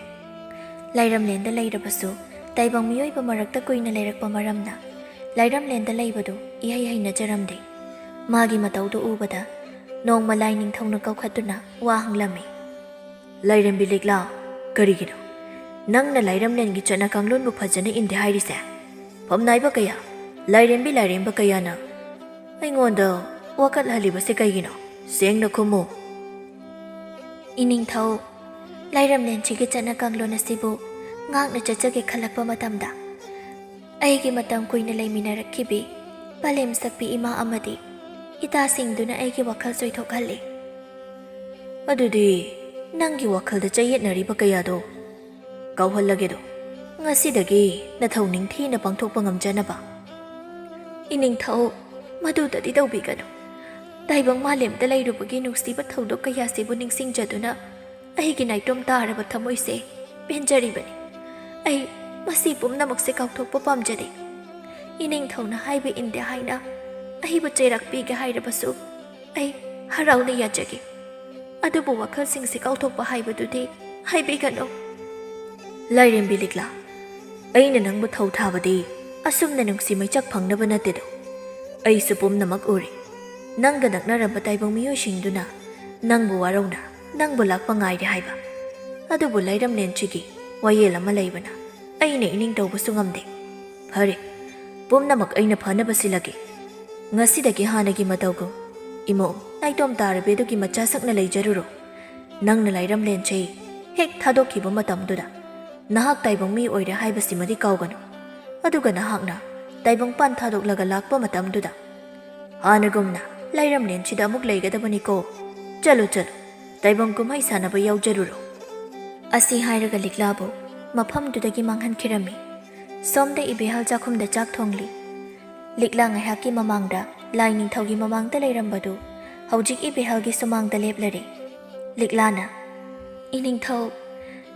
ꯂꯥꯏꯔꯝꯂꯦꯟꯗ ꯂꯩꯔꯕꯁꯨ ꯇꯥꯏꯕꯪ ꯃꯤꯑꯣꯏꯕ ꯃꯔꯛꯇ ꯀꯨꯏꯅ ꯂꯩꯔꯛꯄ ꯃꯔꯝꯅ ꯂꯥꯏꯔꯝꯂꯦꯟꯗ ꯂꯩꯕꯗꯨ ꯏꯍꯩ ꯍꯩꯅꯖꯔꯝꯗꯦ꯫ ꯃꯥꯒꯤ ꯃꯇꯧꯗꯨ ꯎꯕꯗ ꯅꯣꯡꯃ ꯂꯥꯏ ꯅꯤꯡꯊꯧꯅ ꯀꯧꯈꯠꯇꯨꯅ ꯋꯥ ꯍꯪꯂꯝꯃꯤ꯫ ꯂꯥꯏꯔꯦꯝꯕꯤ ꯂꯤꯛꯂꯥ, ꯀꯔꯤꯒꯤꯅꯣ ꯅꯪꯅ ꯂꯥꯏꯔꯝꯂꯦꯟꯒꯤ ꯆꯠꯅ ꯀꯥꯡꯂꯣꯟꯕꯨ ꯐꯖꯅ ꯏꯟꯗꯦ ꯍꯥꯏꯔꯤꯁꯦ? ꯐꯝꯅꯥꯏꯕ ꯀꯌꯥ, ꯂꯥꯏꯔꯦꯝꯕ ꯀꯌꯥꯅ ꯑꯩꯉꯣꯟꯗ ꯋꯥꯀꯠꯍꯜꯂꯤꯕꯁꯦ ꯀꯩꯒꯤꯅꯣ? ꯁꯦꯡꯅ ꯈꯨꯝꯃꯨ꯫ ꯏꯅꯤꯡꯊꯧ, ꯂꯥꯏꯔꯝꯂꯦꯟꯁꯤꯒꯤ ꯆꯠꯅ ꯀꯥꯡꯂꯣꯟ ꯑꯁꯤꯕꯨ ꯉꯥꯛꯅ ꯆꯠꯆꯒꯦ ꯈꯜꯂꯛꯄ ꯃꯇꯝꯗ ꯑꯩꯒꯤ ꯃꯇꯝ ꯀꯨꯏꯅ ꯂꯩꯃꯤꯟꯅꯔꯛꯈꯤꯕꯤ ꯄꯂꯦꯝꯁꯛꯄꯤ ꯏꯃꯥ ꯑꯃꯗꯤ ꯏꯇꯥꯁꯤꯡꯗꯨꯅ ꯑꯩꯒꯤ ꯋꯥꯈꯜ ꯆꯣꯏꯊꯣꯛꯍꯜꯂꯤ꯫ ꯑꯗꯨꯗꯤ ꯅꯪꯒꯤ ꯋꯥꯈꯜꯗ ꯆꯌꯦꯠꯅꯔꯤꯕ ꯀꯌꯥꯗꯣ ꯀꯥꯎꯍꯜꯂꯒꯦꯗꯣ ꯉꯁꯤꯗꯒꯤ ꯅꯊꯧ ꯅꯤꯡꯊꯤꯅ ꯄꯥꯡꯊꯣꯛꯄ ꯉꯝꯖꯅꯕ꯫ ꯏꯅꯤꯡꯊꯧ, ꯃꯗꯨꯗꯗꯤ ꯇꯧꯕꯤꯒꯅꯨ꯫ ꯇꯥꯏꯕꯪ ꯃꯥꯂꯦꯝꯗ ꯂꯩꯔꯨꯕꯒꯤ ꯅꯨꯡꯁꯤꯕ ꯊꯧꯗꯣꯛ ꯀꯌꯥꯁꯤꯕꯨ ꯅꯤꯡꯁꯤꯡꯖꯗꯨꯅ ꯑꯩꯒꯤ ꯅꯥꯏꯇꯣꯝ ꯇꯥꯔꯕ ꯊꯃꯣꯏꯁꯦ ꯄꯦꯟꯖꯔꯤꯕꯅꯤ꯫ ꯑꯩ ꯃꯁꯤ ꯄꯨꯝꯅꯃꯛꯁꯦ ꯀꯥꯎꯊꯣꯛꯄ ꯄꯥꯝꯖꯗꯦ꯫ ꯏꯅꯤꯡꯊꯧꯅ ꯍꯥꯏꯕ ꯏꯟꯗꯦ ꯍꯥꯏꯅ ꯑꯩꯕꯨ ꯆꯩꯔꯥꯛꯄꯤꯒꯦ ꯍꯥꯏꯔꯕꯁꯨ ꯑꯩ ꯍꯔꯥꯎꯅ ꯌꯥꯖꯒꯦ꯫ ꯑꯗꯨꯕꯨ ꯋꯥꯈꯜꯁꯤꯡꯁꯦ ꯀꯥꯎꯊꯣꯛꯄ ꯍꯥꯏꯕꯗꯨꯗꯤ ꯍꯥꯏꯕꯤꯒꯅꯨ꯫ ꯂꯥꯏꯔꯦꯝꯕꯤ ꯂꯤꯛꯂꯥ, ꯑꯩꯅ ꯅꯪꯕꯨ ꯊꯧ ꯊꯥꯕꯗꯤ ꯑꯁꯨꯝꯅ ꯅꯨꯡꯁꯤ ꯃꯩꯆꯥꯛ ꯐꯪꯅꯕ ꯅꯠꯇꯦꯗꯣ꯫ ꯑꯩꯁꯨ ꯄꯨꯝꯅꯃꯛ ꯎꯔꯤ꯫ ꯅꯪꯒ ꯅꯛꯅꯔꯕ ꯇꯥꯏꯕꯪ ꯃꯤꯑꯣꯏꯁꯤꯡꯗꯨꯅ ꯅꯪꯕꯨ ꯋꯥꯔꯧꯅ ꯅꯪꯕꯨ ꯂꯥꯛꯄ ꯉꯥꯏꯔꯦ ꯍꯥꯏꯕ꯫ ꯑꯗꯨꯕꯨ ꯂꯥꯏꯔꯝꯂꯦꯟꯁꯤꯒꯤ ꯋꯥꯌꯦꯜ ꯑꯃ ꯂꯩꯕꯅ ꯑꯩꯅ ꯏꯅꯤꯡ ꯇꯧꯕꯁꯨ ꯉꯝꯗꯦ꯫ ꯐꯔꯦ, ꯄꯨꯝꯅꯃꯛ ꯑꯩꯅ ꯐꯅꯕ ꯁꯤꯜꯂꯒꯦ꯫ ꯉꯁꯤꯗꯒꯤ ꯍꯥꯟꯅꯒꯤ ꯃꯇꯧꯒꯨꯝ ꯏꯃꯣꯝ ꯅꯥꯏꯇꯣꯝ ꯇꯥꯔꯕꯦꯗꯨꯒꯤ ꯃꯆꯥꯁꯛꯅ ꯂꯩꯖꯔꯨꯔꯣ꯫ ꯅꯪꯅ ꯂꯥꯏꯔꯝꯂꯦꯟꯁꯦ ꯍꯦꯛ ꯊꯥꯗꯣꯛꯈꯤꯕ ꯃꯇꯝꯗꯨꯗ ꯅꯍꯥꯛ ꯇꯥꯏꯕꯪ ꯃꯤ ꯑꯣꯏꯔꯦ ꯍꯥꯏꯕꯁꯤꯃꯗꯤ ꯀꯥꯎꯒꯅꯨ꯫ ꯑꯗꯨꯒ ꯅꯍꯥꯛꯅ ꯇꯥꯏꯕꯪ ꯄꯥꯟ ꯊꯥꯗꯣꯛꯂꯒ ꯂꯥꯛꯄ ꯃꯇꯝꯗꯨꯗ ꯍꯥꯟꯅꯒꯨꯝꯅ ꯂꯥꯏꯔꯝꯂꯦꯟꯁꯤꯗ ꯑꯃꯨꯛ ꯂꯩꯒꯗꯕꯅꯤꯀꯣ꯫ ꯆꯠꯂꯨ ꯇꯥꯏꯕꯪ ꯀꯨꯝꯍꯩ ꯁꯥꯟꯅꯕ ꯌꯥꯎꯖꯔꯨꯔꯣ꯫ ꯑꯁꯤ ꯍꯥꯏꯔꯒ ꯂꯤꯛꯂꯥꯕꯨ ꯃꯐꯝꯗꯨꯗꯒꯤ ꯃꯥꯡꯍꯟꯈꯤꯔꯝꯃꯤ꯫ ꯁꯣꯝꯗ ꯏꯕꯦꯍꯜ ꯆꯥꯛꯈꯨꯝꯗ ꯆꯥꯛ ꯊꯣꯡꯂꯤ꯫ ꯂꯤꯛꯂꯥ ꯉꯥꯏꯍꯥꯛꯀꯤ ꯃꯃꯥꯡꯗ ꯂꯥꯏ ꯅꯤꯡꯊꯧꯒꯤ ꯃꯃꯥꯡꯗ ꯂꯩꯔꯝꯕꯗꯨ ꯍꯧꯖꯤꯛ ꯏꯕꯦꯍꯜꯒꯤ ꯁꯨꯃꯥꯡꯗ ꯂꯦꯞꯂꯔꯦ꯫ ꯂꯤꯛꯂꯥꯅ, ꯏꯅꯤꯡꯊꯧ,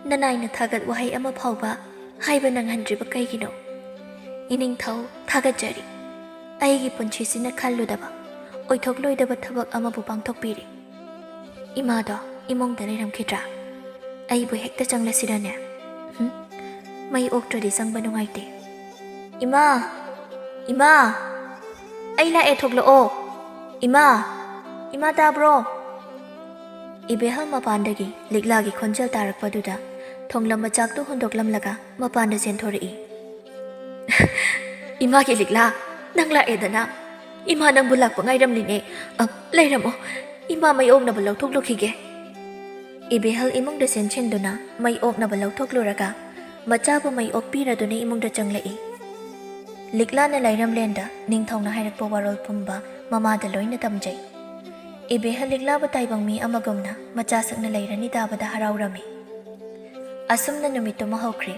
ꯅꯅꯥꯏꯅ ꯊꯥꯒꯠ ꯋꯥꯍꯩ ꯑꯃ ꯐꯥꯎꯕ ꯍꯥꯏꯕ ꯅꯪꯍꯟꯗ꯭ꯔꯤꯕ ꯀꯩꯒꯤꯅꯣ? ꯏꯅꯤꯡꯊꯧ, ꯊꯥꯒꯠꯆꯔꯤ꯫ ꯑꯩꯒꯤ ꯄꯨꯟꯁꯤꯁꯤꯅ ꯈꯜꯂꯨꯗꯕ ꯑꯣꯏꯊꯣꯛꯂꯣꯏꯗꯕ ꯊꯕꯛ ꯑꯃꯕꯨ ꯄꯥꯡꯊꯣꯛꯄꯤꯔꯤ꯫ ꯏꯃꯥꯗꯣ ꯏꯃꯨꯡꯗ ꯂꯩꯔꯝꯈꯤꯗ꯭ꯔꯥ? ꯑꯩꯕꯨ ꯍꯦꯛꯇ ꯆꯪꯂꯁꯤꯔꯅꯦ? ꯃꯩ ꯑꯣꯛꯇ꯭ꯔꯗꯤ ꯆꯪꯕ ꯅꯨꯡꯉꯥꯏꯇꯦ꯫ ꯏꯃꯥ, ꯏꯃꯥ, ꯑꯩ ꯂꯥꯛꯑꯦ, ꯊꯣꯛꯂꯛꯑꯣ꯫ ꯏꯃꯥ ꯇꯥꯕ꯭ꯔꯣ? ꯏꯕꯦꯍꯜ ꯃꯄꯥꯟꯗꯒꯤ ꯂꯤꯛꯂꯥꯒꯤ ꯈꯣꯟꯖꯦꯜ ꯇꯥꯔꯛꯄꯗꯨꯗ ꯊꯣꯡꯂꯝ ꯃꯆꯥꯛꯇꯨ ꯍꯨꯟꯗꯣꯛꯂꯝꯂꯒ ꯃꯄꯥꯟꯗ ꯆꯦꯟꯊꯣꯔꯛꯏ꯫ ꯏꯃꯥꯒꯤ ꯂꯤꯛꯂꯥ, ꯅꯪ ꯂꯥꯛꯑꯦꯗꯅ? ꯏꯃꯥ ꯅꯪꯕꯨ ꯂꯥꯛꯄ ꯉꯥꯏꯔꯝꯂꯤꯅꯦ꯫ ꯂꯩꯔꯝꯃꯣ, ꯏꯃꯥ ꯃꯩ ꯑꯣꯛꯅꯕ ꯂꯧꯊꯣꯛꯂꯨꯈꯤꯒꯦ꯫ ꯏꯕꯦꯍꯜ ꯏꯃꯨꯡꯗ ꯆꯦꯟꯁꯤꯟꯗꯨꯅ ꯃꯩ ꯑꯣꯛꯅꯕ ꯂꯧꯊꯣꯛꯂꯨꯔꯒ ꯃꯆꯥꯕꯨ ꯃꯩ ꯑꯣꯛꯄꯤꯔꯗꯨꯅ ꯏꯃꯨꯡꯗ ꯆꯪꯂꯛꯏ꯫ ꯂꯤꯛꯂꯥꯅ ꯂꯥꯏꯔꯝꯂꯦꯟꯗ ꯅꯤꯡꯊꯧꯅ ꯍꯥꯏꯔꯛꯄ ꯋꯥꯔꯣꯜ ꯄꯨꯝꯕ ꯃꯃꯥꯗ ꯂꯣꯏꯅ ꯇꯝꯖꯩ꯫ ꯏꯕꯦꯍꯜ ꯂꯤꯛꯂꯥꯕꯨ ꯇꯥꯏꯕꯪ ꯃꯤ ꯑꯃꯒꯨꯝꯅ ꯃꯆꯥꯁꯛꯅ ꯂꯩꯔꯅꯤ ꯇꯥꯕꯗ ꯍꯔꯥꯎꯔꯝꯃꯤ꯫ ꯑꯁꯨꯝꯅ ꯅꯨꯃꯤꯠꯇꯨꯃ ꯍꯧꯈ꯭ꯔꯦ꯫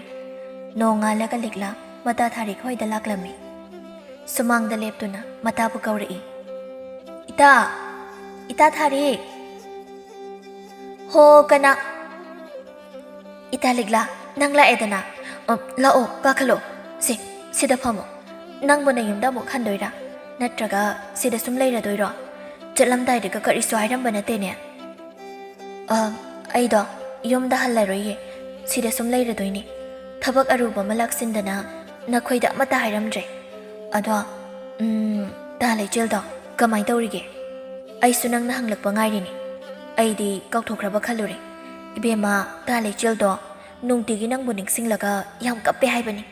ꯅꯣꯡꯉꯥꯜꯂꯒ ꯂꯤꯛꯂꯥ ꯃꯇꯥ ꯊꯥꯔꯤꯛ ꯍꯣꯏꯗ ꯂꯥꯛꯂꯝꯃꯤ꯫ ꯁꯨꯃꯥꯡꯗ ꯂꯦꯞꯇꯨꯅ ꯃꯇꯥꯕꯨ ꯀꯧꯔꯛꯏ꯫ ꯏꯇꯥ ꯊꯥꯔꯤꯛ! ꯍꯣ, ꯀꯅꯥ? ꯏꯇꯥ ꯂꯤꯛꯂꯥ, ꯅꯪ ꯂꯥꯛꯑꯦꯗꯅ? ꯂꯥꯛꯑꯣ, ꯀꯥꯈꯠꯂꯣ꯫ ꯁꯤꯗ ꯐꯝꯃꯣ꯫ ꯅꯪꯕꯨ ꯅꯌꯨꯝꯗ ꯑꯃꯨꯛ ꯍꯟꯗꯣꯏꯔꯥ? ꯅꯠꯇ꯭ꯔꯒ ꯁꯤꯗ ꯁꯨꯝ ꯂꯩꯔꯗꯣꯏꯔꯣ? ꯆꯠꯂꯝꯗꯥꯏꯗꯒ ꯀꯔꯤꯁꯨ ꯍꯥꯏꯔꯝꯕ ꯅꯠꯇꯦꯅꯦ? ꯑꯩꯗꯣ ꯌꯨꯝꯗ ꯍꯜꯂꯔꯣꯏꯌꯦ, ꯁꯤꯗ ꯁꯨꯝ ꯂꯩꯔꯗꯣꯏꯅꯤ꯫ ꯊꯕꯛ ꯑꯔꯨꯕ ꯑꯃ ꯂꯥꯛꯁꯤꯟꯗꯅ ꯅꯈꯣꯏꯗ ꯑꯃꯠꯇ ꯍꯥꯏꯔꯝꯗ꯭ꯔꯦ꯫ ꯑꯗꯣ ꯂꯩꯆꯤꯜꯗꯣ ꯀꯃꯥꯏ ꯇꯧꯔꯤꯒꯦ? ꯑꯩꯁꯨ ꯅꯪꯅ ꯍꯪꯂꯛꯄ ꯉꯥꯏꯔꯤꯅꯤ꯫ ꯑꯩꯗꯤ ꯀꯥꯎꯊꯣꯛꯈ꯭ꯔꯕ ꯈꯜꯂꯨꯔꯦ꯫ ꯏꯕꯦꯝꯃ ꯂꯩꯆꯤꯜꯗꯣ ꯅꯨꯡꯇꯤꯒꯤ ꯅꯪꯕꯨ ꯅꯤꯡꯁꯤꯡꯂꯒ ꯌꯥꯝ ꯀꯞꯄꯦ ꯍꯥꯏꯕꯅꯤ꯫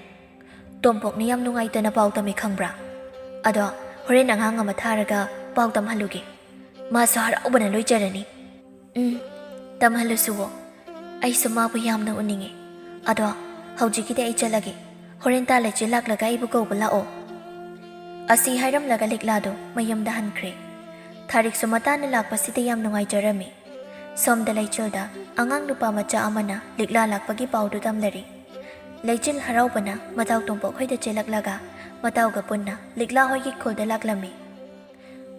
ꯇꯣꯝꯄꯣꯛꯅ ꯌꯥꯝ ꯅꯨꯡꯉꯥꯏꯇꯅ ꯄꯥꯎ ꯇꯝꯃꯤ ꯈꯪꯕ꯭ꯔꯥ? ꯑꯗꯣ ꯍꯣꯔꯦꯟ ꯑꯉꯥꯡ ꯑꯃ ꯊꯥꯔꯒ ꯄꯥꯎ ꯇꯝꯍꯜꯂꯨꯒꯦ꯫ ꯃꯥꯁꯨ ꯍꯔꯥꯎꯕꯅ ꯂꯣꯏꯖꯔꯅꯤ꯫ ꯇꯝꯍꯜꯂꯨꯁꯨꯋꯣ꯫ ꯑꯩꯁꯨ ꯃꯥꯕꯨ ꯌꯥꯝꯅ ꯎꯅꯤꯡꯉꯦ꯫ ꯑꯗꯣ ꯍꯧꯖꯤꯛꯀꯤꯗꯤ ꯑꯩ ꯆꯠꯂꯒꯦ꯫ ꯍꯣꯔꯦꯟ ꯂꯩꯆꯤꯜ ꯂꯥꯛꯂꯒ ꯑꯩꯕꯨ ꯀꯧꯕ ꯂꯥꯛꯑꯣ꯫ ꯑꯁꯤ ꯍꯥꯏꯔꯝꯂꯒ ꯂꯤꯛꯂꯥꯗꯣ ꯃꯌꯨꯝꯗ ꯍꯟꯈ꯭ꯔꯦ꯫ ꯊꯥꯔꯤꯛꯁꯨ ꯃꯇꯥꯅ ꯂꯥꯛꯄꯁꯤꯗ ꯌꯥꯝ ꯅꯨꯡꯉꯥꯏꯖꯔꯝꯃꯤ꯫ ꯁꯣꯝꯗ ꯂꯩꯆꯤꯜꯗ ꯑꯉꯥꯡ ꯅꯨꯄꯥ ꯃꯆꯥ ꯑꯃꯅ ꯂꯤꯛꯂꯥ ꯂꯥꯛꯄꯒꯤ ꯄꯥꯎꯗꯨ ꯇꯝꯂꯔꯤ꯫ ꯂꯩꯆꯤꯜ ꯍꯔꯥꯎꯕꯅ ꯃꯇꯥꯎ ꯇꯣꯝꯄꯣꯛ ꯍꯣꯏꯗ ꯆꯦꯜꯂꯛꯂꯒ ꯃꯇꯥꯎꯒ ꯄꯨꯟꯅ ꯂꯤꯛꯂꯥ ꯍꯣꯏꯒꯤ ꯈꯨꯜꯗ ꯂꯥꯛꯂꯝꯃꯤ꯫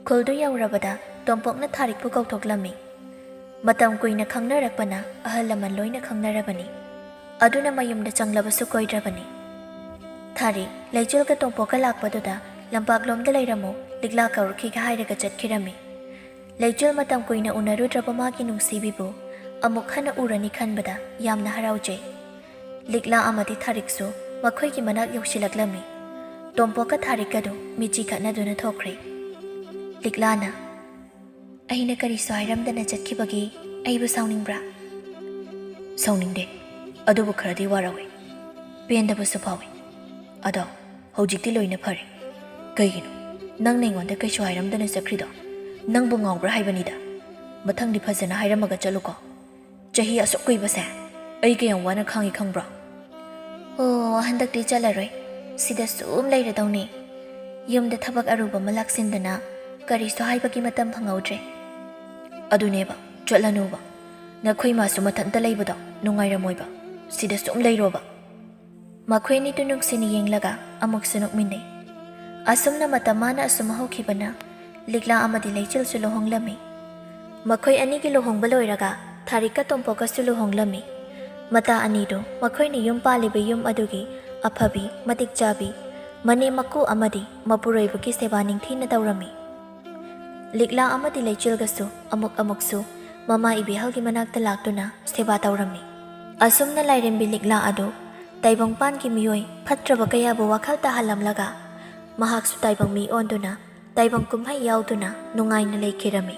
ꯈꯨꯜꯗꯨ ꯌꯧꯔꯕꯗ ꯇꯣꯝꯄꯣꯛꯅ ꯊꯥꯔꯤꯛꯄꯨ ꯀꯧꯊꯣꯛꯂꯝꯃꯤ꯫ ꯃꯇꯝ ꯀꯨꯏꯅ ꯈꯪꯅꯔꯛꯄꯅ ꯑꯍꯜ ꯂꯃꯟ ꯂꯣꯏꯅ ꯈꯪꯅꯔꯕꯅꯤ꯫ ꯑꯗꯨꯅ ꯃꯌꯨꯝꯗ ꯆꯪꯂꯕꯁꯨ ꯀꯣꯏꯗ꯭ꯔꯕꯅꯤ꯫ ꯊꯥꯔꯤꯛ ꯂꯩꯆꯤꯜꯒ ꯇꯣꯝꯄꯣꯛꯀ ꯂꯥꯛꯄꯗꯨꯗ ꯂꯝꯄꯥꯛꯂꯣꯝꯗ ꯂꯩꯔꯝꯃꯨ, ꯂꯤꯛꯂꯥ ꯀꯧꯔꯛꯈꯤꯒꯦ ꯍꯥꯏꯔꯒ ꯆꯠꯈꯤꯔꯝꯃꯤ꯫ ꯂꯩꯆꯤꯜ ꯃꯇꯝ ꯀꯨꯏꯅ ꯎꯅꯔꯨꯗ꯭ꯔꯕ ꯃꯥꯒꯤ ꯅꯨꯡꯁꯤꯕꯤꯕꯨ ꯑꯃꯨꯛ ꯍꯟꯅ ꯎꯔꯅꯤ ꯈꯟꯕꯗ ꯌꯥꯝꯅ ꯍꯔꯥꯎꯖꯩ꯫ ꯂꯤꯛꯂꯥ ꯑꯃꯗꯤ ꯊꯥꯔꯤꯛꯁꯨ ꯃꯈꯣꯏꯒꯤ ꯃꯅꯥꯛ ꯌꯧꯁꯤꯜꯂꯛꯂꯝꯃꯤ꯫ ꯇꯣꯝꯄꯣꯛꯀ ꯊꯥꯔꯤꯛꯀꯗꯨ ꯃꯤꯠꯆꯤ ꯈꯠꯅꯗꯨꯅ ꯊꯣꯛꯈ꯭ꯔꯦ꯫ ꯂꯤꯛꯂꯥꯅ "ꯑꯩꯅ ꯀꯔꯤꯁꯨ ꯍꯥꯏꯔꯝꯗꯅ ꯆꯠꯈꯤꯕꯒꯤ ꯑꯩꯕꯨ ꯁꯥꯎꯅꯤꯡꯕ꯭ꯔꯥ?" "ꯁꯥꯎꯅꯤꯡꯗꯦ, ꯑꯗꯨꯕꯨ ꯈꯔꯗꯤ ꯋꯥꯔꯧꯏ, ꯄꯦꯟꯗꯕꯁꯨ ꯐꯥꯎꯏ꯫ ꯑꯗꯣ ꯍꯧꯖꯤꯛꯇꯤ ꯂꯣꯏꯅ ꯐꯔꯦ꯫ ꯀꯩꯒꯤꯅꯣ ꯅꯪꯅ ꯑꯩꯉꯣꯟꯗ ꯀꯩꯁꯨ ꯍꯥꯏꯔꯝꯗꯅ ꯆꯠꯈ꯭ꯔꯤꯗꯣ? ꯅꯪꯕꯨ ꯉꯥꯎꯕ꯭ꯔꯥ ꯍꯥꯏꯕꯅꯤꯗ꯫ ꯃꯊꯪꯗꯤ ꯐꯖꯅ ꯍꯥꯏꯔꯝꯃꯒ ꯆꯠꯂꯨꯀꯣ꯫ ꯆꯍꯤ ꯑꯁꯨꯛ ꯀꯨꯏꯕꯁꯦ ꯑꯩ ꯀꯌꯥꯝ ꯋꯥꯅ ꯈꯥꯡꯉꯤ ꯈꯪꯕ꯭ꯔꯣ?" "ꯑꯣ, ꯍꯟꯗꯛꯇꯤ ꯆꯠꯂꯔꯣꯏ, ꯁꯤꯗ ꯁꯨꯝ ꯂꯩꯔꯗꯧꯅꯤ꯫ ꯌꯨꯝꯗ ꯊꯕꯛ ꯑꯔꯨꯕ ꯑꯃ ꯂꯥꯛꯁꯤꯟꯗꯅ ꯀꯔꯤꯁꯨ ꯍꯥꯏꯕꯒꯤ ꯃꯇꯝ ꯐꯪꯍꯧꯗ꯭ꯔꯦ." "ꯑꯗꯨꯅꯦꯕ, ꯆꯠꯂꯅꯨꯕ꯫ ꯅꯈꯣꯏ ꯃꯥꯁꯨ ꯃꯊꯟꯇ ꯂꯩꯕꯗꯣ ꯅꯨꯡꯉꯥꯏꯔꯝꯃꯣꯏꯕ, ꯁꯤꯗ ꯁꯨꯝ ꯂꯩꯔꯣꯕ." ꯃꯈꯣꯏꯅꯤꯗꯨ ꯅꯨꯡꯁꯤꯅ ꯌꯦꯡꯂꯒ ꯑꯃꯨꯛꯁꯨ ꯅꯣꯛꯃꯤꯟꯅꯩ꯫ ꯑꯁꯨꯝꯅ ꯃꯇꯝ ꯃꯥꯅ ꯑꯁꯨꯝ ꯍꯧꯈꯤꯕꯅ ꯂꯤꯛꯂꯥ ꯑꯃꯗꯤ ꯂꯩꯆꯤꯜꯁꯨ ꯂꯨꯍꯣꯡꯂꯝꯃꯤ꯫ ꯃꯈꯣꯏ ꯑꯅꯤꯒꯤ ꯂꯨꯍꯣꯡꯕ ꯂꯣꯏꯔꯒ ꯊꯥꯔꯤꯛꯀ ꯇꯣꯝꯄꯣꯛꯀꯁꯨ ꯂꯨꯍꯣꯡꯂꯝꯃꯤ꯫ ꯃꯇꯥ ꯑꯅꯤꯗꯨ ꯃꯈꯣꯏꯅ ꯌꯨꯝ ꯄꯥꯜꯂꯤꯕ ꯌꯨꯝ ꯑꯗꯨꯒꯤ ꯑꯐꯕꯤ, ꯃꯇꯤꯛ ꯆꯥꯕꯤ, ꯃꯅꯦꯝ ꯃꯀꯨ ꯑꯃꯗꯤ ꯃꯄꯨꯔꯣꯏꯕꯒꯤ ꯁꯦꯕꯥ ꯅꯤꯡꯊꯤꯅ ꯇꯧꯔꯝꯃꯤ꯫ ꯂꯤꯛꯂꯥ ꯑꯃꯗꯤ ꯂꯩꯆꯤꯜꯒꯁꯨ ꯑꯃꯨꯛꯁꯨ ꯃꯃꯥ ꯏꯕꯦꯜꯒꯤ ꯃꯅꯥꯛꯇ ꯂꯥꯛꯇꯨꯅ ꯁꯦꯕꯥ ꯇꯧꯔꯝꯃꯤ꯫ ꯑꯁꯨꯝꯅ ꯂꯥꯏꯔꯦꯝꯕꯤ ꯂꯤꯛꯂꯥ ꯑꯗꯨ ꯇꯥꯏꯕꯪꯄꯥꯟꯒꯤ ꯃꯤꯑꯣꯏ ꯐꯠꯇ꯭ꯔꯕ ꯀꯌꯥꯕꯨ ꯋꯥꯈꯜ ꯇꯥꯍꯜꯂꯝꯂꯒ ꯃꯍꯥꯛꯁꯨ ꯇꯥꯏꯕꯪ ꯃꯤ ꯑꯣꯟꯗꯨꯅ ꯇꯥꯏꯕꯪ ꯀꯨꯝꯍꯩ ꯌꯥꯎꯗꯨꯅ ꯅꯨꯡꯉꯥꯏꯅ ꯂꯩꯈꯤꯔꯝꯃꯤ꯫